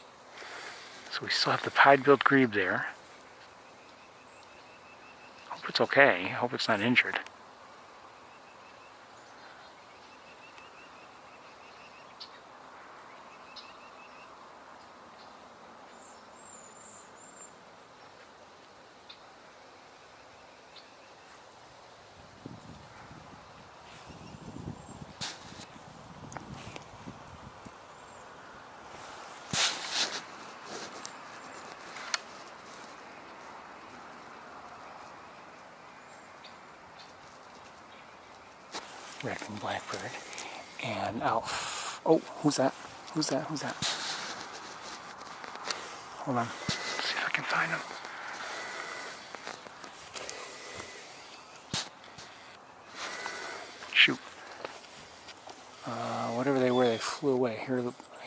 So we still have the pied-billed grebe there. Hope it's okay. I hope it's not injured. Red-winged blackbird. And oh, who's that? Who's that? Who's that? Hold on. Let's see if I can find him. Shoot. Whatever they were, they flew away. I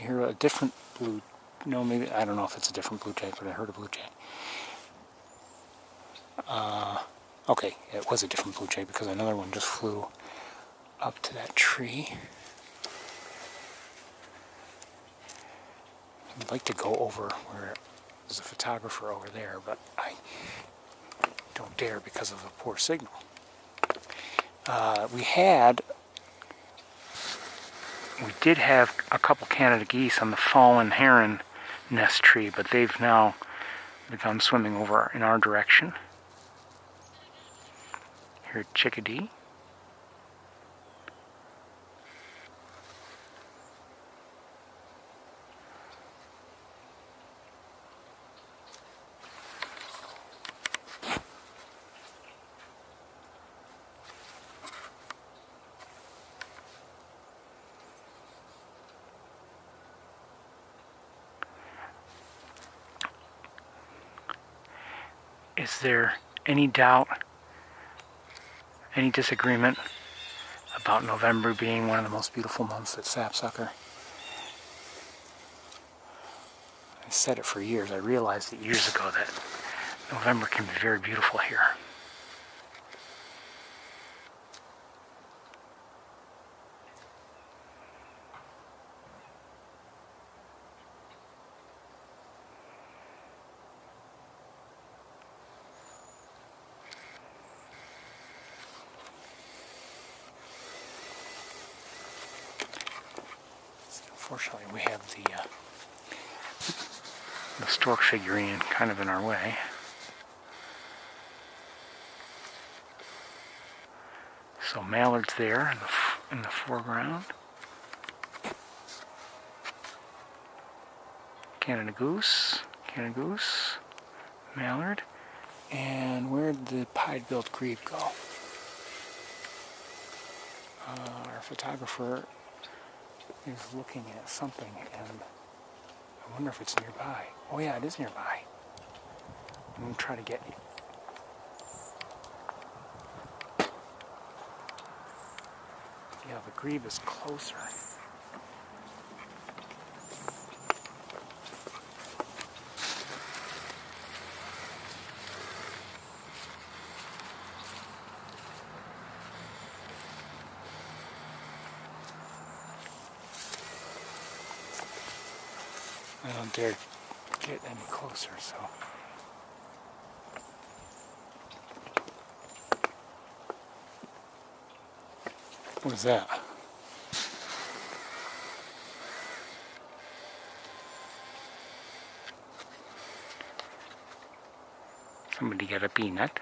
hear a different blue. No, maybe I don't know if it's a different blue jay, but I heard a blue jay. Okay, it was a different blue jay because another one just flew up to that tree. I'd like to go over where there's a photographer over there, but I don't dare because of the poor signal. We did have a couple Canada geese on the fallen heron nest tree, but they've now begun swimming over in our direction. Here, chickadee. Is there any doubt, any disagreement about November being one of the most beautiful months at Sapsucker? I said it for years. I realized it years ago that November can be very beautiful here. Unfortunately, we have the stork figurine kind of in our way. So mallards there in the foreground. Canada goose, mallard. And where'd the pied-billed grebe go? Our photographer is looking at something, and I wonder if it's nearby. Oh yeah, it is nearby. I'm going to try to get... Yeah, the grebe is closer. I don't dare get any closer, so... What is that? Somebody got a peanut.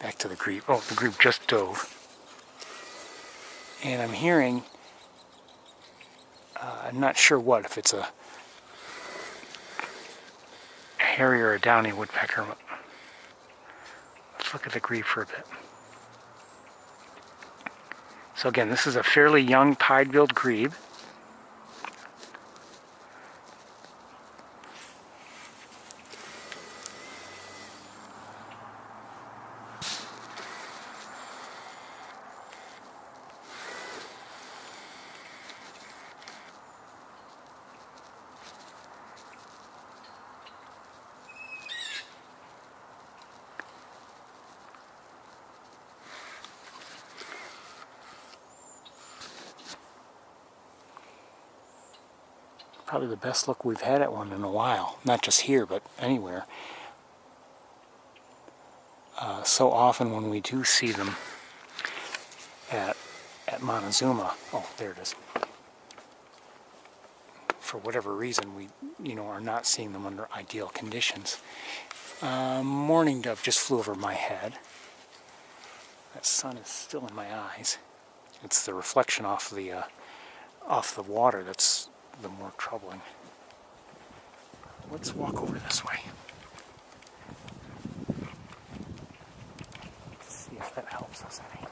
Back to the grebe. Oh, the grebe just dove. And I'm hearing, I'm not sure what, if it's a hairy or a downy woodpecker. Let's look at the grebe for a bit. So again, this is a fairly young pied-billed grebe. Probably the best look we've had at one in a while. Not just here, but anywhere. So often when we do see them at Montezuma, oh, there it is. For whatever reason, we, are not seeing them under ideal conditions. Mourning dove just flew over my head. That sun is still in my eyes. It's the reflection off the water that's the more troubling. Let's walk over this way. Let's see if that helps us any.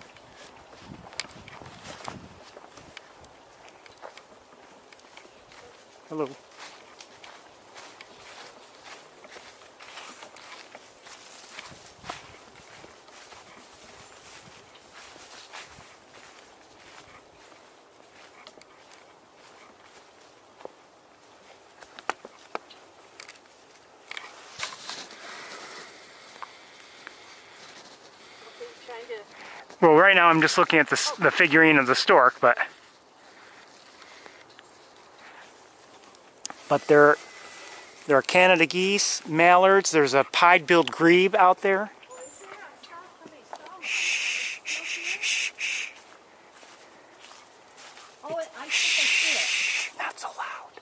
Hello. Well, right now I'm just looking at the figurine of the stork, but there are Canada geese, mallards. There's a pied-billed grebe out there. Shh, shh, shh, shh, shh. Oh, I think I see it. Shh, not so loud.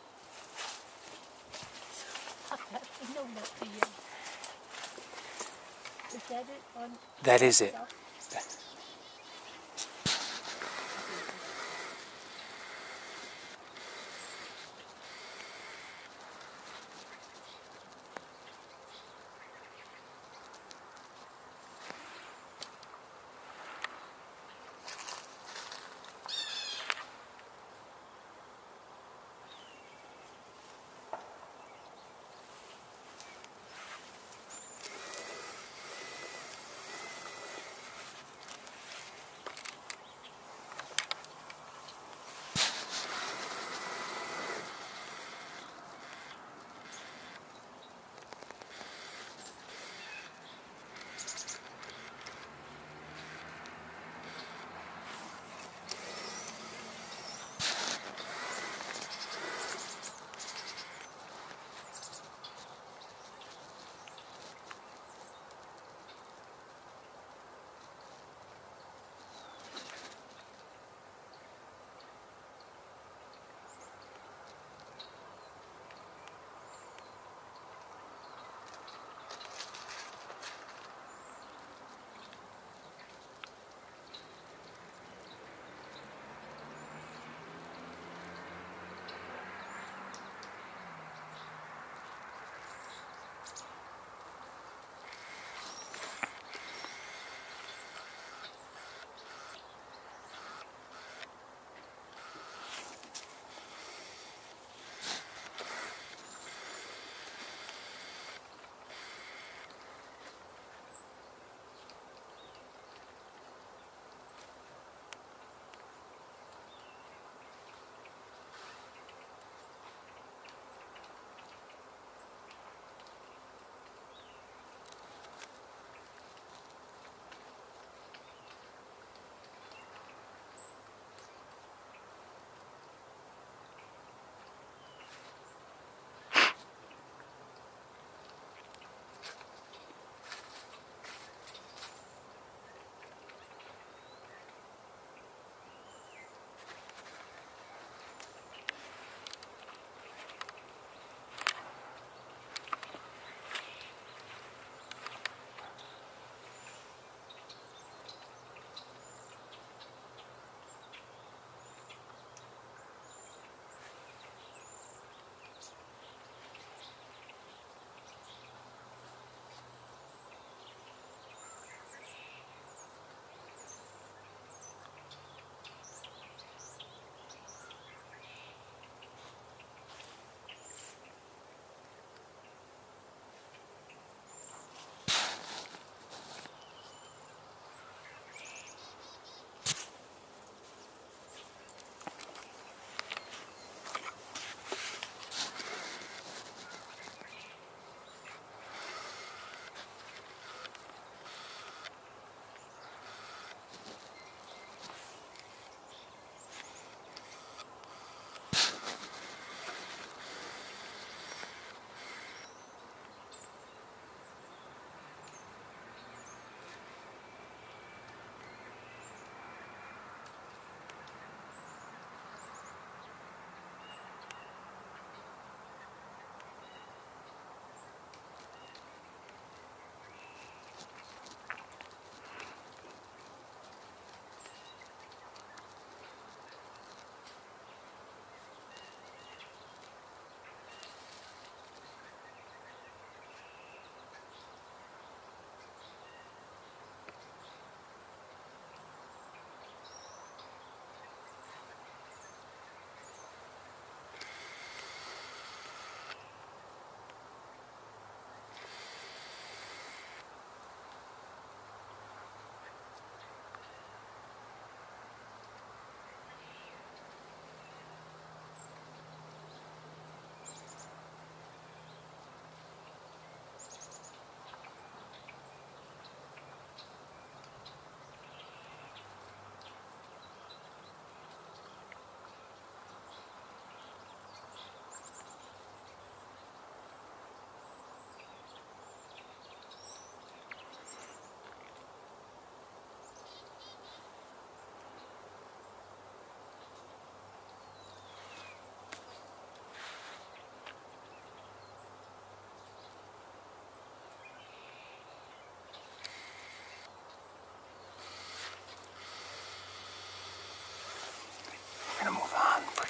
No, not the, is that it on? That is it.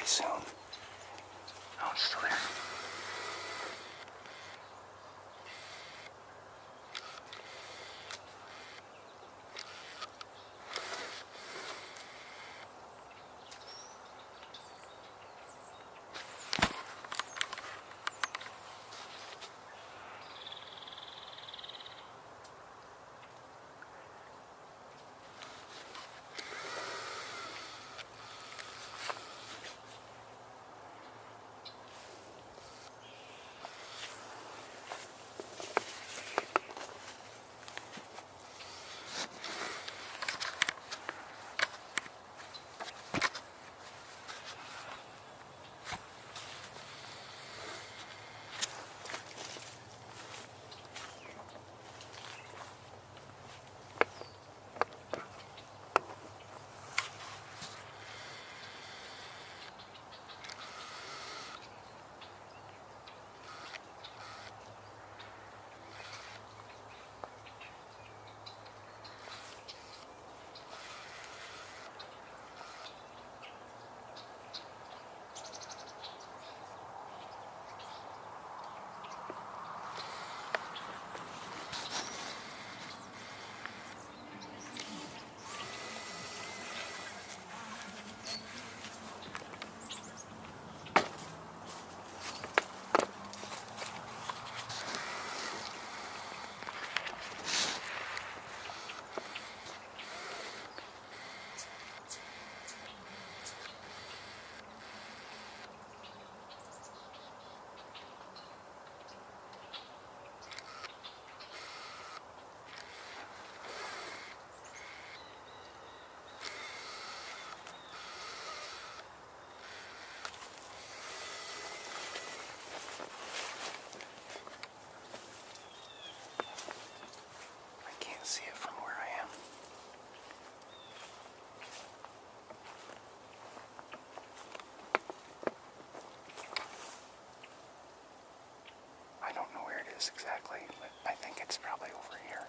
pretty soon. Oh, it's still there. See it from where I am. I don't know where it is exactly, but I think it's probably over here.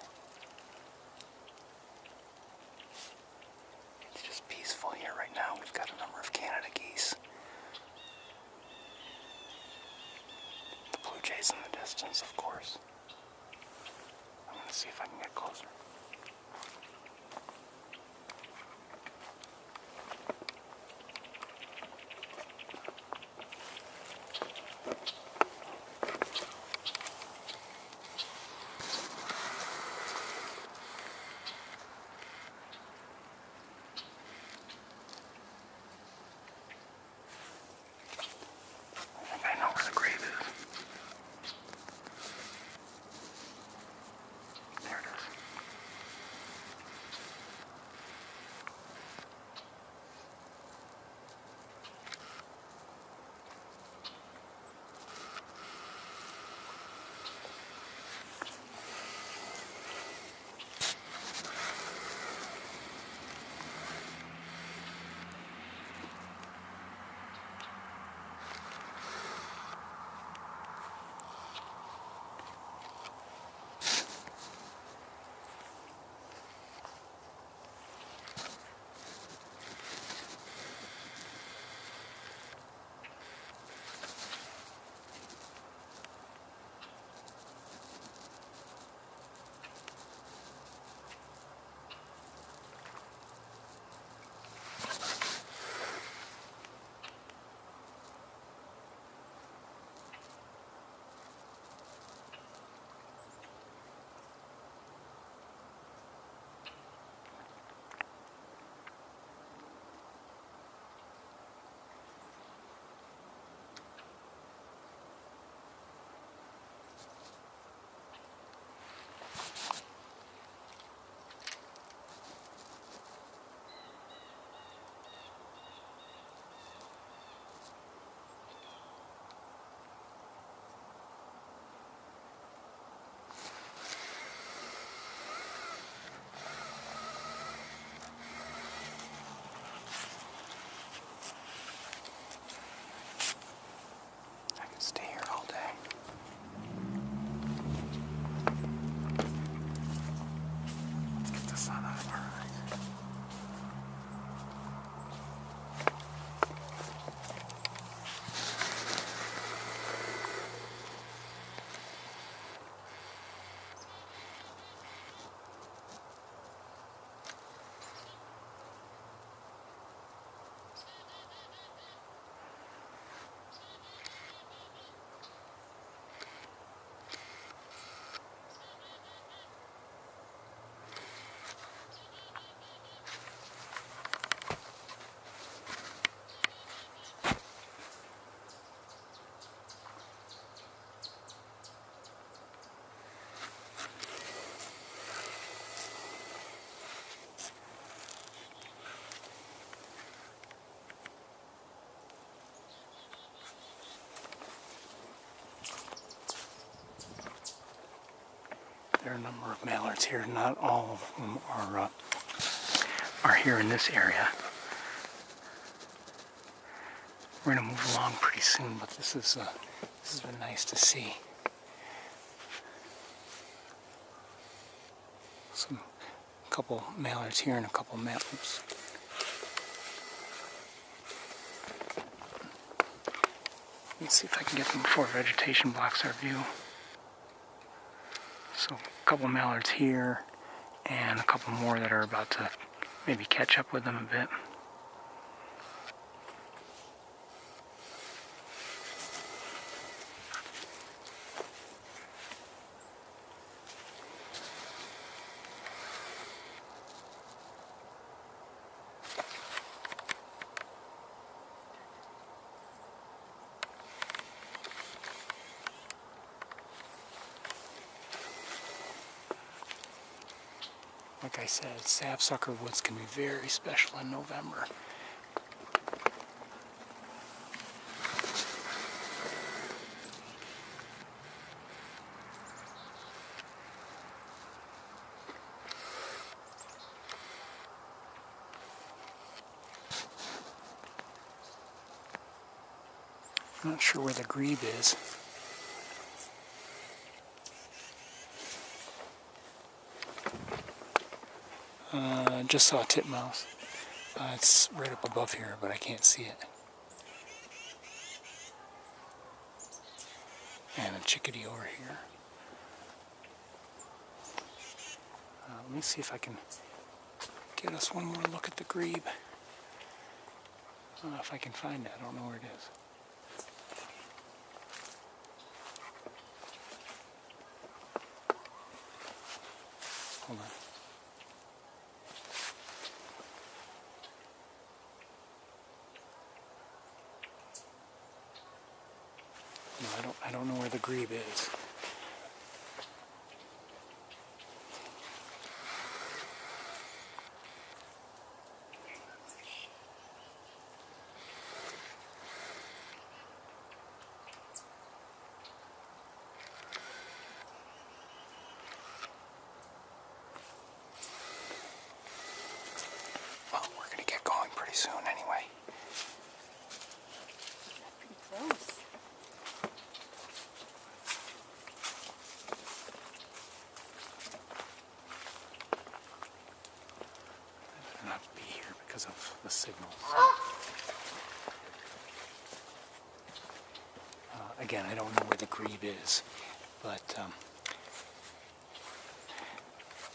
It's just peaceful here right now. We've got a number of Canada geese. The blue jays in the distance, of course. I'm going to see if I can get closer. I think I know where the grave is. There it is. There are a number of mallards here. Not all of them are here in this area. We're going to move along pretty soon, but this has been nice to see. A couple mallards here and a couple mallards. Let me see if I can get them before vegetation blocks our view. So a couple mallards here and a couple more that are about to maybe catch up with them a bit. Like I said, sapsucker woods can be very special in November. I'm not sure where the grebe is. Just saw a titmouse. It's right up above here, but I can't see it. And a chickadee over here. Let me see if I can get us one more look at the grebe. I don't know if I can find it. I don't know where it is. Hold on. No, I don't know where the grebe is. Well, we're going to get going pretty soon anyway. Pretty close. Not to be here because of the signals. Again, I don't know where the grebe is, but I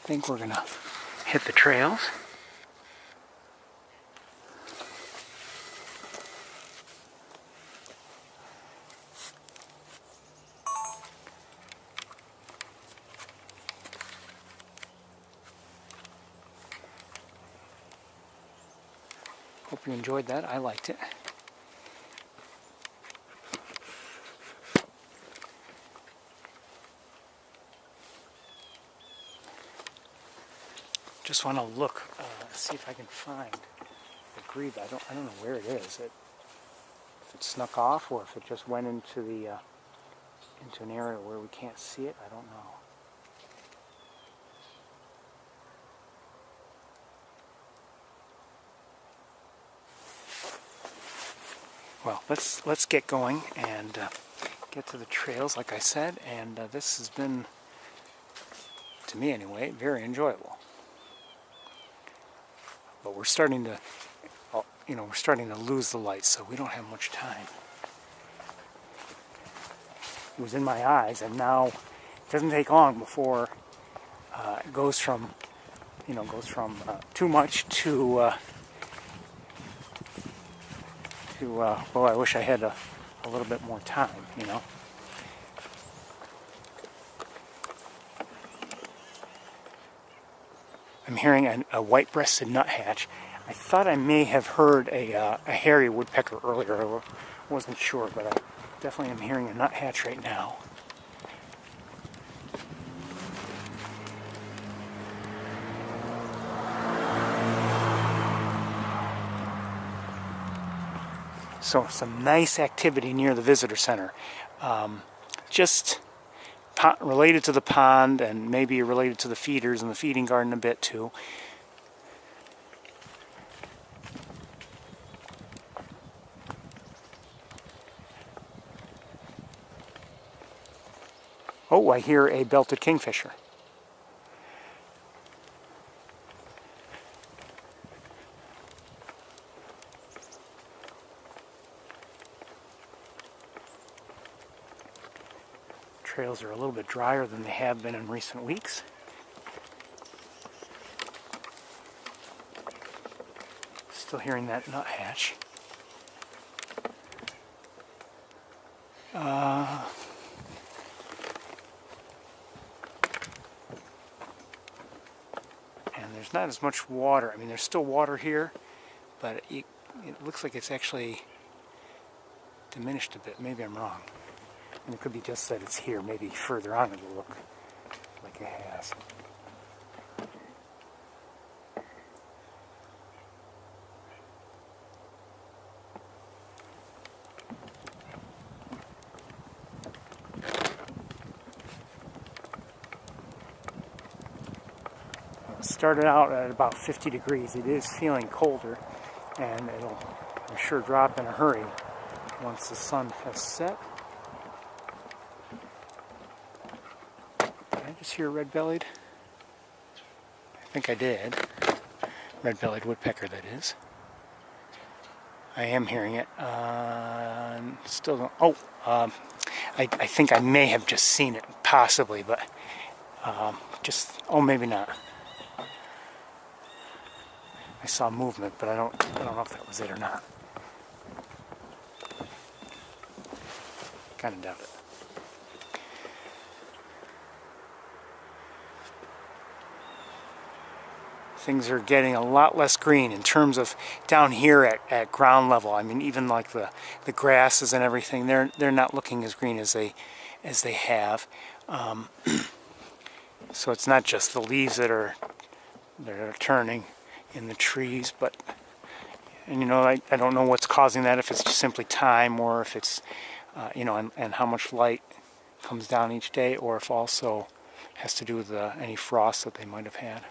think we're gonna hit the trails. Hope you enjoyed that. I liked it. Just want to look, see if I can find the grebe. I don't know where it is. If it snuck off or if it just went into the into an area where we can't see it. I don't know. Well, let's get going and get to the trails, like I said. And this has been, to me anyway, very enjoyable. But we're starting to, we're starting to lose the light, so we don't have much time. It was in my eyes, and now it doesn't take long before it goes from, too much to well, I wish I had a little bit more time, I'm hearing a white-breasted nuthatch. I thought I may have heard a hairy woodpecker earlier. I wasn't sure, but I definitely am hearing a nuthatch right now. So some nice activity near the visitor center. Just related to the pond, and maybe related to the feeders and the feeding garden a bit too. Oh, I hear a belted kingfisher. Trails are a little bit drier than they have been in recent weeks. Still hearing that nuthatch. And there's not as much water. I mean, there's still water here, but it looks like it's actually diminished a bit. Maybe I'm wrong. And it could be just that it's here. Maybe further on it'll look like it has. It started out at about 50 degrees. It is feeling colder, and it'll, I'm sure, drop in a hurry once the sun has set. Did I just hear red-bellied? I think I did. Red-bellied woodpecker, that is. I am hearing it. Still don't. Oh, I think I may have just seen it, possibly, but maybe not. I saw movement, but I don't know if that was it or not. Kind of doubt it. Things are getting a lot less green in terms of down here at ground level. I mean, even like the grasses and everything, they're not looking as green as they have. So it's not just the leaves that are turning in the trees, and you know, I don't know what's causing that, if it's just simply time, or if it's you know, and how much light comes down each day, or if also has to do with any frost that they might have had.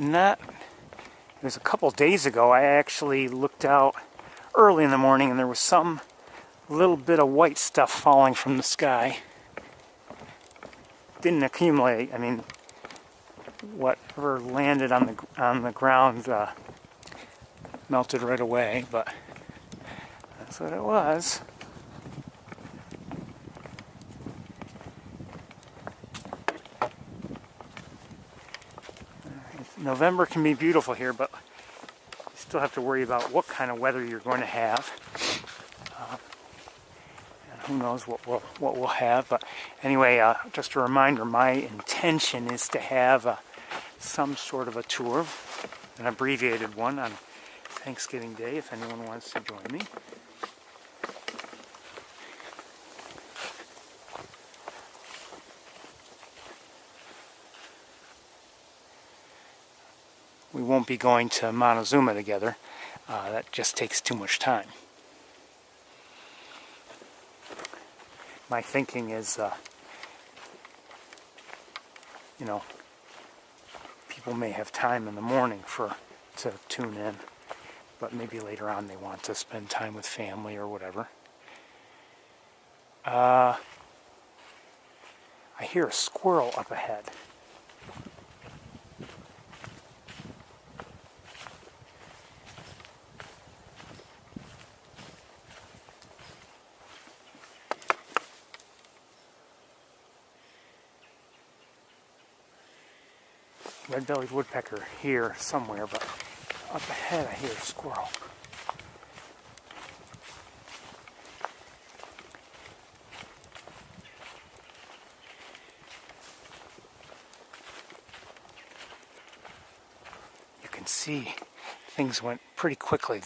It was a couple days ago, I actually looked out early in the morning and there was some little bit of white stuff falling from the sky. Didn't accumulate. I mean, whatever landed on the ground melted right away, but that's what it was. November can be beautiful here, but you still have to worry about what kind of weather you're going to have. And who knows what we'll have. But anyway, just a reminder, my intention is to have some sort of a tour, an abbreviated one, on Thanksgiving Day, if anyone wants to join me. We won't be going to Montezuma together. That just takes too much time. My thinking is, you know, people may have time in the morning to tune in, but maybe later on they want to spend time with family or whatever. I hear a squirrel up ahead. Red-bellied woodpecker here somewhere, but up ahead I hear a squirrel. You can see things went pretty quickly.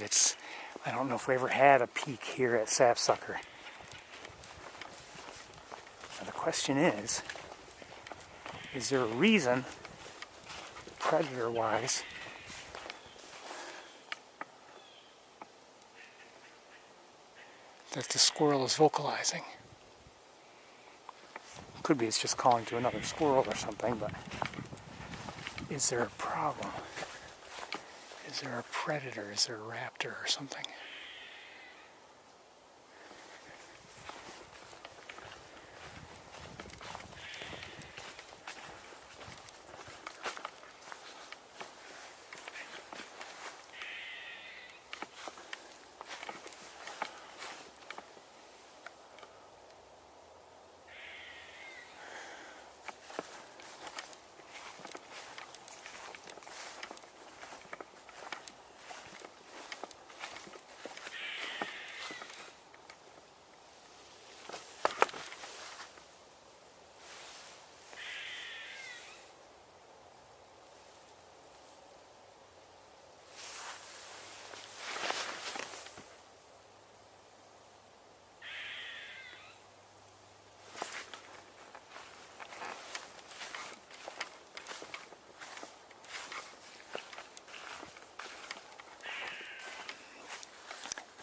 I don't know if we ever had a peak here at Sapsucker. Now the question is there a reason, predator-wise, that the squirrel is vocalizing. Could be it's just calling to another squirrel or something, but is there a problem? Is there a predator? Is there a raptor or something?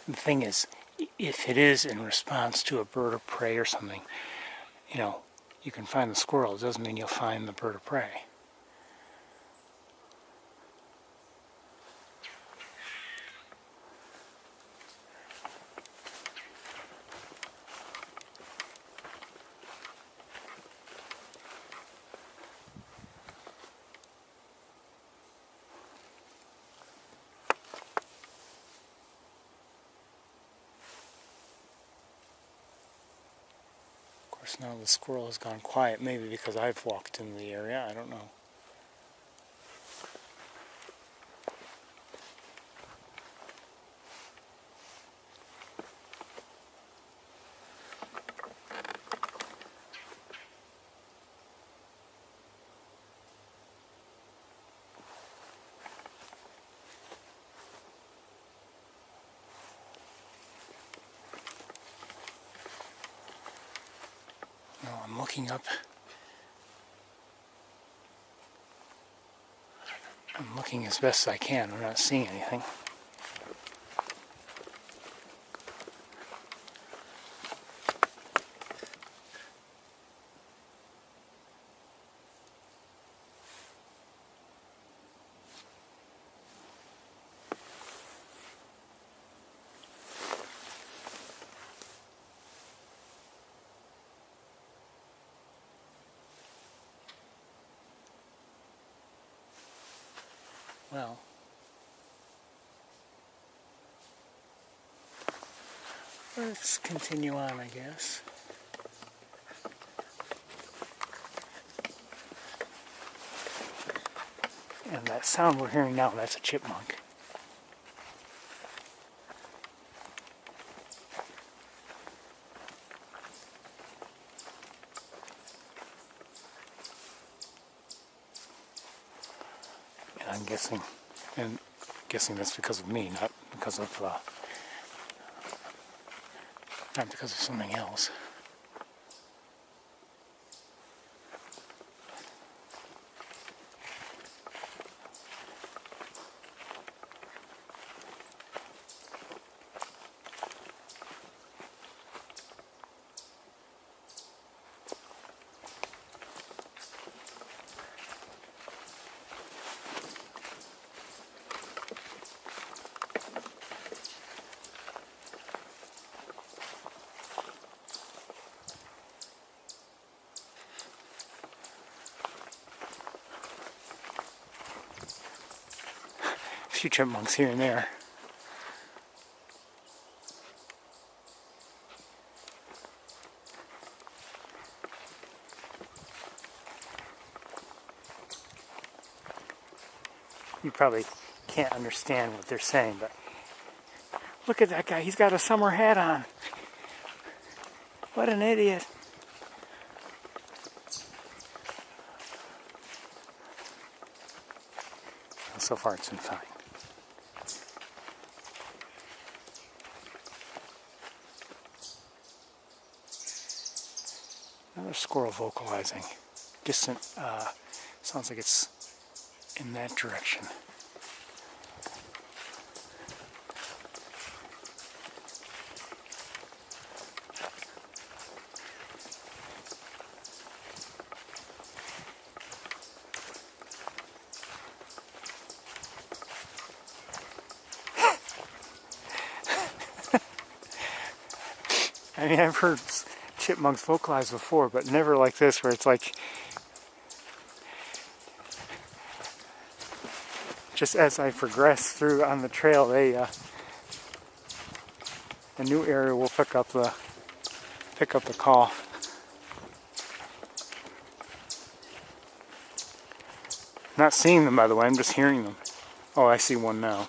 The thing is, if it is in response to a bird of prey or something, you know, you can find the squirrel. It doesn't mean you'll find the bird of prey. Of course, now the squirrel has gone quiet, maybe because I've walked in the area, I don't know. No, I'm looking up. I'm looking as best as I can. I'm not seeing anything. Well, let's continue on, I guess. And that sound we're hearing now, that's a chipmunk. I'm guessing that's because of me, not because of something else. A few chipmunks here and there. You probably can't understand what they're saying, but look at that guy. He's got a summer hat on. What an idiot. So far it's been fine. Another squirrel vocalizing. Distant, sounds like it's in that direction. I mean, I've heard chipmunks vocalize before, but never like this, where it's like, just as I progress through on the trail, the new area will pick up the call. Not seeing them, by the way, I'm just hearing them. Oh, I see one now.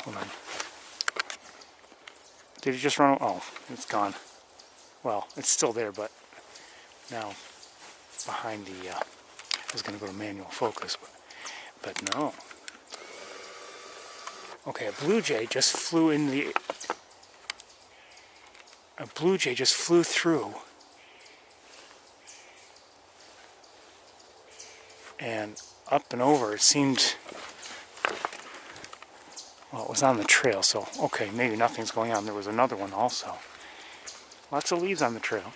Hold on. Did he just run? Oh, it's gone. Well, it's still there, but now behind the, I was going to go to manual focus, but no. Okay, a blue jay just flew through and up and over. It seemed, well, it was on the trail, so okay, maybe nothing's going on. There was another one also. Lots of leaves on the trail.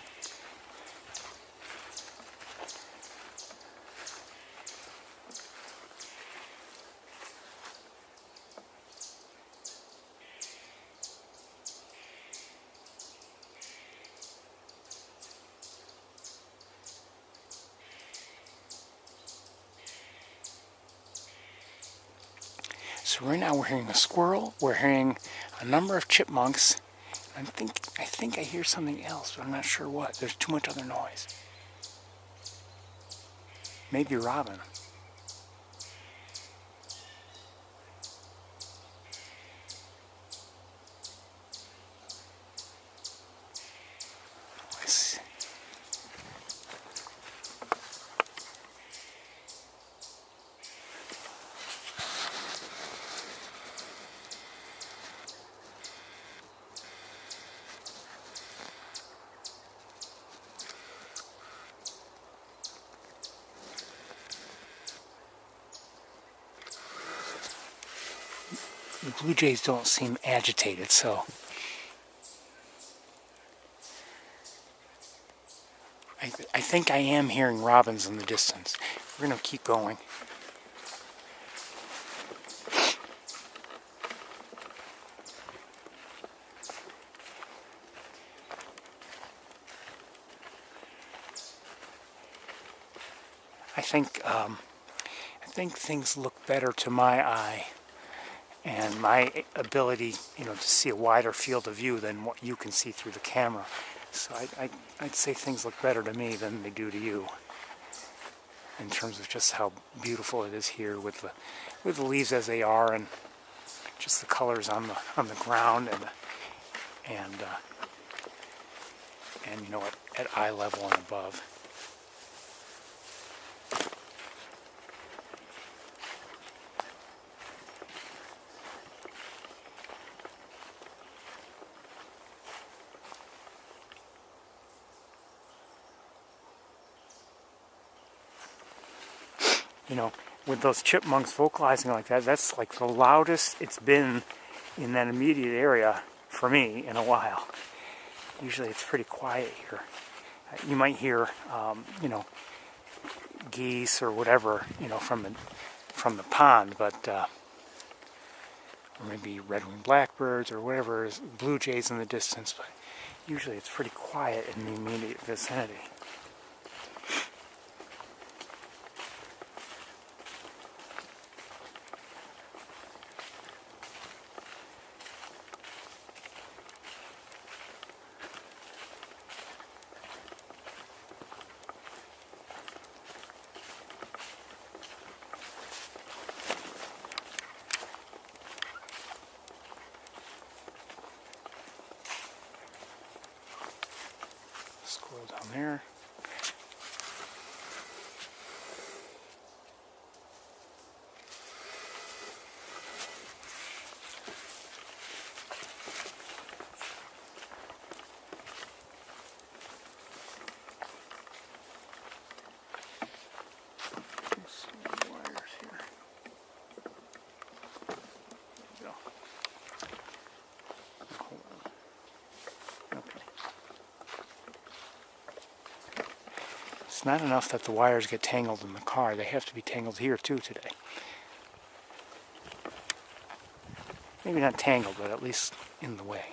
So right now we're hearing a squirrel, we're hearing a number of chipmunks. I think I hear something else, but I'm not sure what. There's too much other noise. Maybe robin. Let's see. The blue jays don't seem agitated, so I think I am hearing robins in the distance. We're going to keep going. I think things look better to my eye and my ability, to see a wider field of view than what you can see through the camera. So I'd say things look better to me than they do to you, in terms of just how beautiful it is here with the leaves as they are, and just the colors on the ground, and at eye level and above. With those chipmunks vocalizing like that, that's like the loudest it's been in that immediate area for me in a while. Usually it's pretty quiet here. You might hear, geese or whatever, from the pond, but or maybe red-winged blackbirds or whatever, blue jays in the distance, but usually it's pretty quiet in the immediate vicinity. Squirrel down there. Some wires here. There we go. Hold on. Okay. It's not enough that the wires get tangled in the car. They have to be tangled here too today. Maybe not tangled, but at least in the way.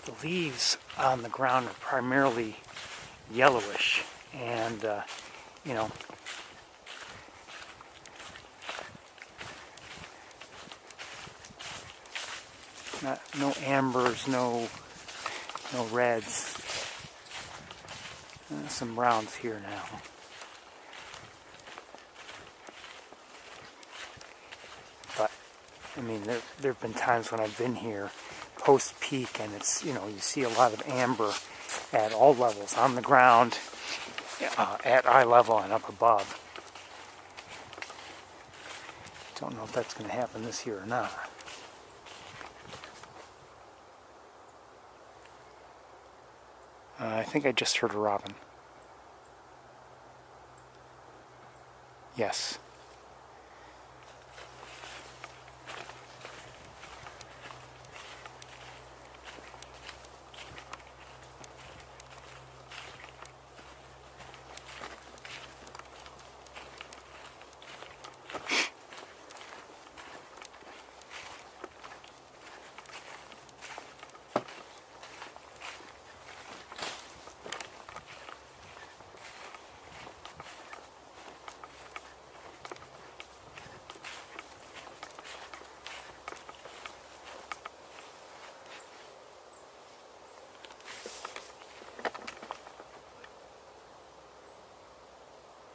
The leaves on the ground are primarily yellowish, and you know, no ambers, no reds. Some browns here now. But I mean, there have been times when I've been here post-peak, and it's, you know, you see a lot of amber at all levels, on the ground, at eye level, and up above. Don't know if that's going to happen this year or not. I think I just heard a robin. Yes.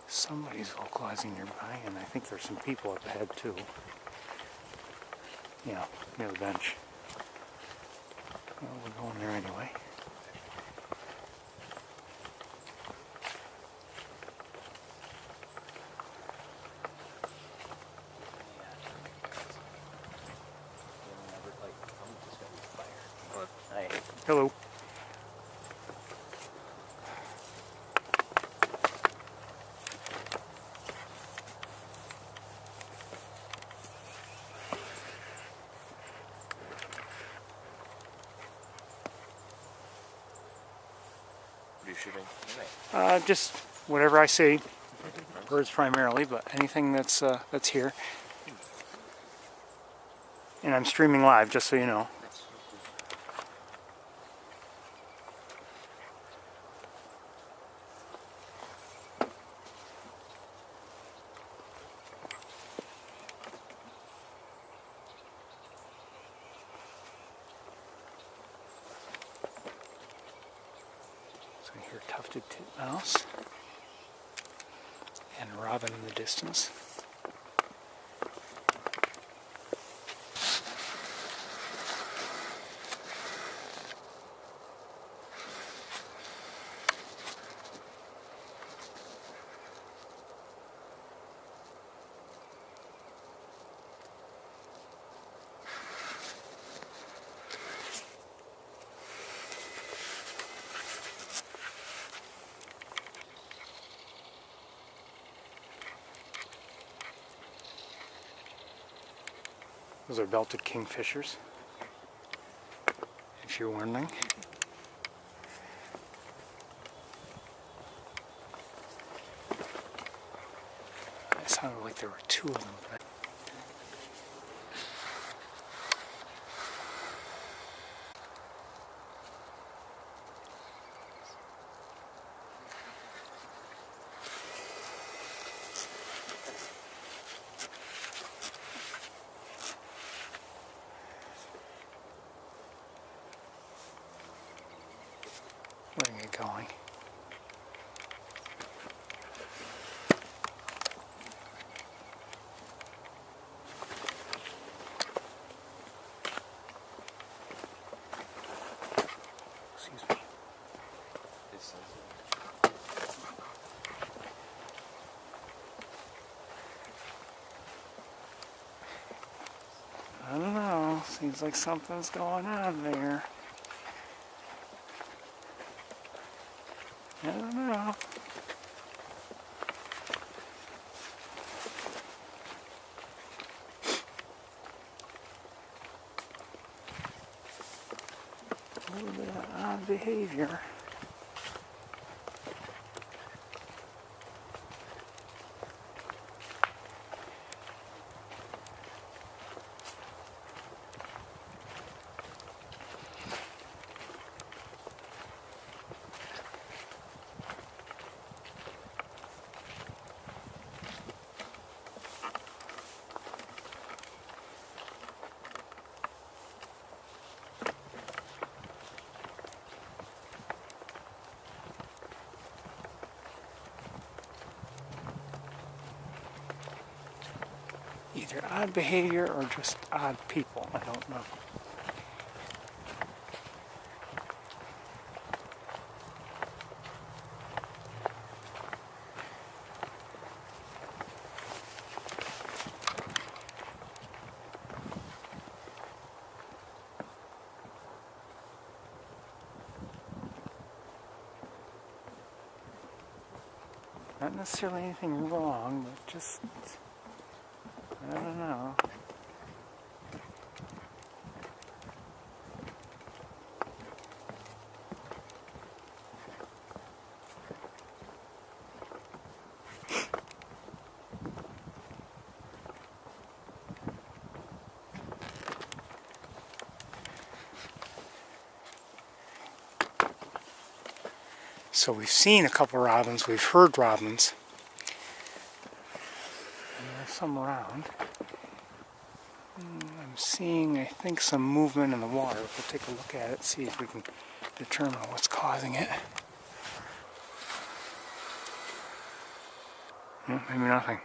Somebody's vocalizing nearby, and I think there's some people up ahead too. Yeah, near the bench. Well, we're going there anyway. Hello. Just whatever I see. Birds primarily, but anything that's here. And I'm streaming live, just so you know. So I hear tufted titmouse and robin in the distance. Those are belted kingfishers, if you're wondering. It sounded like there were two of them. But going. Excuse me. I don't know. Seems like something's going on there. I don't know. A little bit of odd behavior. Either odd behavior or just odd people. I don't know. Not necessarily anything wrong, but just, I don't know. So we've seen a couple robins, we've heard robins, and there's some around. I'm seeing, I think, some movement in the water. We'll take a look at it, see if we can determine what's causing it. Maybe nothing.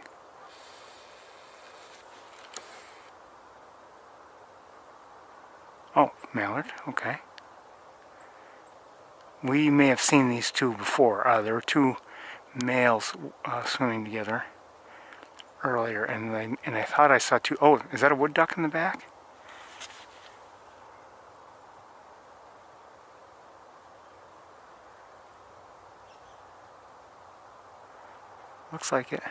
Oh, mallard, okay. We may have seen these two before. There were two males swimming together earlier, and I thought I saw two. Oh, is that a wood duck in the back? Looks like it.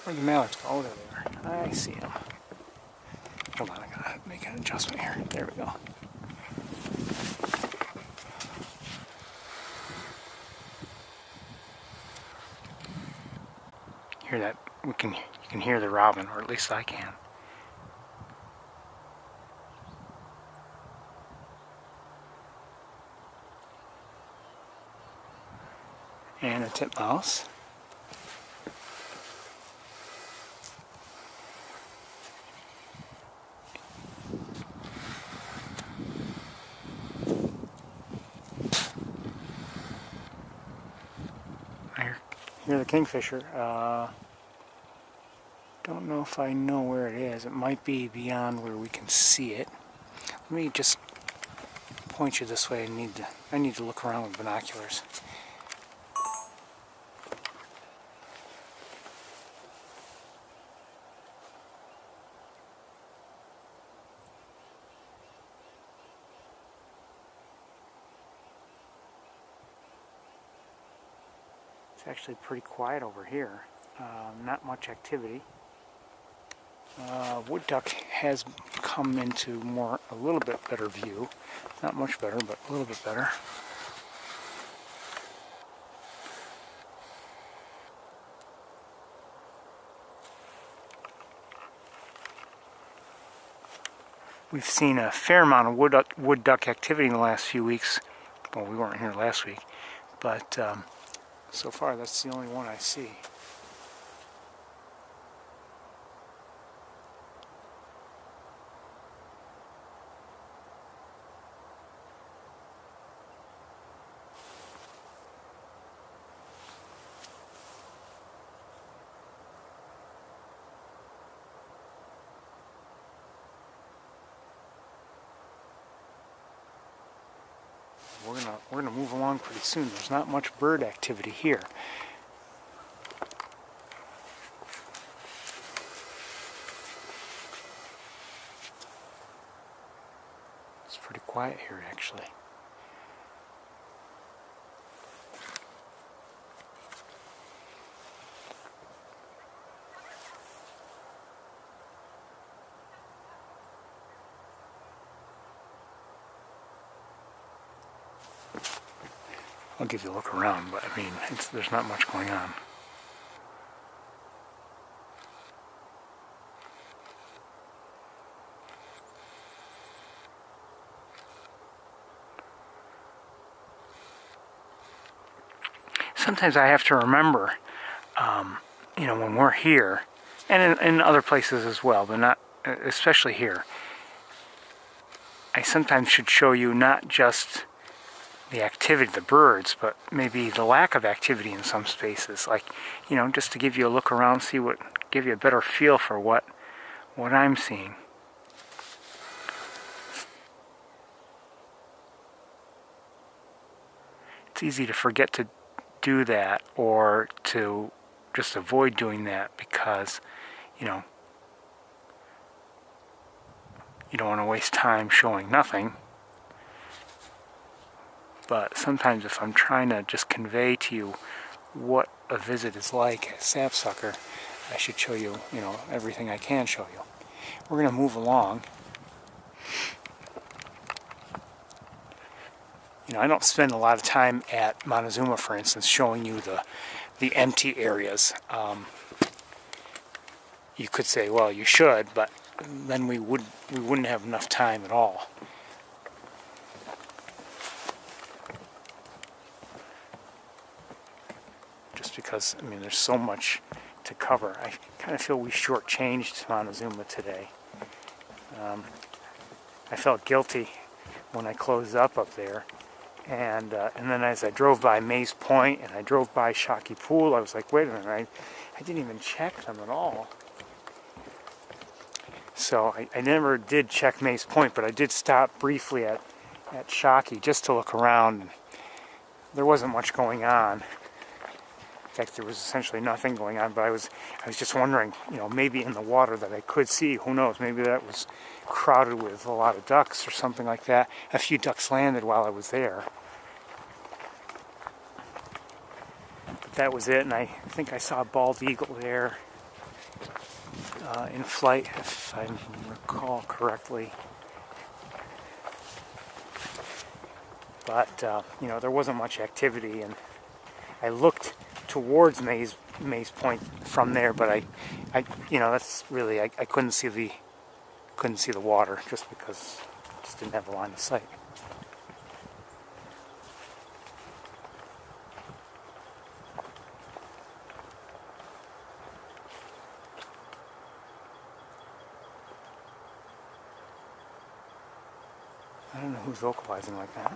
Where'd the mallards go? Oh, there they are. I see them. Hold on, I gotta make an adjustment here. There we go. Hear that? You can hear the robin, or at least I can. And a titmouse. I hear the kingfisher. Don't know if I know where it is. It might be beyond where we can see it. Let me just point you this way. I need to look around with binoculars. It's actually pretty quiet over here. Not much activity. Wood duck has come into a little bit better view. Not much better, but a little bit better. We've seen a fair amount of wood duck activity in the last few weeks. Well, we weren't here last week, but so far that's the only one I see. We're gonna move along pretty soon. There's not much bird activity here. It's pretty quiet here, actually. I'll give you a look around, but I mean, there's not much going on. Sometimes I have to remember, you know, when we're here, and in other places as well, but not especially here, I sometimes should show you not just the activity, the birds, but maybe the lack of activity in some spaces, like, you know, just to give you a look around, give you a better feel for what I'm seeing. It's easy to forget to do that, or to just avoid doing that, because, you know, you don't want to waste time showing nothing. But sometimes if I'm trying to just convey to you what a visit is like at Sapsucker, I should show you, you know, everything I can show you. We're going to move along. You know, I don't spend a lot of time at Montezuma, for instance, showing you the empty areas. You could say, well, you should, but then we wouldn't have enough time at all. Because, I mean, there's so much to cover. I kind of feel we shortchanged Montezuma today. I felt guilty when I closed up there, and then as I drove by Mays Point and I drove by Shockey Pool, I was like, wait a minute, I didn't even check them at all. So I never did check Mays Point, but I did stop briefly at Shockey just to look around. There wasn't much going on. In fact, there was essentially nothing going on, but I was just wondering, you know, maybe in the water that I could see, who knows, maybe that was crowded with a lot of ducks or something like that. A few ducks landed while I was there. But that was it, and I think I saw a bald eagle there in flight, if I recall correctly. But, you know, there wasn't much activity, and I looked towards Mays Point from there, but I you know, that's really, I couldn't see the water just because I just didn't have a line of sight. I don't know who's vocalizing like that.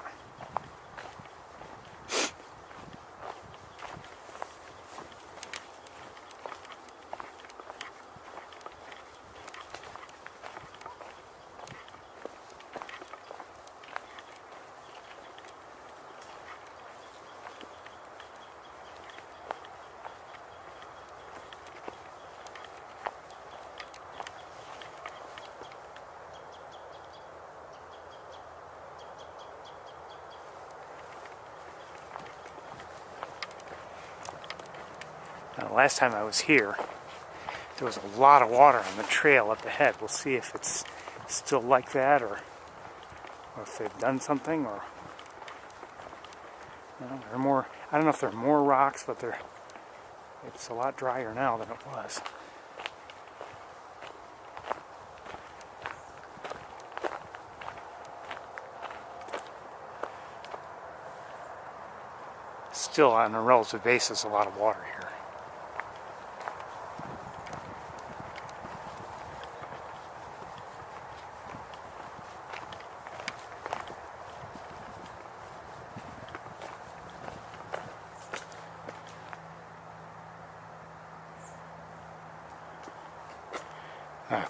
Last time I was here, there was a lot of water on the trail up ahead. We'll see if it's still like that, or if they've done something, or there are more. I don't know if there are more rocks, but it's a lot drier now than it was. Still, on a relative basis, a lot of water here.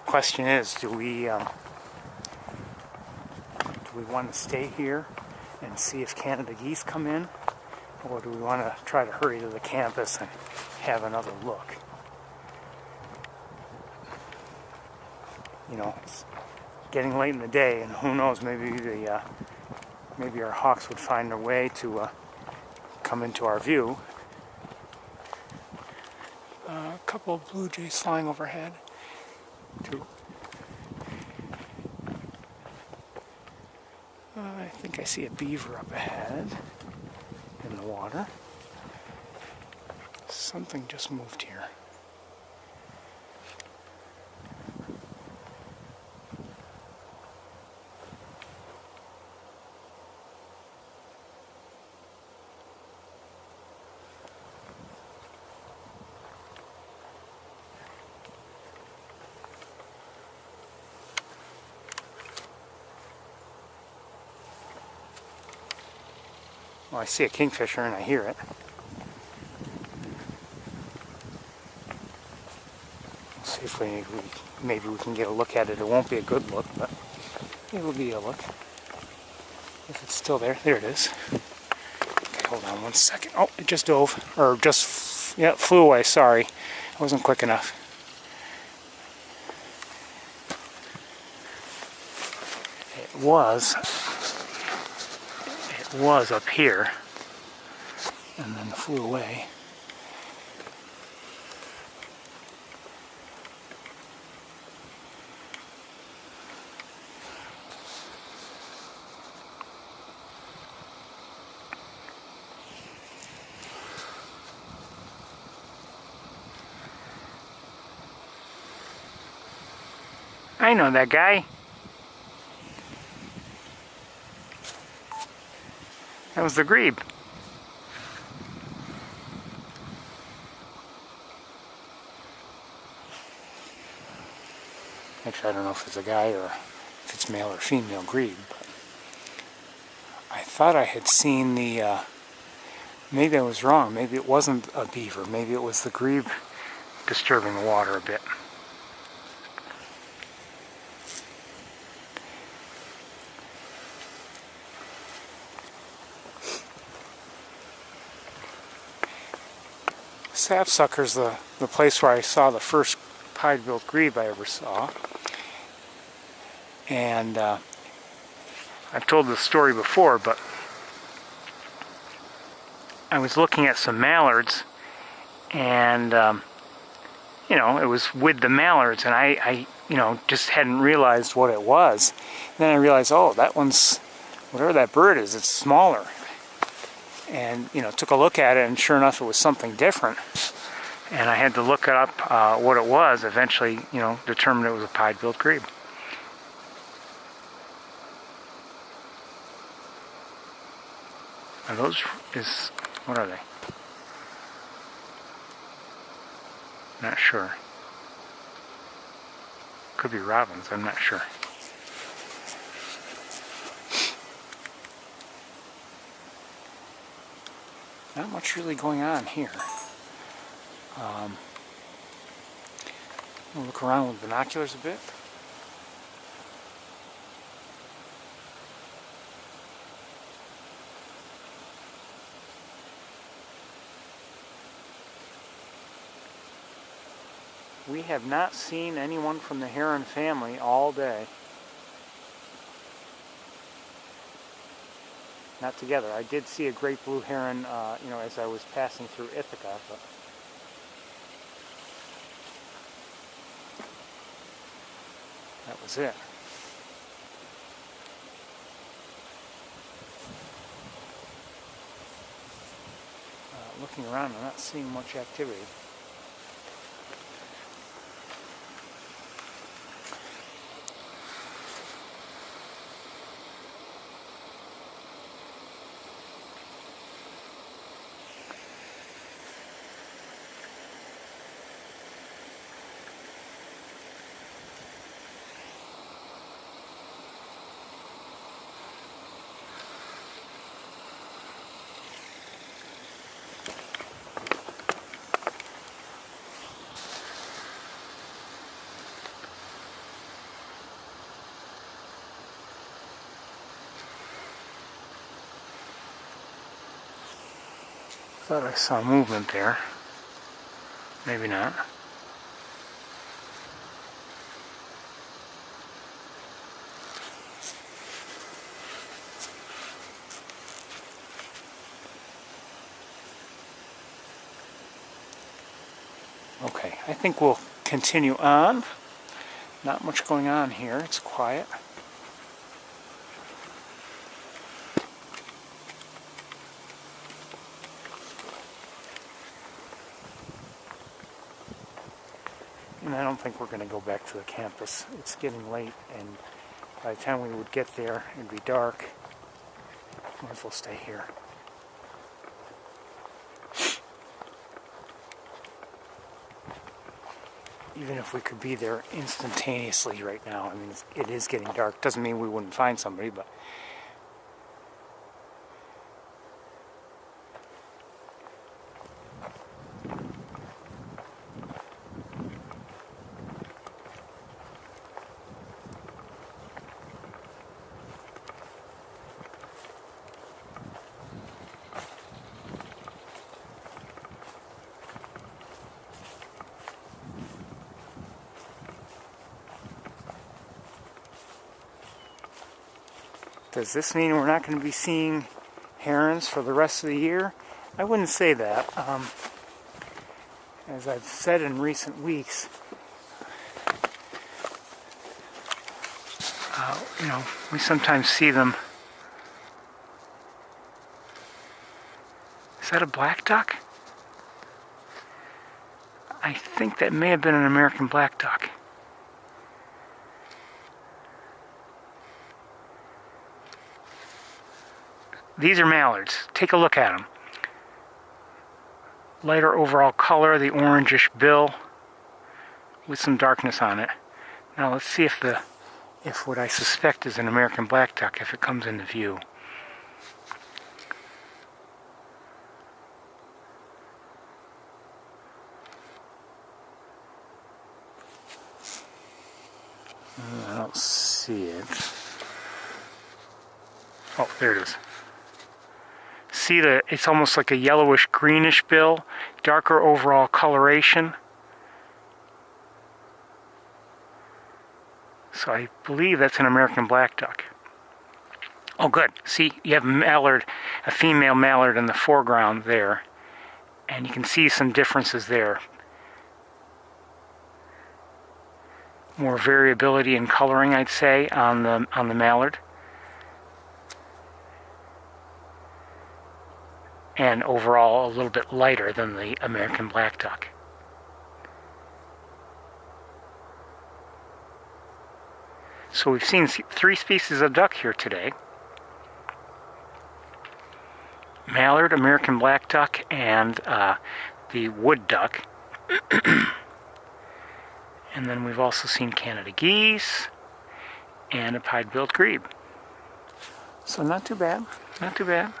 Question is, do we want to stay here and see if Canada geese come in, or do we want to try to hurry to the campus and have another look? You know, it's getting late in the day, and who knows, maybe our hawks would find their way to come into our view. A couple of blue jays flying overhead. I think I see a beaver up ahead in the water. Something just moved here. Well, I see a kingfisher and I hear it. We'll see if maybe we can get a look at it. It won't be a good look, but it will be a look. If it's still there. There it is. Okay, hold on 1 second. Oh, it just dove. Or just, yeah, flew away. Sorry. I wasn't quick enough. It was up here, and then flew away. I know that guy. That was the grebe. Actually, I don't know if it's a guy or if it's male or female grebe. But I thought I had seen the, maybe I was wrong. Maybe it wasn't a beaver. Maybe it was the grebe disturbing the water a bit. Sapsucker's the place where I saw the first pied-billed grebe I ever saw. And I've told this story before, but I was looking at some mallards, and you know, it was with the mallards, and I you know, just hadn't realized what it was. And then I realized, oh, that one's, whatever that bird is, it's smaller. And, you know, took a look at it, and sure enough, it was something different. And I had to look up what it was. Eventually, you know, determined it was a pied-billed grebe. Are those, what are they? Not sure. Could be robins, I'm not sure. Not much really going on here. I'll look around with binoculars a bit. We have not seen anyone from the heron family all day. Not together. I did see a great blue heron, you know, as I was passing through Ithaca, but That was it. Looking around, I'm not seeing much activity. Thought I saw movement there. Maybe not. Okay, I think we'll continue on. Not much going on here. It's quiet. And I don't think we're going to go back to the campus. It's getting late, and by the time we would get there, it'd be dark. Might as well stay here. Even if we could be there instantaneously right now, I mean, it is getting dark. Doesn't mean we wouldn't find somebody, but... Does this mean we're not going to be seeing herons for the rest of the year? I wouldn't say that. As I've said in recent weeks, you know, we sometimes see them. Is that a black duck? I think that may have been an American black duck. These are mallards. Take a look at them. Lighter overall color, the orangish bill with some darkness on it. Now let's see if what I suspect is an American black duck, if it comes into view. I don't see it. Oh, there it is. See it's almost like a yellowish greenish bill, darker overall coloration. So I believe that's an American black duck. Oh good, see you have mallard, a female mallard in the foreground there, and you can see some differences there. More variability in coloring, I'd say, on the mallard. And overall a little bit lighter than the American black duck. So we've seen 3 species of duck here today. Mallard, American black duck, and the wood duck. And then we've also seen Canada geese and a pied-billed grebe. So not too bad, not too bad.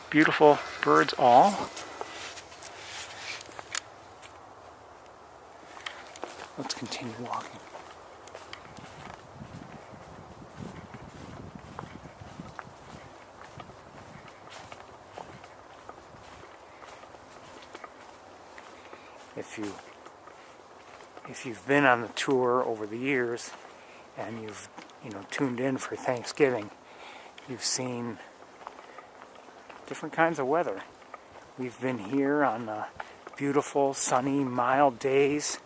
Beautiful birds all. Let's continue walking. If you've been on the tour over the years and you've tuned in for Thanksgiving, you've seen different kinds of weather. We've been here on beautiful, sunny, mild days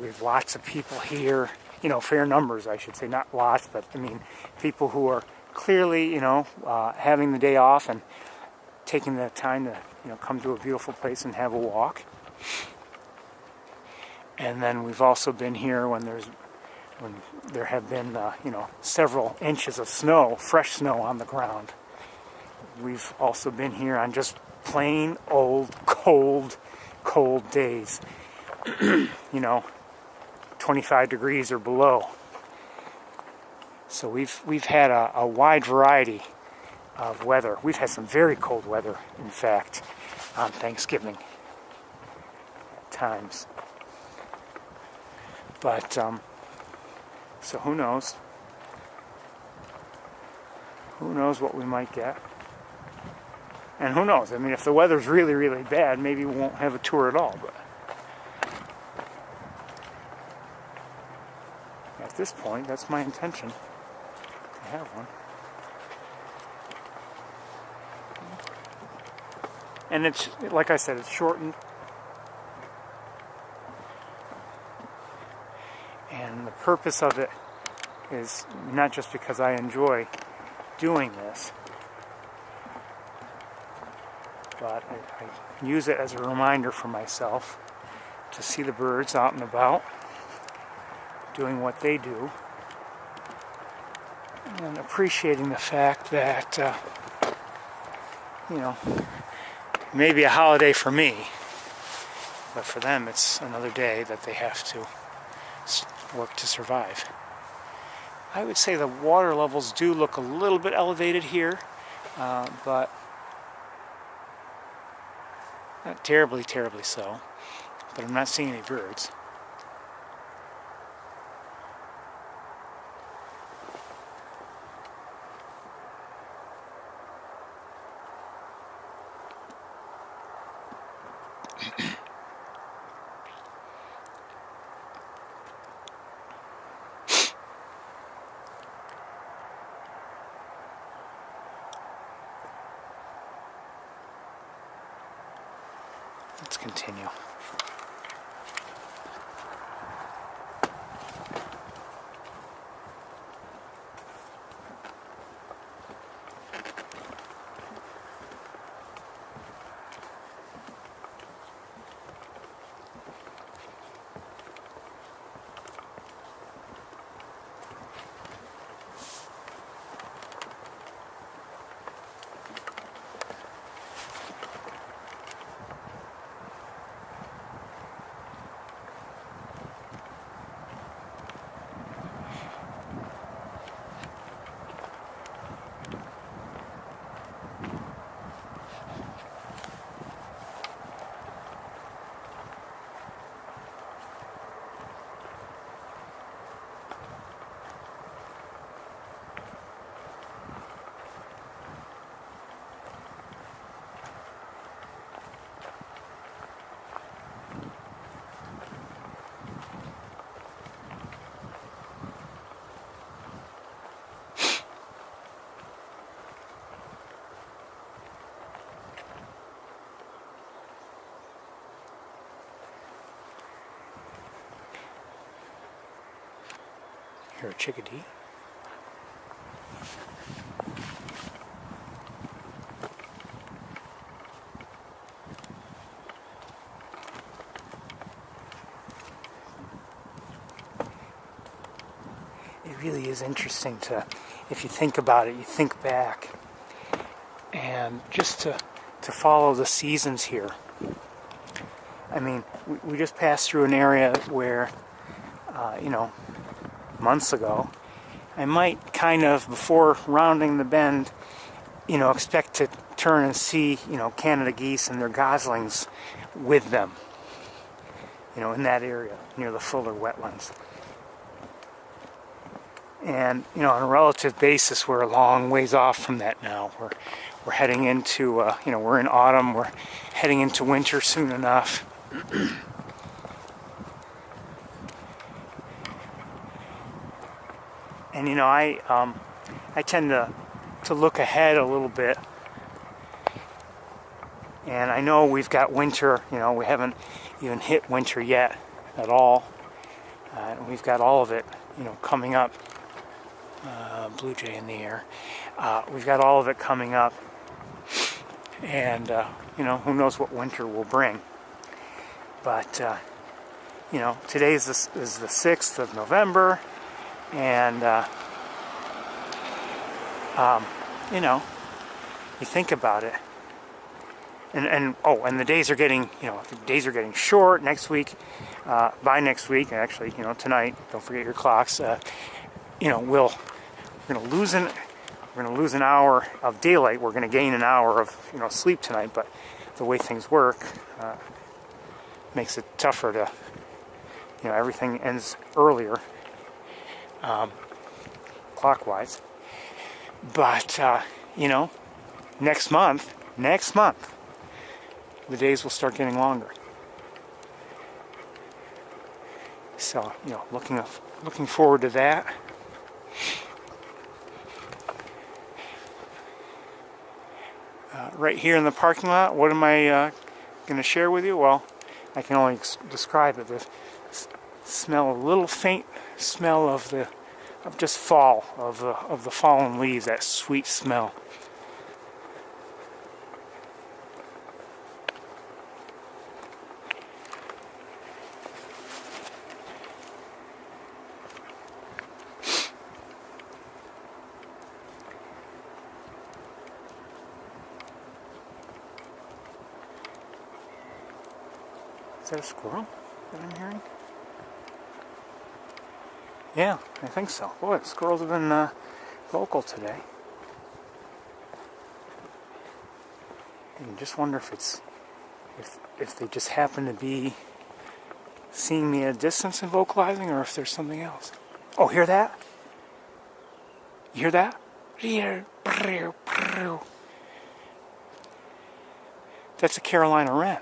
We have lots of people here, you know, fair numbers, I should say, not lots, but I mean, people who are clearly, you know, having the day off and taking the time to, you know, come to a beautiful place and have a walk. And then we've also been here when there have been, you know, several inches of snow, fresh snow on the ground. We've also been here on just plain old, cold days. You know, 25 degrees or below. So we've had a wide variety of weather. We've had some very cold weather, in fact, on Thanksgiving at times. But so who knows? Who knows what we might get? And who knows? I mean, if the weather's really, really bad, maybe we won't have a tour at all. But at this point, that's my intention, to have one. And it's, like I said, it's shortened. And the purpose of it is not just because I enjoy doing this, but I use it as a reminder for myself to see the birds out and about, doing what they do, and appreciating the fact that, you know, maybe a holiday for me, but for them it's another day that they have to work to survive. I would say the water levels do look a little bit elevated here, but not terribly so. But I'm not seeing any birds. Let's continue. Hear a chickadee. It really is interesting to, if you think about it, you think back, and just to follow the seasons here. I mean, we just passed through an area where, you know, months ago, I might kind of, before rounding the bend, you know, expect to turn and see, you know, Canada geese and their goslings with them, you know, in that area near the Fuller wetlands. And, you know, on a relative basis, we're a long ways off from that now. We're heading into, you know, we're in autumn, we're heading into winter soon enough. And, you know, I tend to look ahead a little bit. And I know we've got winter, you know, we haven't even hit winter yet at all. And we've got all of it, you know, coming up. Blue jay in the air. We've got all of it coming up, and you know, who knows what winter will bring. But you know, today is the 6th of November, and you know, you think about it, and the days are getting, you know, the days are getting short. Next week, by next week, actually, you know, tonight, don't forget your clocks. You know, we're going to lose an hour of daylight. We're going to gain an hour of, you know, sleep tonight. But the way things work makes it tougher to, you know, everything ends earlier, clockwise. But you know, next month, the days will start getting longer. So, you know, looking forward to that. Right here in the parking lot, what am I going to share with you? Well, I can only describe it. The smell, a little faint smell of just fall, of the fallen leaves, that sweet smell. Is that a squirrel that I'm hearing? Yeah, I think so. Boy, the squirrels have been vocal today. And you just wonder if they just happen to be seeing me at a distance and vocalizing, or if there's something else. Oh, hear that? You hear that? That's a Carolina wren.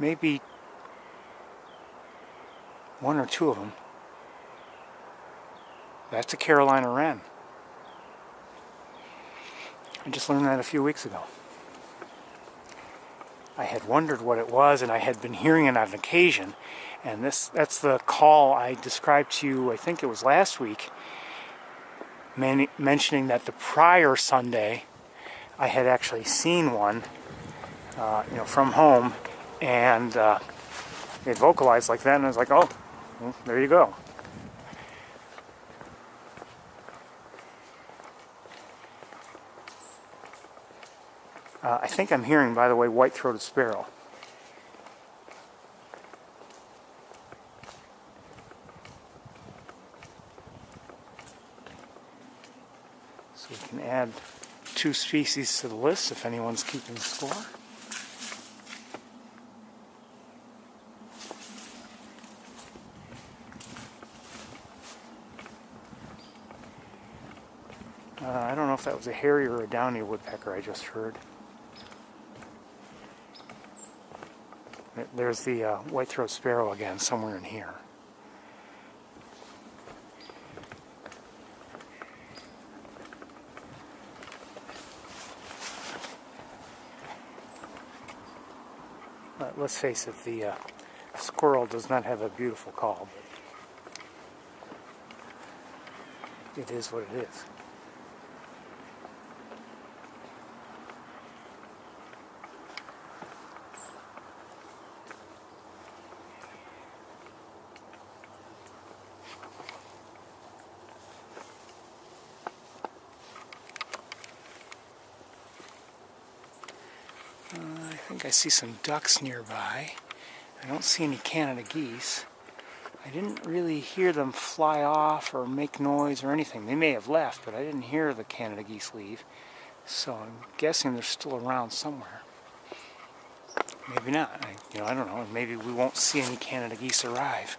Maybe one or two of them. That's a Carolina wren. I just learned that a few weeks ago. I had wondered what it was, and I had been hearing it on occasion. And that's the call I described to you, I think it was last week, mentioning that the prior Sunday I had actually seen one, you know, from home. And it vocalized like that, and I was like, oh, well, there you go. I think I'm hearing, by the way, white-throated sparrow. So we can add 2 species to the list if anyone's keeping score. I don't know if that was a hairy or a downy woodpecker I just heard. There's the white-throated sparrow again, somewhere in here. But let's face it, the squirrel does not have a beautiful call. It is what it is. I think I see some ducks nearby. I don't see any Canada geese. I didn't really hear them fly off or make noise or anything. They may have left, but I didn't hear the Canada geese leave. So I'm guessing they're still around somewhere. Maybe not. I don't know. Maybe we won't see any Canada geese arrive.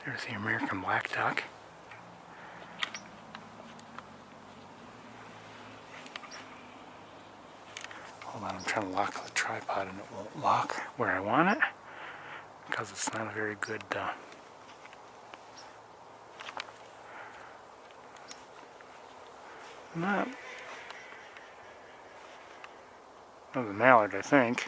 There's the American black duck. Hold on, I'm trying to lock the tripod and it won't lock where I want it because it's not a very good map. That was a mallard, I think.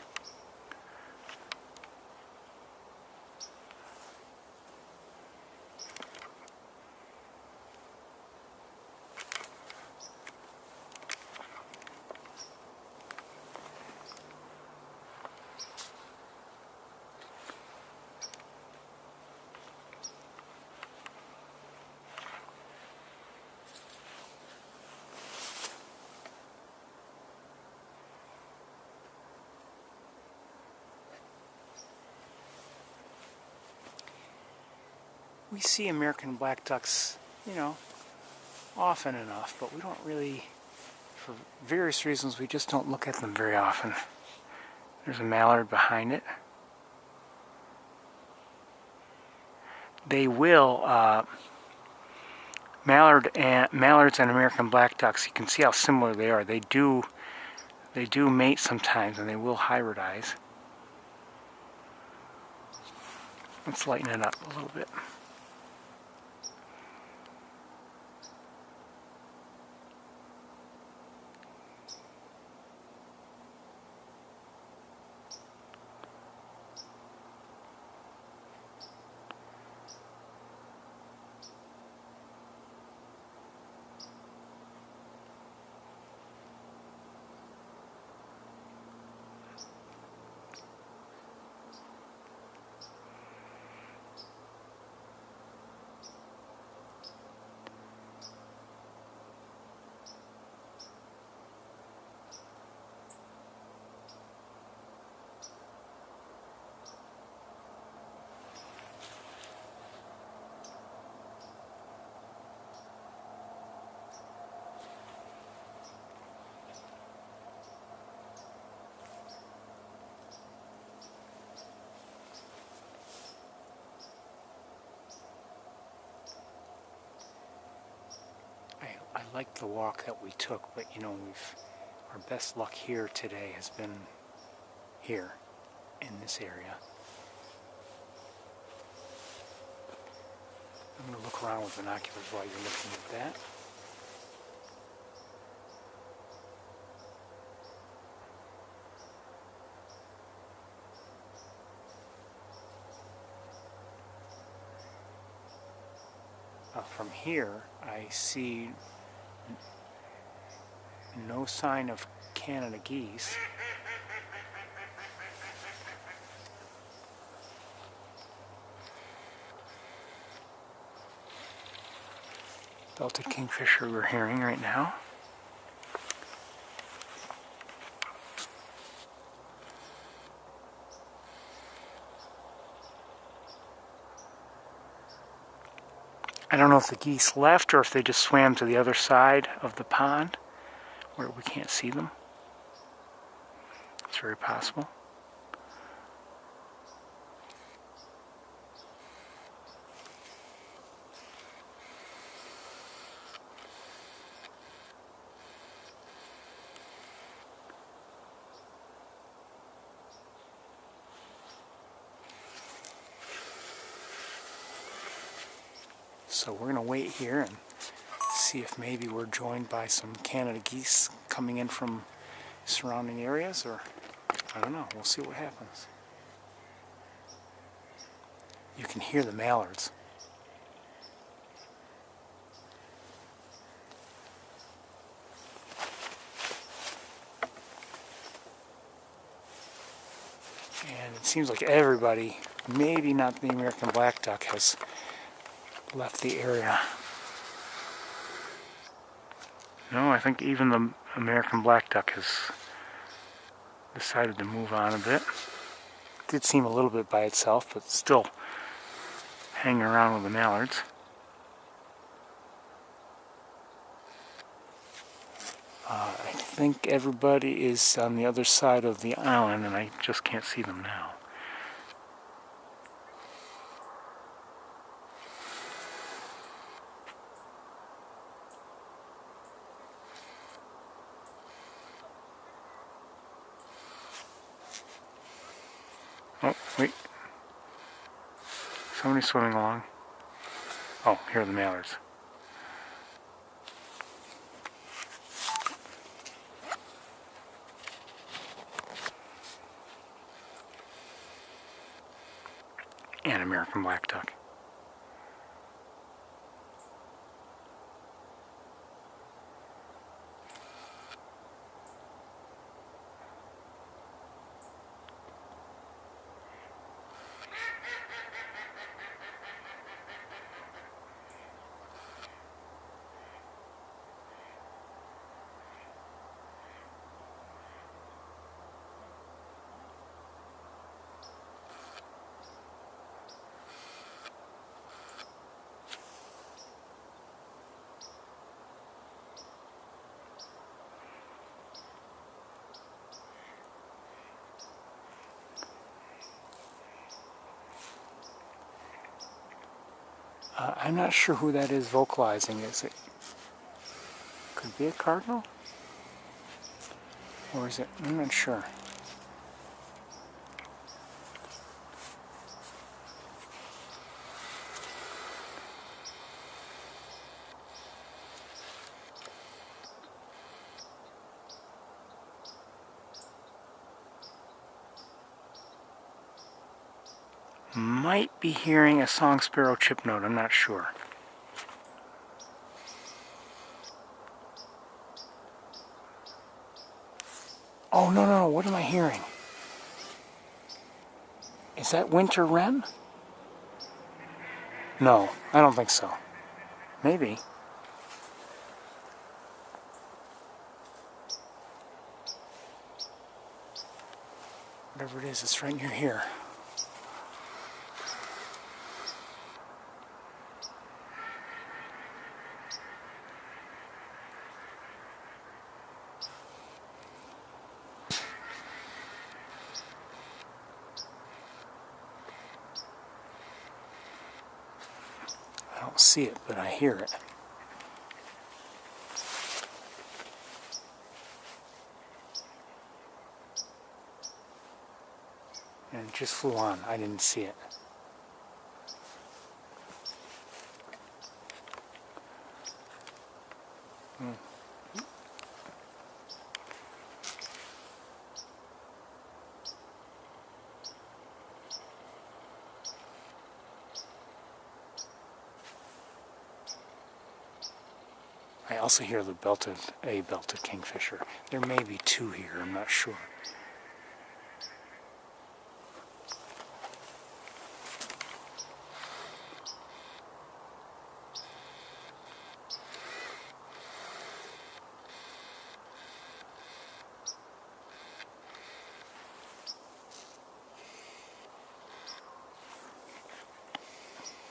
We see American black ducks, you know, often enough, but we don't really, for various reasons, we just don't look at them very often. There's a mallard behind it. They will, mallards and American black ducks, you can see how similar they are. They do mate sometimes, and they will hybridize. Let's lighten it up a little bit. I like the walk that we took, but you know, our best luck here today has been here in this area. I'm going to look around with binoculars while you're looking at that. From here, I see no sign of Canada geese. Belted kingfisher we're hearing right now. I don't know if the geese left or if they just swam to the other side of the pond where we can't see them. It's very possible. So we're going to wait here and see if maybe we're joined by some Canada geese coming in from surrounding areas, or I don't know. We'll see what happens. You can hear the mallards. And it seems like everybody, maybe not the American black duck, has left the area. No, I think even the American black duck has decided to move on a bit. It did seem a little bit by itself, but still hanging around with the mallards. I think everybody is on the other side of the island, and I just can't see them now. Oh, wait. Somebody's swimming along. Oh, here are the mallards. And American black duck. I'm not sure who that is vocalizing. Is it? Could be a cardinal? Or is it? I'm not sure. Might be hearing a song sparrow chip note, I'm not sure. Oh, no, what am I hearing? Is that winter wren? No, I don't think so. Maybe. Whatever it is, it's right near here. I don't see it, but I hear it. And it just flew on. I didn't see it. I also hear a belted kingfisher. There may be two here, I'm not sure.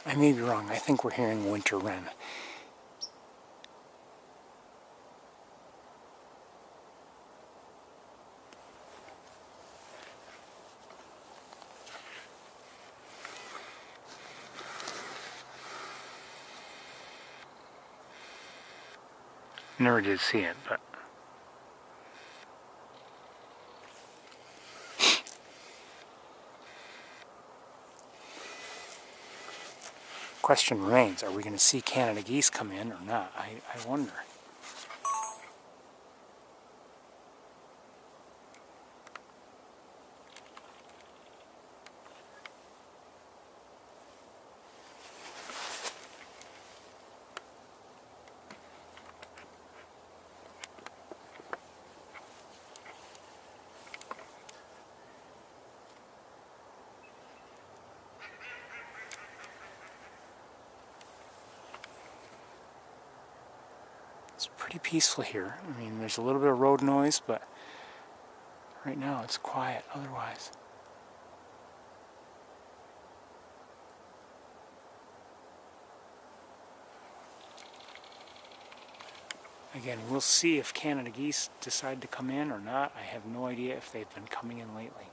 I may be wrong. I think we're hearing winter wren. Never did see it, but question remains, are we going to see Canada geese come in or not? I wonder. It's pretty peaceful here. I mean, there's a little bit of road noise, but right now it's quiet otherwise. Again, we'll see if Canada geese decide to come in or not. I have no idea if they've been coming in lately.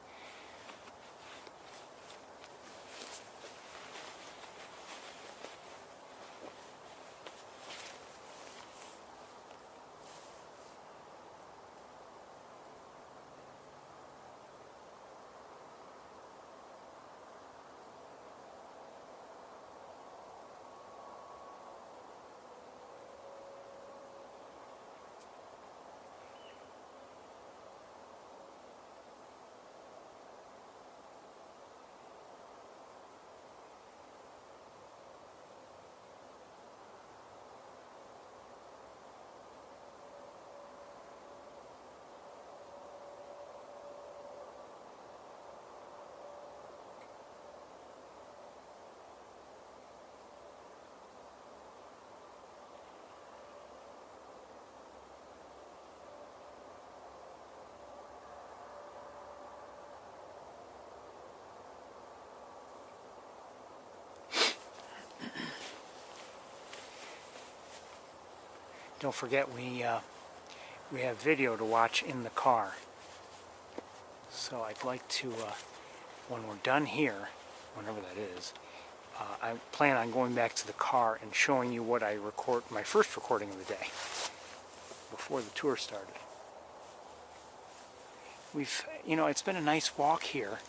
Don't forget we have video to watch in the car. So I'd like to, when we're done here, whenever that is, I plan on going back to the car and showing you what I record, my first recording of the day, before the tour started. It's been a nice walk here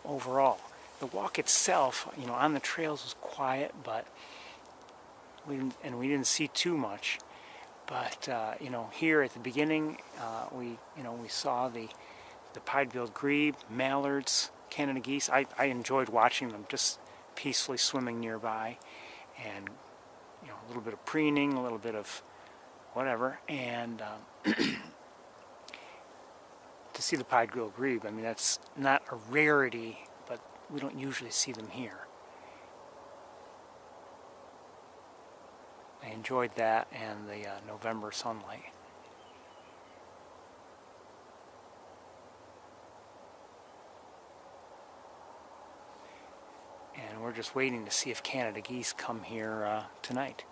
overall. The walk itself, on the trails was quiet, but we didn't see too much. But here at the beginning, we saw the pied-billed grebe, mallards, Canada geese. I enjoyed watching them just peacefully swimming nearby, and a little bit of preening, a little bit of whatever, and to see the pied-billed grebe, I mean, that's not a rarity, but we don't usually see them here. I enjoyed that and the November sunlight. And we're just waiting to see if Canada geese come here tonight.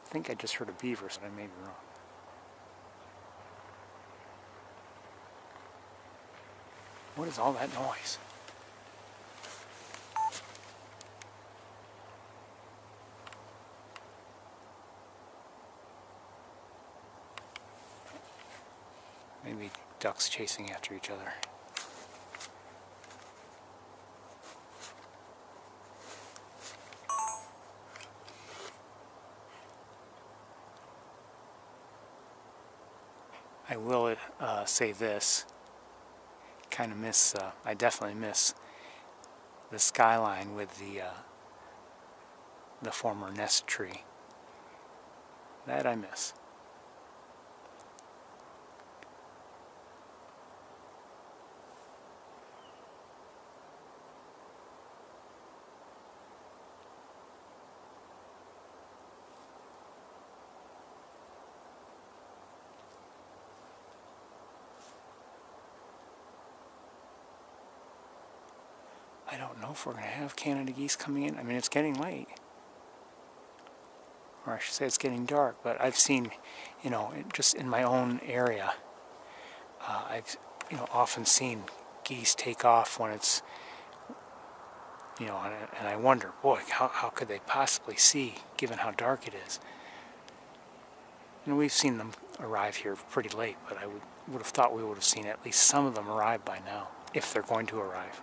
I think I just heard a beaver, so I may be wrong. What is all that noise? Maybe ducks chasing after each other. I will say this. Kind of miss. I definitely miss the skyline with the former nest tree. That I miss. I don't know if we're going to have Canada geese coming in. I mean, it's getting late. Or I should say it's getting dark, but I've seen, just in my own area, I've, often seen geese take off when it's, and I wonder, boy, how could they possibly see, given how dark it is? We've seen them arrive here pretty late, but I would have thought we would have seen at least some of them arrive by now, if they're going to arrive.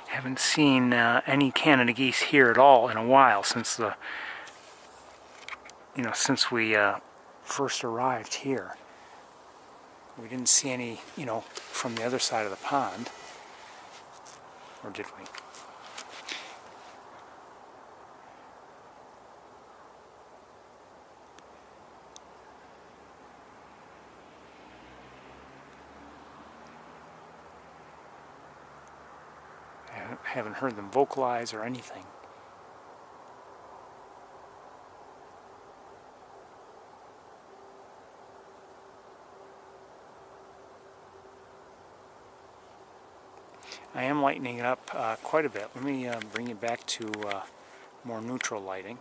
Haven't seen any Canada geese here at all in a while since since we first arrived here. We didn't see any, from the other side of the pond, or did we? I haven't heard them vocalize or anything. I am lightening it up quite a bit. Let me bring it back to more neutral lighting.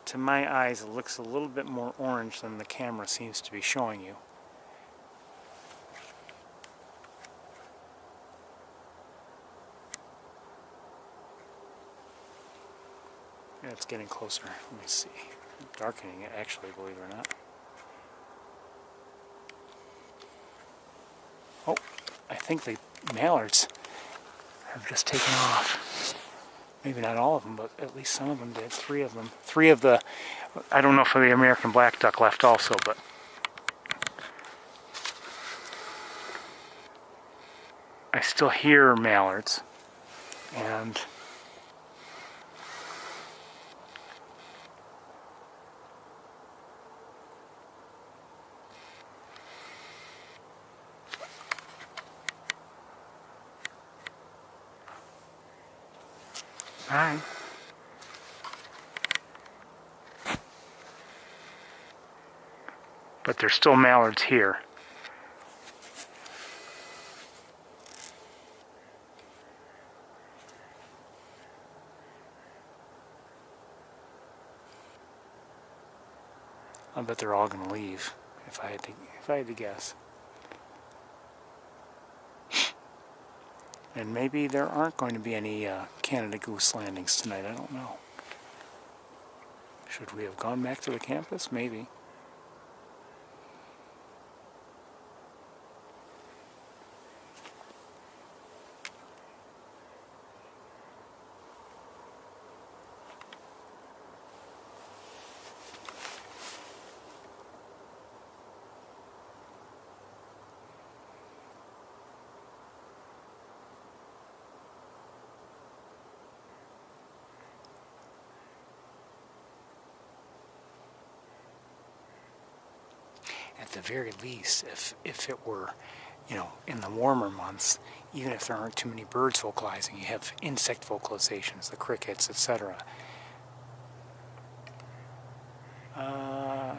To my eyes, it looks a little bit more orange than the camera seems to be showing you. Yeah, it's getting closer. Let me see. Darkening it, actually, believe it or not. Oh, I think the mallards have just taken off. Maybe not all of them, but at least some of them did. 3 of them. 3 of the, I don't know if the American black duck left also, but I still hear mallards, and hi. But there's still mallards here. I bet they're all going to leave if I had to guess. And maybe there aren't going to be any Canada goose landings tonight. I don't know. Should we have gone back to the campus? Maybe. At the very least, if it were, you know, in the warmer months, even if there aren't too many birds vocalizing, you have insect vocalizations, the crickets, etc.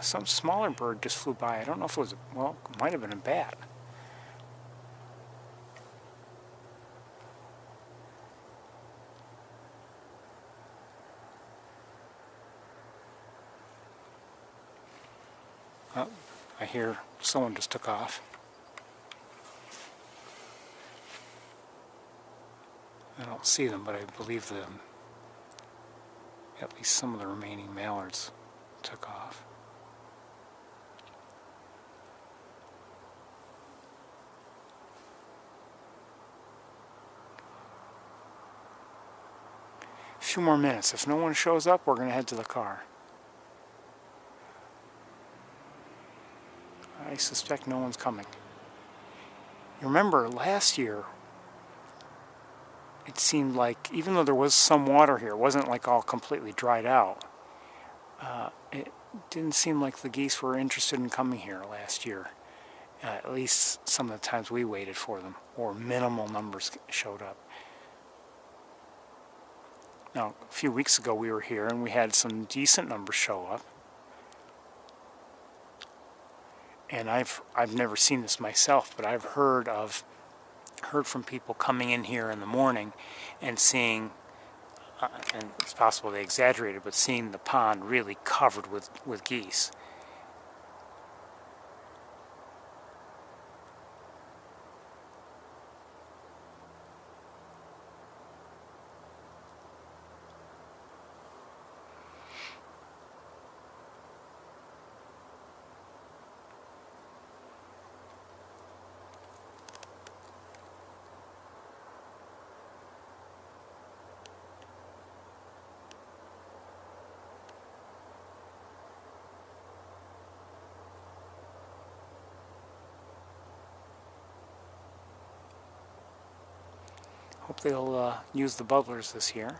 Some smaller bird just flew by. I don't know if it was, well, it might have been a bat. Oh, I hear someone just took off. I don't see them, but I believe them. At least some of the remaining mallards took off. A few more minutes. If no one shows up, we're going to head to the car. I suspect no one's coming. You remember last year, it seemed like, even though there was some water here, it wasn't like all completely dried out. It didn't seem like the geese were interested in coming here last year. At least some of the times we waited for them, or minimal numbers showed up. Now, a few weeks ago we were here and we had some decent numbers show up. And I've never seen this myself, but I've heard from people coming in here in the morning and seeing, and it's possible they exaggerated, but seeing the pond really covered with geese. Hope they'll use the bubblers this year.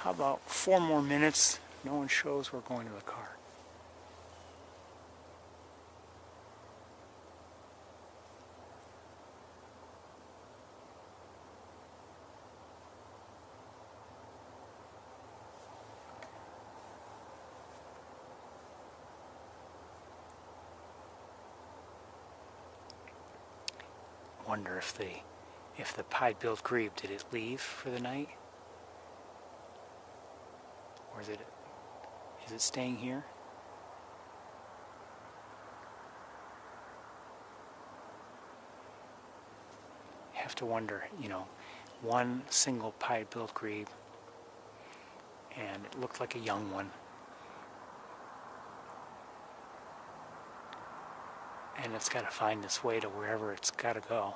How about 4 more minutes? No one shows, we're going to the car. Wonder if if the pied-billed grebe, did it leave for the night? Or is it staying here? You have to wonder, you know, one single pied-billed grebe, and it looked like a young one. And it's got to find its way to wherever it's got to go.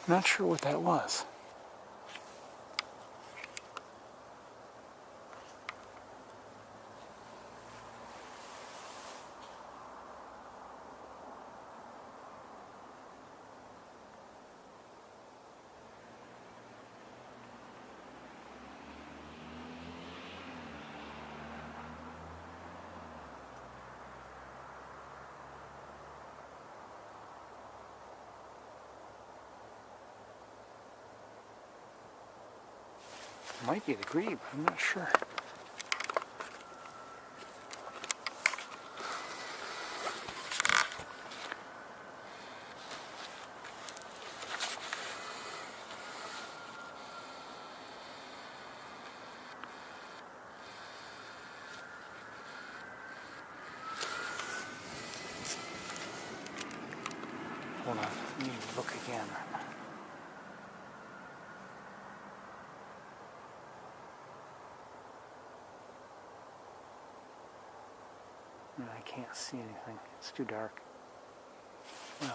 Not sure what that was. Might be the grebe, I'm not sure. Hold on, let me look again. I can't see anything. It's too dark. Well,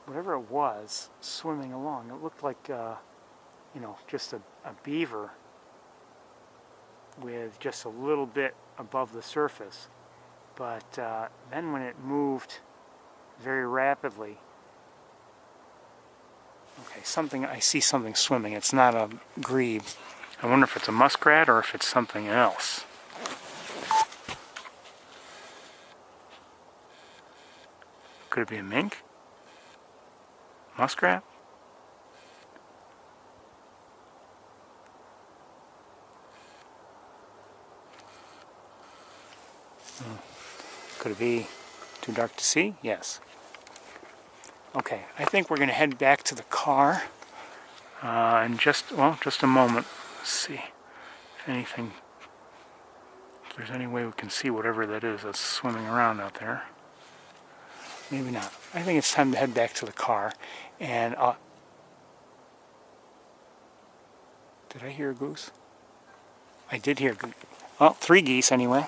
whatever it was swimming along, it looked like, you know, just a beaver with just a little bit above the surface. But then when it moved very rapidly, okay, I see something swimming. It's not a grebe. I wonder if it's a muskrat or if it's something else. Could it be a mink? Muskrat? Could it be too dark to see? Yes. Okay, I think we're going to head back to the car in just a moment. Let's see if there's any way we can see whatever that is that's swimming around out there. Maybe not. I think it's time to head back to the car. And did I hear a goose? I did hear a goose. Well, 3 geese anyway.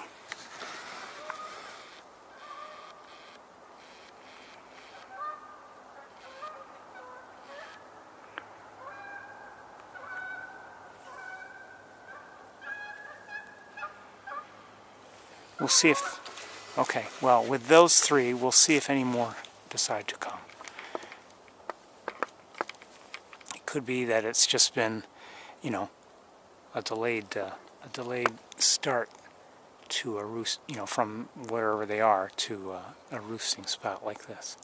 We'll see if, okay, well, with those 3, we'll see if any more decide to come. It could be that it's just been, you know, a delayed start to a roost, you know, from wherever they are to a roosting spot like this.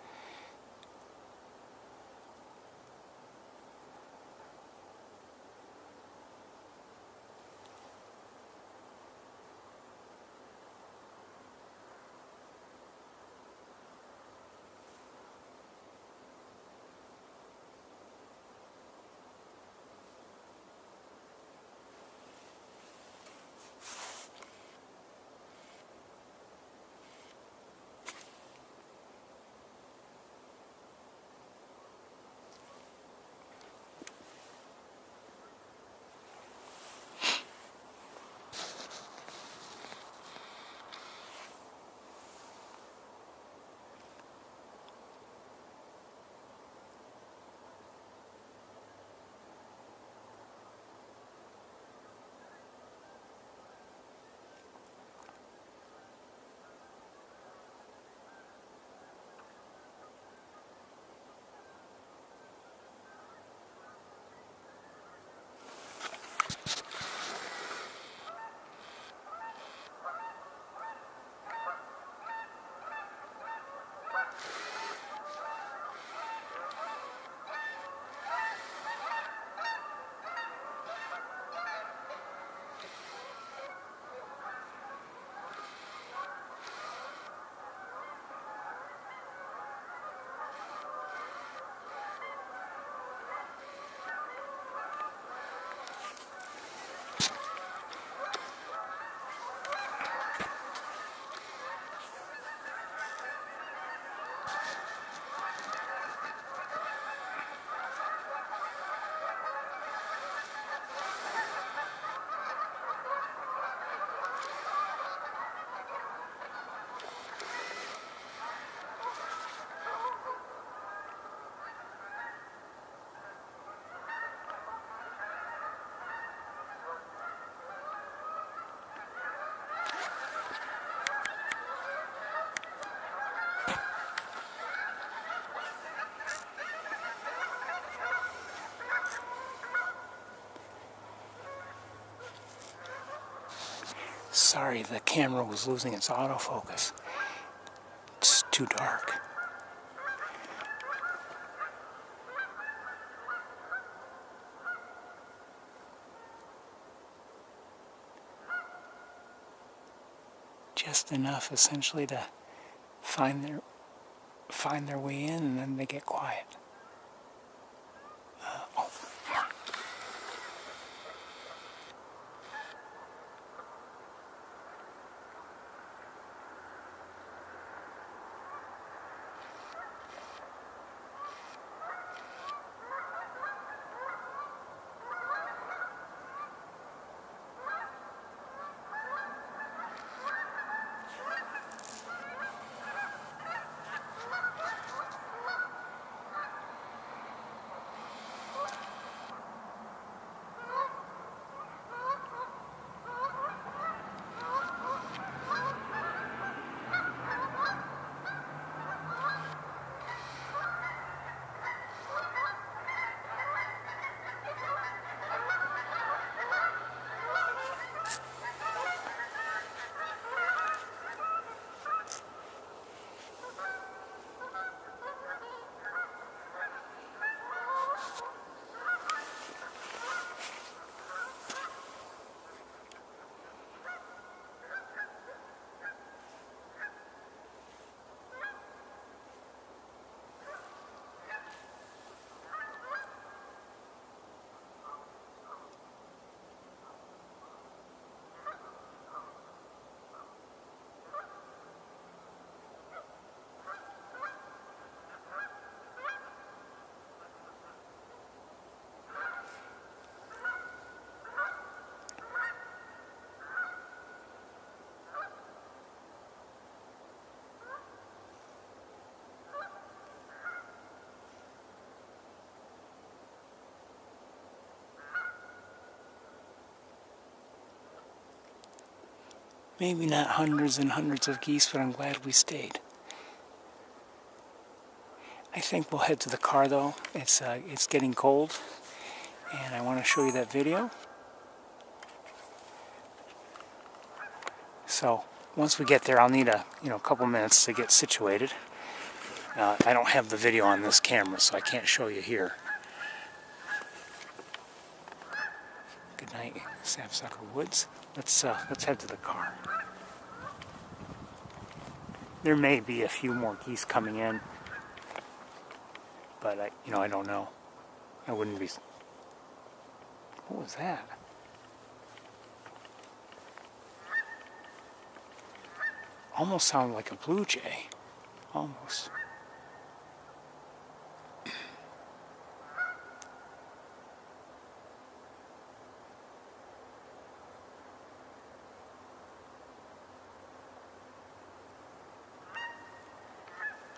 Sorry, the camera was losing its autofocus. It's too dark. Just enough, essentially, to find their way in, and then they get quiet. Maybe not hundreds and hundreds of geese, but I'm glad we stayed. I think we'll head to the car though. It's getting cold, and I want to show you that video. So once we get there, I'll need a couple minutes to get situated. I don't have the video on this camera, so I can't show you here. Good night, Sapsucker Woods. Let's head to the car. There may be a few more geese coming in, but I don't know. I wouldn't be. What was that? Almost sounded like a blue jay. Almost.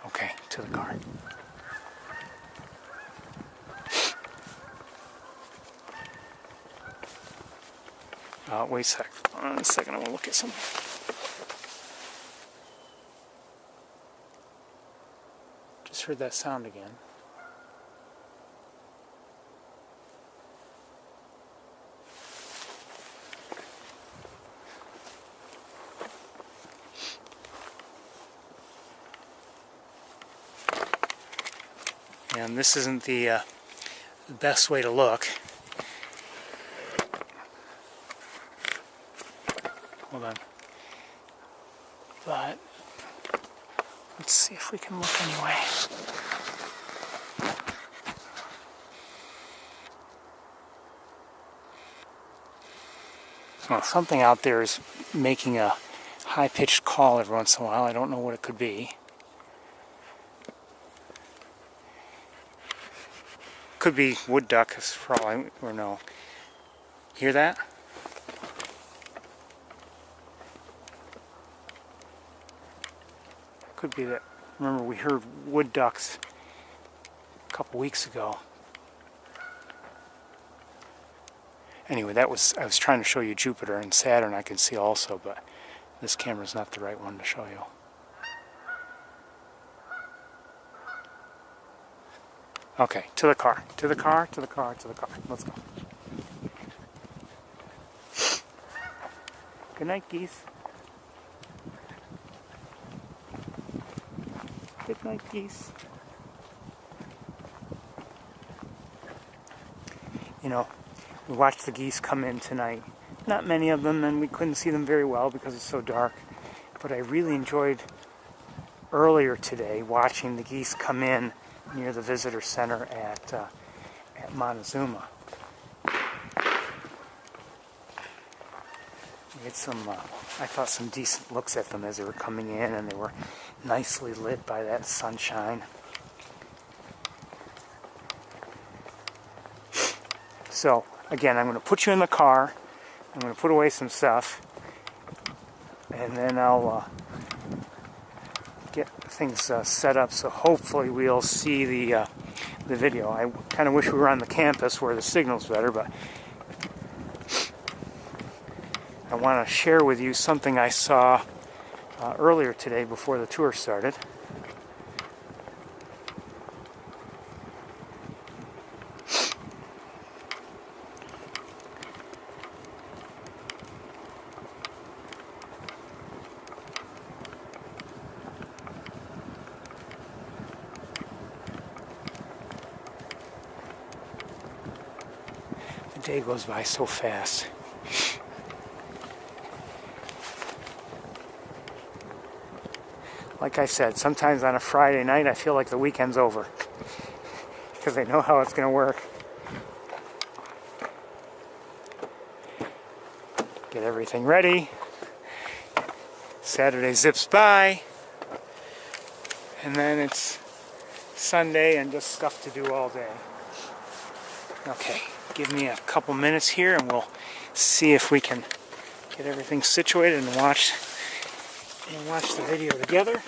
Okay, to the car. Wait a sec. Hold on a second, I want to look at something. Just heard that sound again. And this isn't the best way to look. Hold on. But let's see if we can look anyway. Well, something out there is making a high-pitched call every once in a while. I don't know what it could be. Could be wood duck, for all I know. Hear that? Could be that. Remember, we heard wood ducks a couple weeks ago. Anyway, I was trying to show you Jupiter and Saturn. I can see also, but this camera's not the right one to show you. Okay, to the car, to the car, to the car, to the car. Let's go. Good night, geese. Good night, geese. You know, we watched the geese come in tonight. Not many of them, and we couldn't see them very well because it's so dark. But I really enjoyed earlier today watching the geese come in near the visitor center at Montezuma. We had some, I thought, some decent looks at them as they were coming in, and they were nicely lit by that sunshine. So, again, I'm going to put you in the car. I'm going to put away some stuff, and then I'll get things set up so hopefully we'll see the video. I kind of wish we were on the campus where the signal's better, but I want to share with you something I saw earlier today before the tour started. The day goes by so fast. Like I said, sometimes on a Friday night I feel like the weekend's over because I know how it's going to work. Get everything ready. Saturday zips by, and then it's Sunday and just stuff to do all day. Okay, give me a couple minutes here and we'll see if we can get everything situated and watch the video together.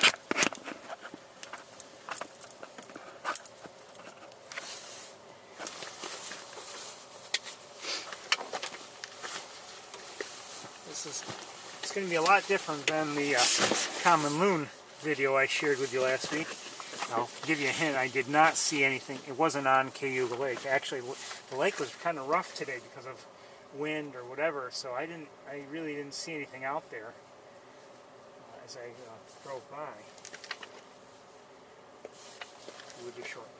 It's going to be a lot different than the common loon video I shared with you last week. I'll give you a hint, I did not see anything. It wasn't on Cayuga Lake. Actually, the lake was kind of rough today because of wind or whatever, so I really didn't see anything out there as I drove by. With you shortly.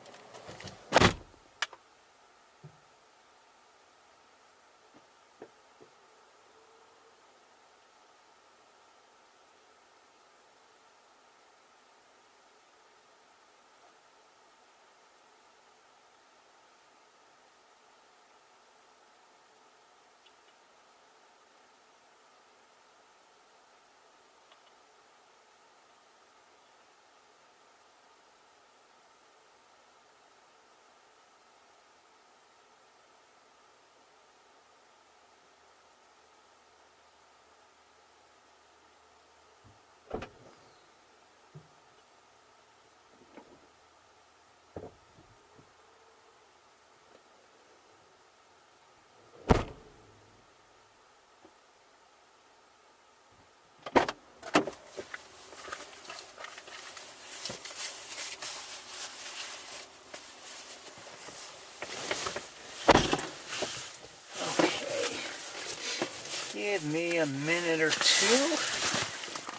Give me a minute or two,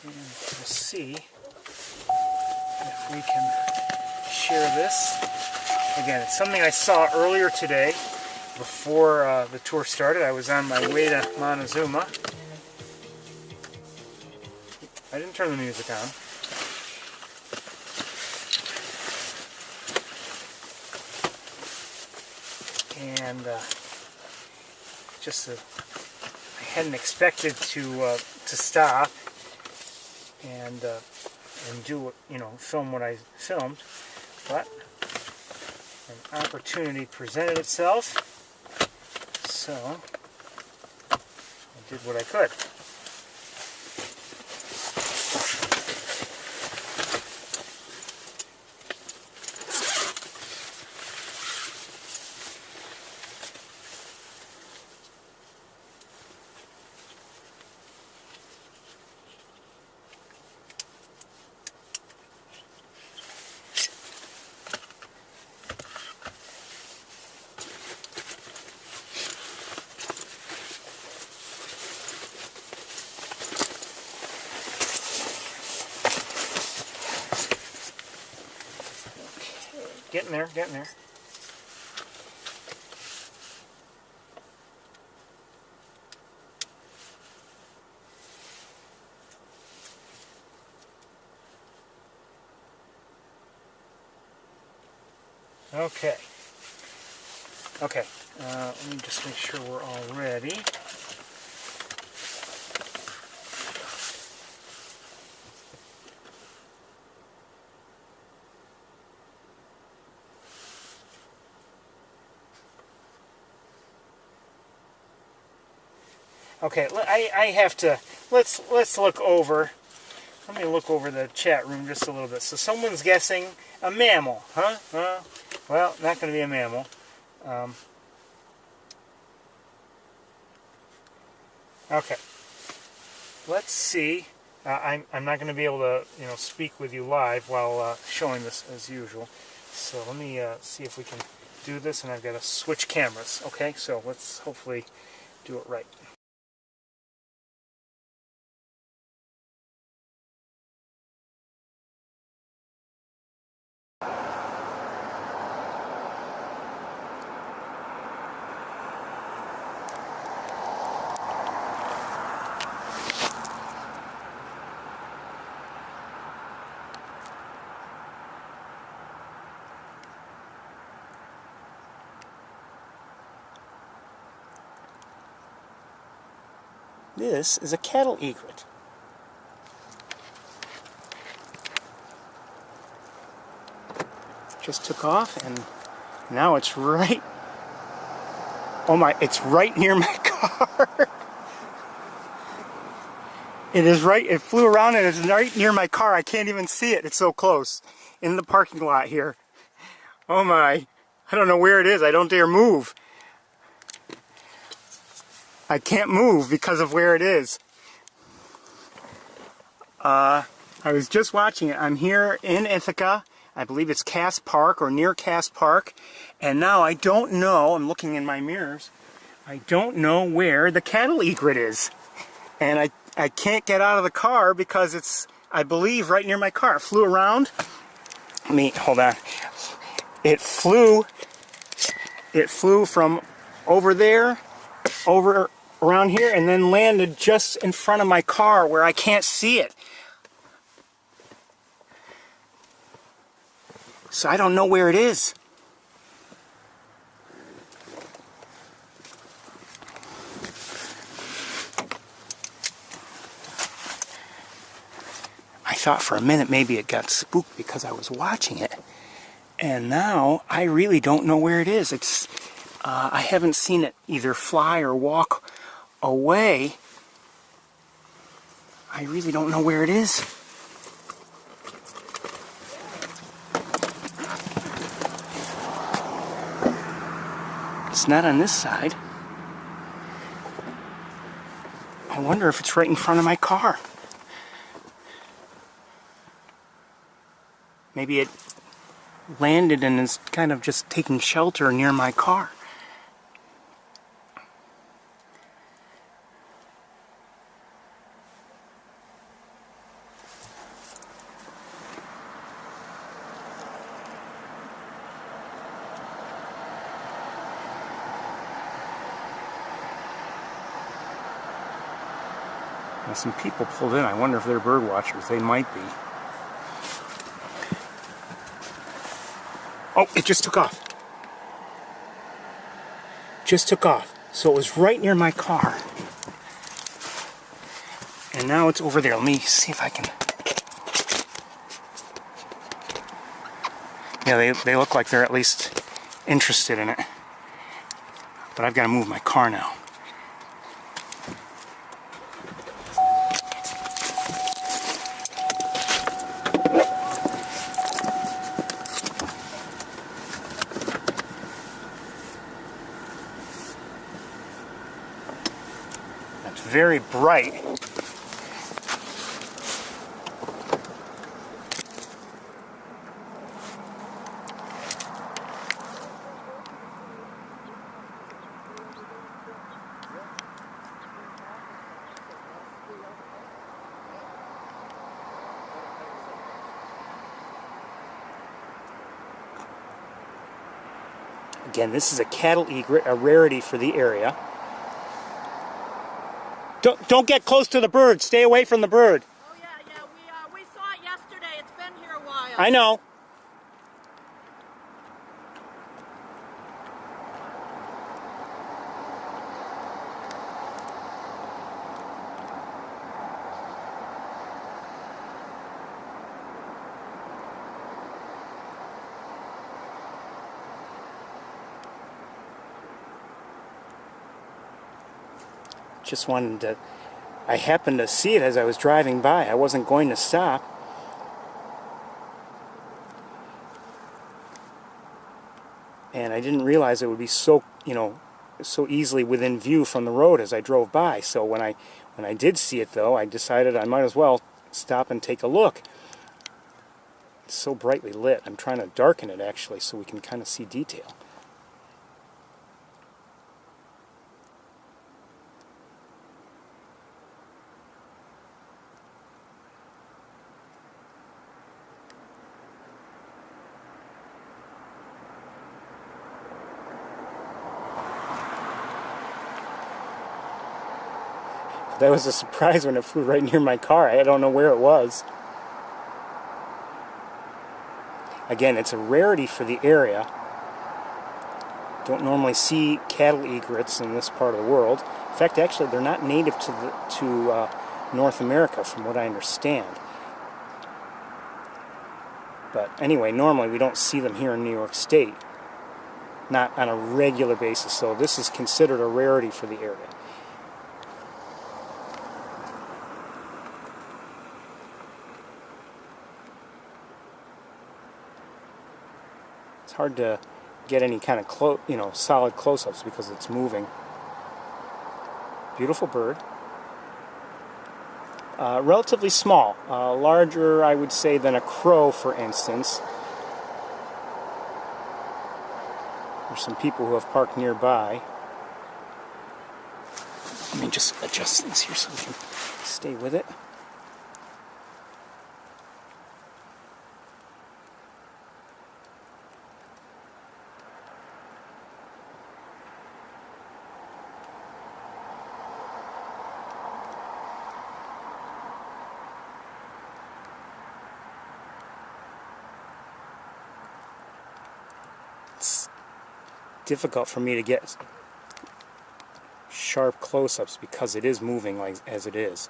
and we'll see if we can share this. Again, it's something I saw earlier today before the tour started. I was on my way to Montezuma. I didn't turn the music on. And I hadn't expected to stop and do film what I filmed, but an opportunity presented itself, so I did what I could. getting there, getting there. Okay. Okay. Let me just make sure we're all ready. Okay, I have to, let's look over. Let me look over the chat room just a little bit. So someone's guessing a mammal, huh? Well, not going to be a mammal. Okay. Let's see. I'm not going to be able to, speak with you live while showing this as usual. So let me see if we can do this, and I've got to switch cameras. Okay, so let's hopefully do it right. This is a cattle egret. Just took off, and now it's right. Oh my, it's right near my car. It is right, it flew around and it's right near my car. I can't even see it. It's so close. In the parking lot here. Oh my, I don't know where it is. I don't dare move. I can't move because of where it is. I was just watching it. I'm here in Ithaca. I believe it's Cass Park or near Cass Park. And now I don't know, I'm looking in my mirrors, I don't know where the cattle egret is. And I can't get out of the car because it's, I believe, right near my car. It flew around. Hold on. It flew from over there, over around here, and then landed just in front of my car where I can't see it. So I don't know where it is. I thought for a minute maybe it got spooked because I was watching it. And now I really don't know where it is. It's I haven't seen it either fly or walk away. I really don't know where it is. It's not on this side. I wonder if it's right in front of my car. Maybe it landed and is kind of just taking shelter near my car. Now, some people pulled in. I wonder if they're bird watchers. They might be. Oh, it just took off. Just took off. So it was right near my car. And now it's over there. Let me see if I can... Yeah, they look like they're at least interested in it. But I've got to move my car now. Very bright. Again, this is a cattle egret, a rarity for the area. Don't get close to the bird. Stay away from the bird. Oh yeah, we saw it yesterday. It's been here a while. I know. Just wanted to, I happened to see it as I was driving by. I wasn't going to stop. And I didn't realize it would be so, so easily within view from the road as I drove by. So when I did see it though, I decided I might as well stop and take a look. It's so brightly lit. I'm trying to darken it actually so we can kind of see detail. That was a surprise when it flew right near my car. I don't know where it was. Again, it's a rarity for the area. Don't normally see cattle egrets in this part of the world. In fact, actually, they're not native to North America, from what I understand. But anyway, normally we don't see them here in New York State. Not on a regular basis, so this is considered a rarity for the area. It's hard to get any kind of solid close-ups because it's moving. Beautiful bird. Relatively small, larger, I would say, than a crow, for instance. There's some people who have parked nearby. Let me just adjust things here so we can stay with it. It's difficult for me to get sharp close-ups because it is moving as it is.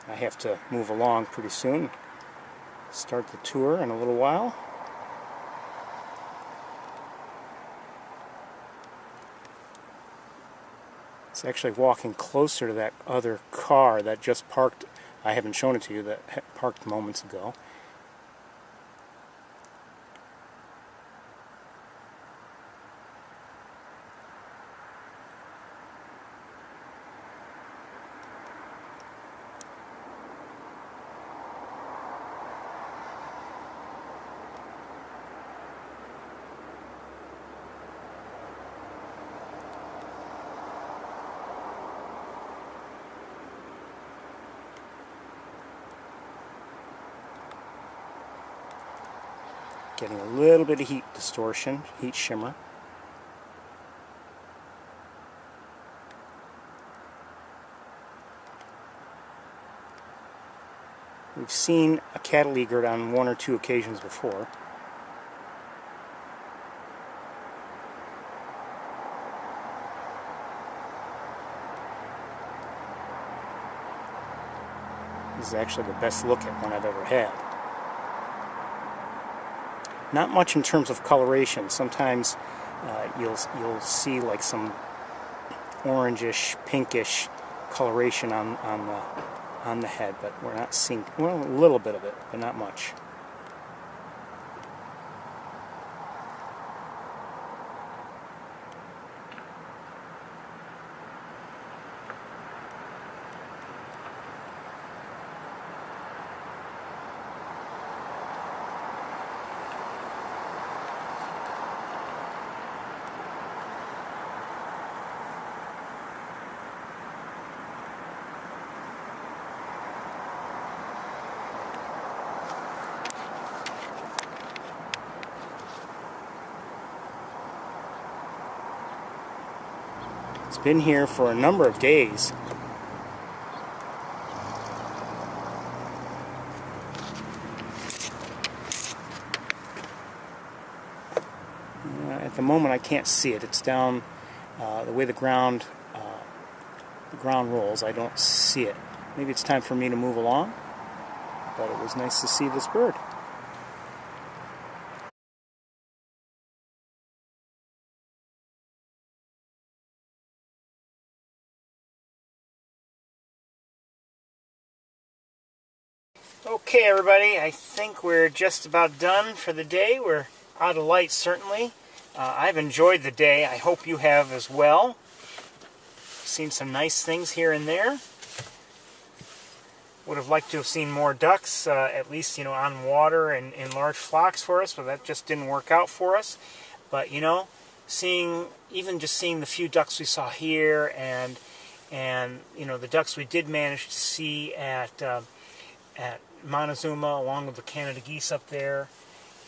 I have to move along pretty soon. Start the tour in a little while. It's actually walking closer to that other car that just parked. I haven't shown it to you, that parked moments ago. Getting a little bit of heat distortion, heat shimmer. We've seen a cattle egret on one or two occasions before. This is actually the best look at one I've ever had. Not much in terms of coloration. Sometimes you'll see like some orangish, pinkish coloration on the head, but we're not seeing, well, a little bit of it, but not much. It's been here for a number of days. At the moment I can't see it. It's down the way the ground rolls. I don't see it. Maybe it's time for me to move along, but it was nice to see this bird. Okay, everybody, I think we're just about done for the day. We're out of light, certainly. I've enjoyed the day. I hope you have as well. Seen some nice things here and there. Would have liked to have seen more ducks, at least, on water and in large flocks for us, but that just didn't work out for us. But, even just seeing the few ducks we saw here and the ducks we did manage to see at Montezuma, along with the Canada geese up there,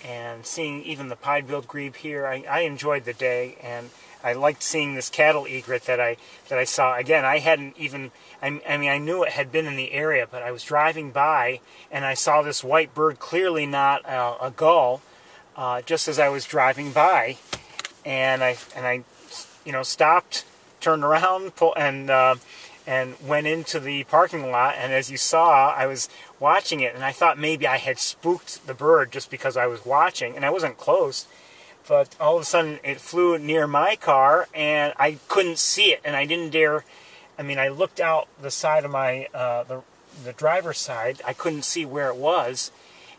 and seeing even the pied-billed grebe here, I enjoyed the day, and I liked seeing this cattle egret that I saw. Again, I hadn't even, I knew it had been in the area, but I was driving by, and I saw this white bird, clearly not a gull, just as I was driving by, and I stopped, turned around, and went into the parking lot, and as you saw, I was watching it, and I thought maybe I had spooked the bird just because I was watching, and I wasn't close, but all of a sudden it flew near my car, and I couldn't see it, and I didn't dare. I looked out the side of my, the driver's side. I couldn't see where it was,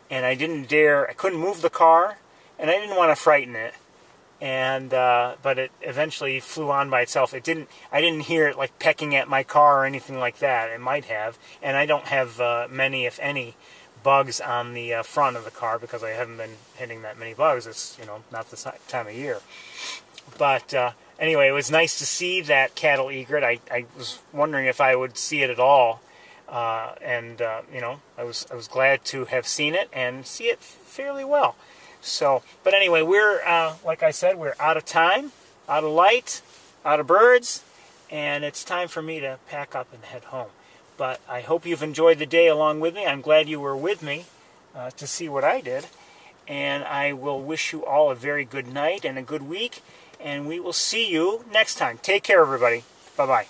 and I couldn't move the car, and I didn't want to frighten it. And but it eventually flew on by itself. I didn't hear it like pecking at my car or anything like that. It might have, and I don't have many, if any, bugs on the front of the car because I haven't been hitting that many bugs. It's not the time of year. But anyway, it was nice to see that cattle egret. I was wondering if I would see it at all, and I was glad to have seen it and see it fairly well. So, but anyway, we're, like I said, we're out of time, out of light, out of birds, and it's time for me to pack up and head home. But I hope you've enjoyed the day along with me. I'm glad you were with me to see what I did. And I will wish you all a very good night and a good week, and we will see you next time. Take care, everybody. Bye-bye.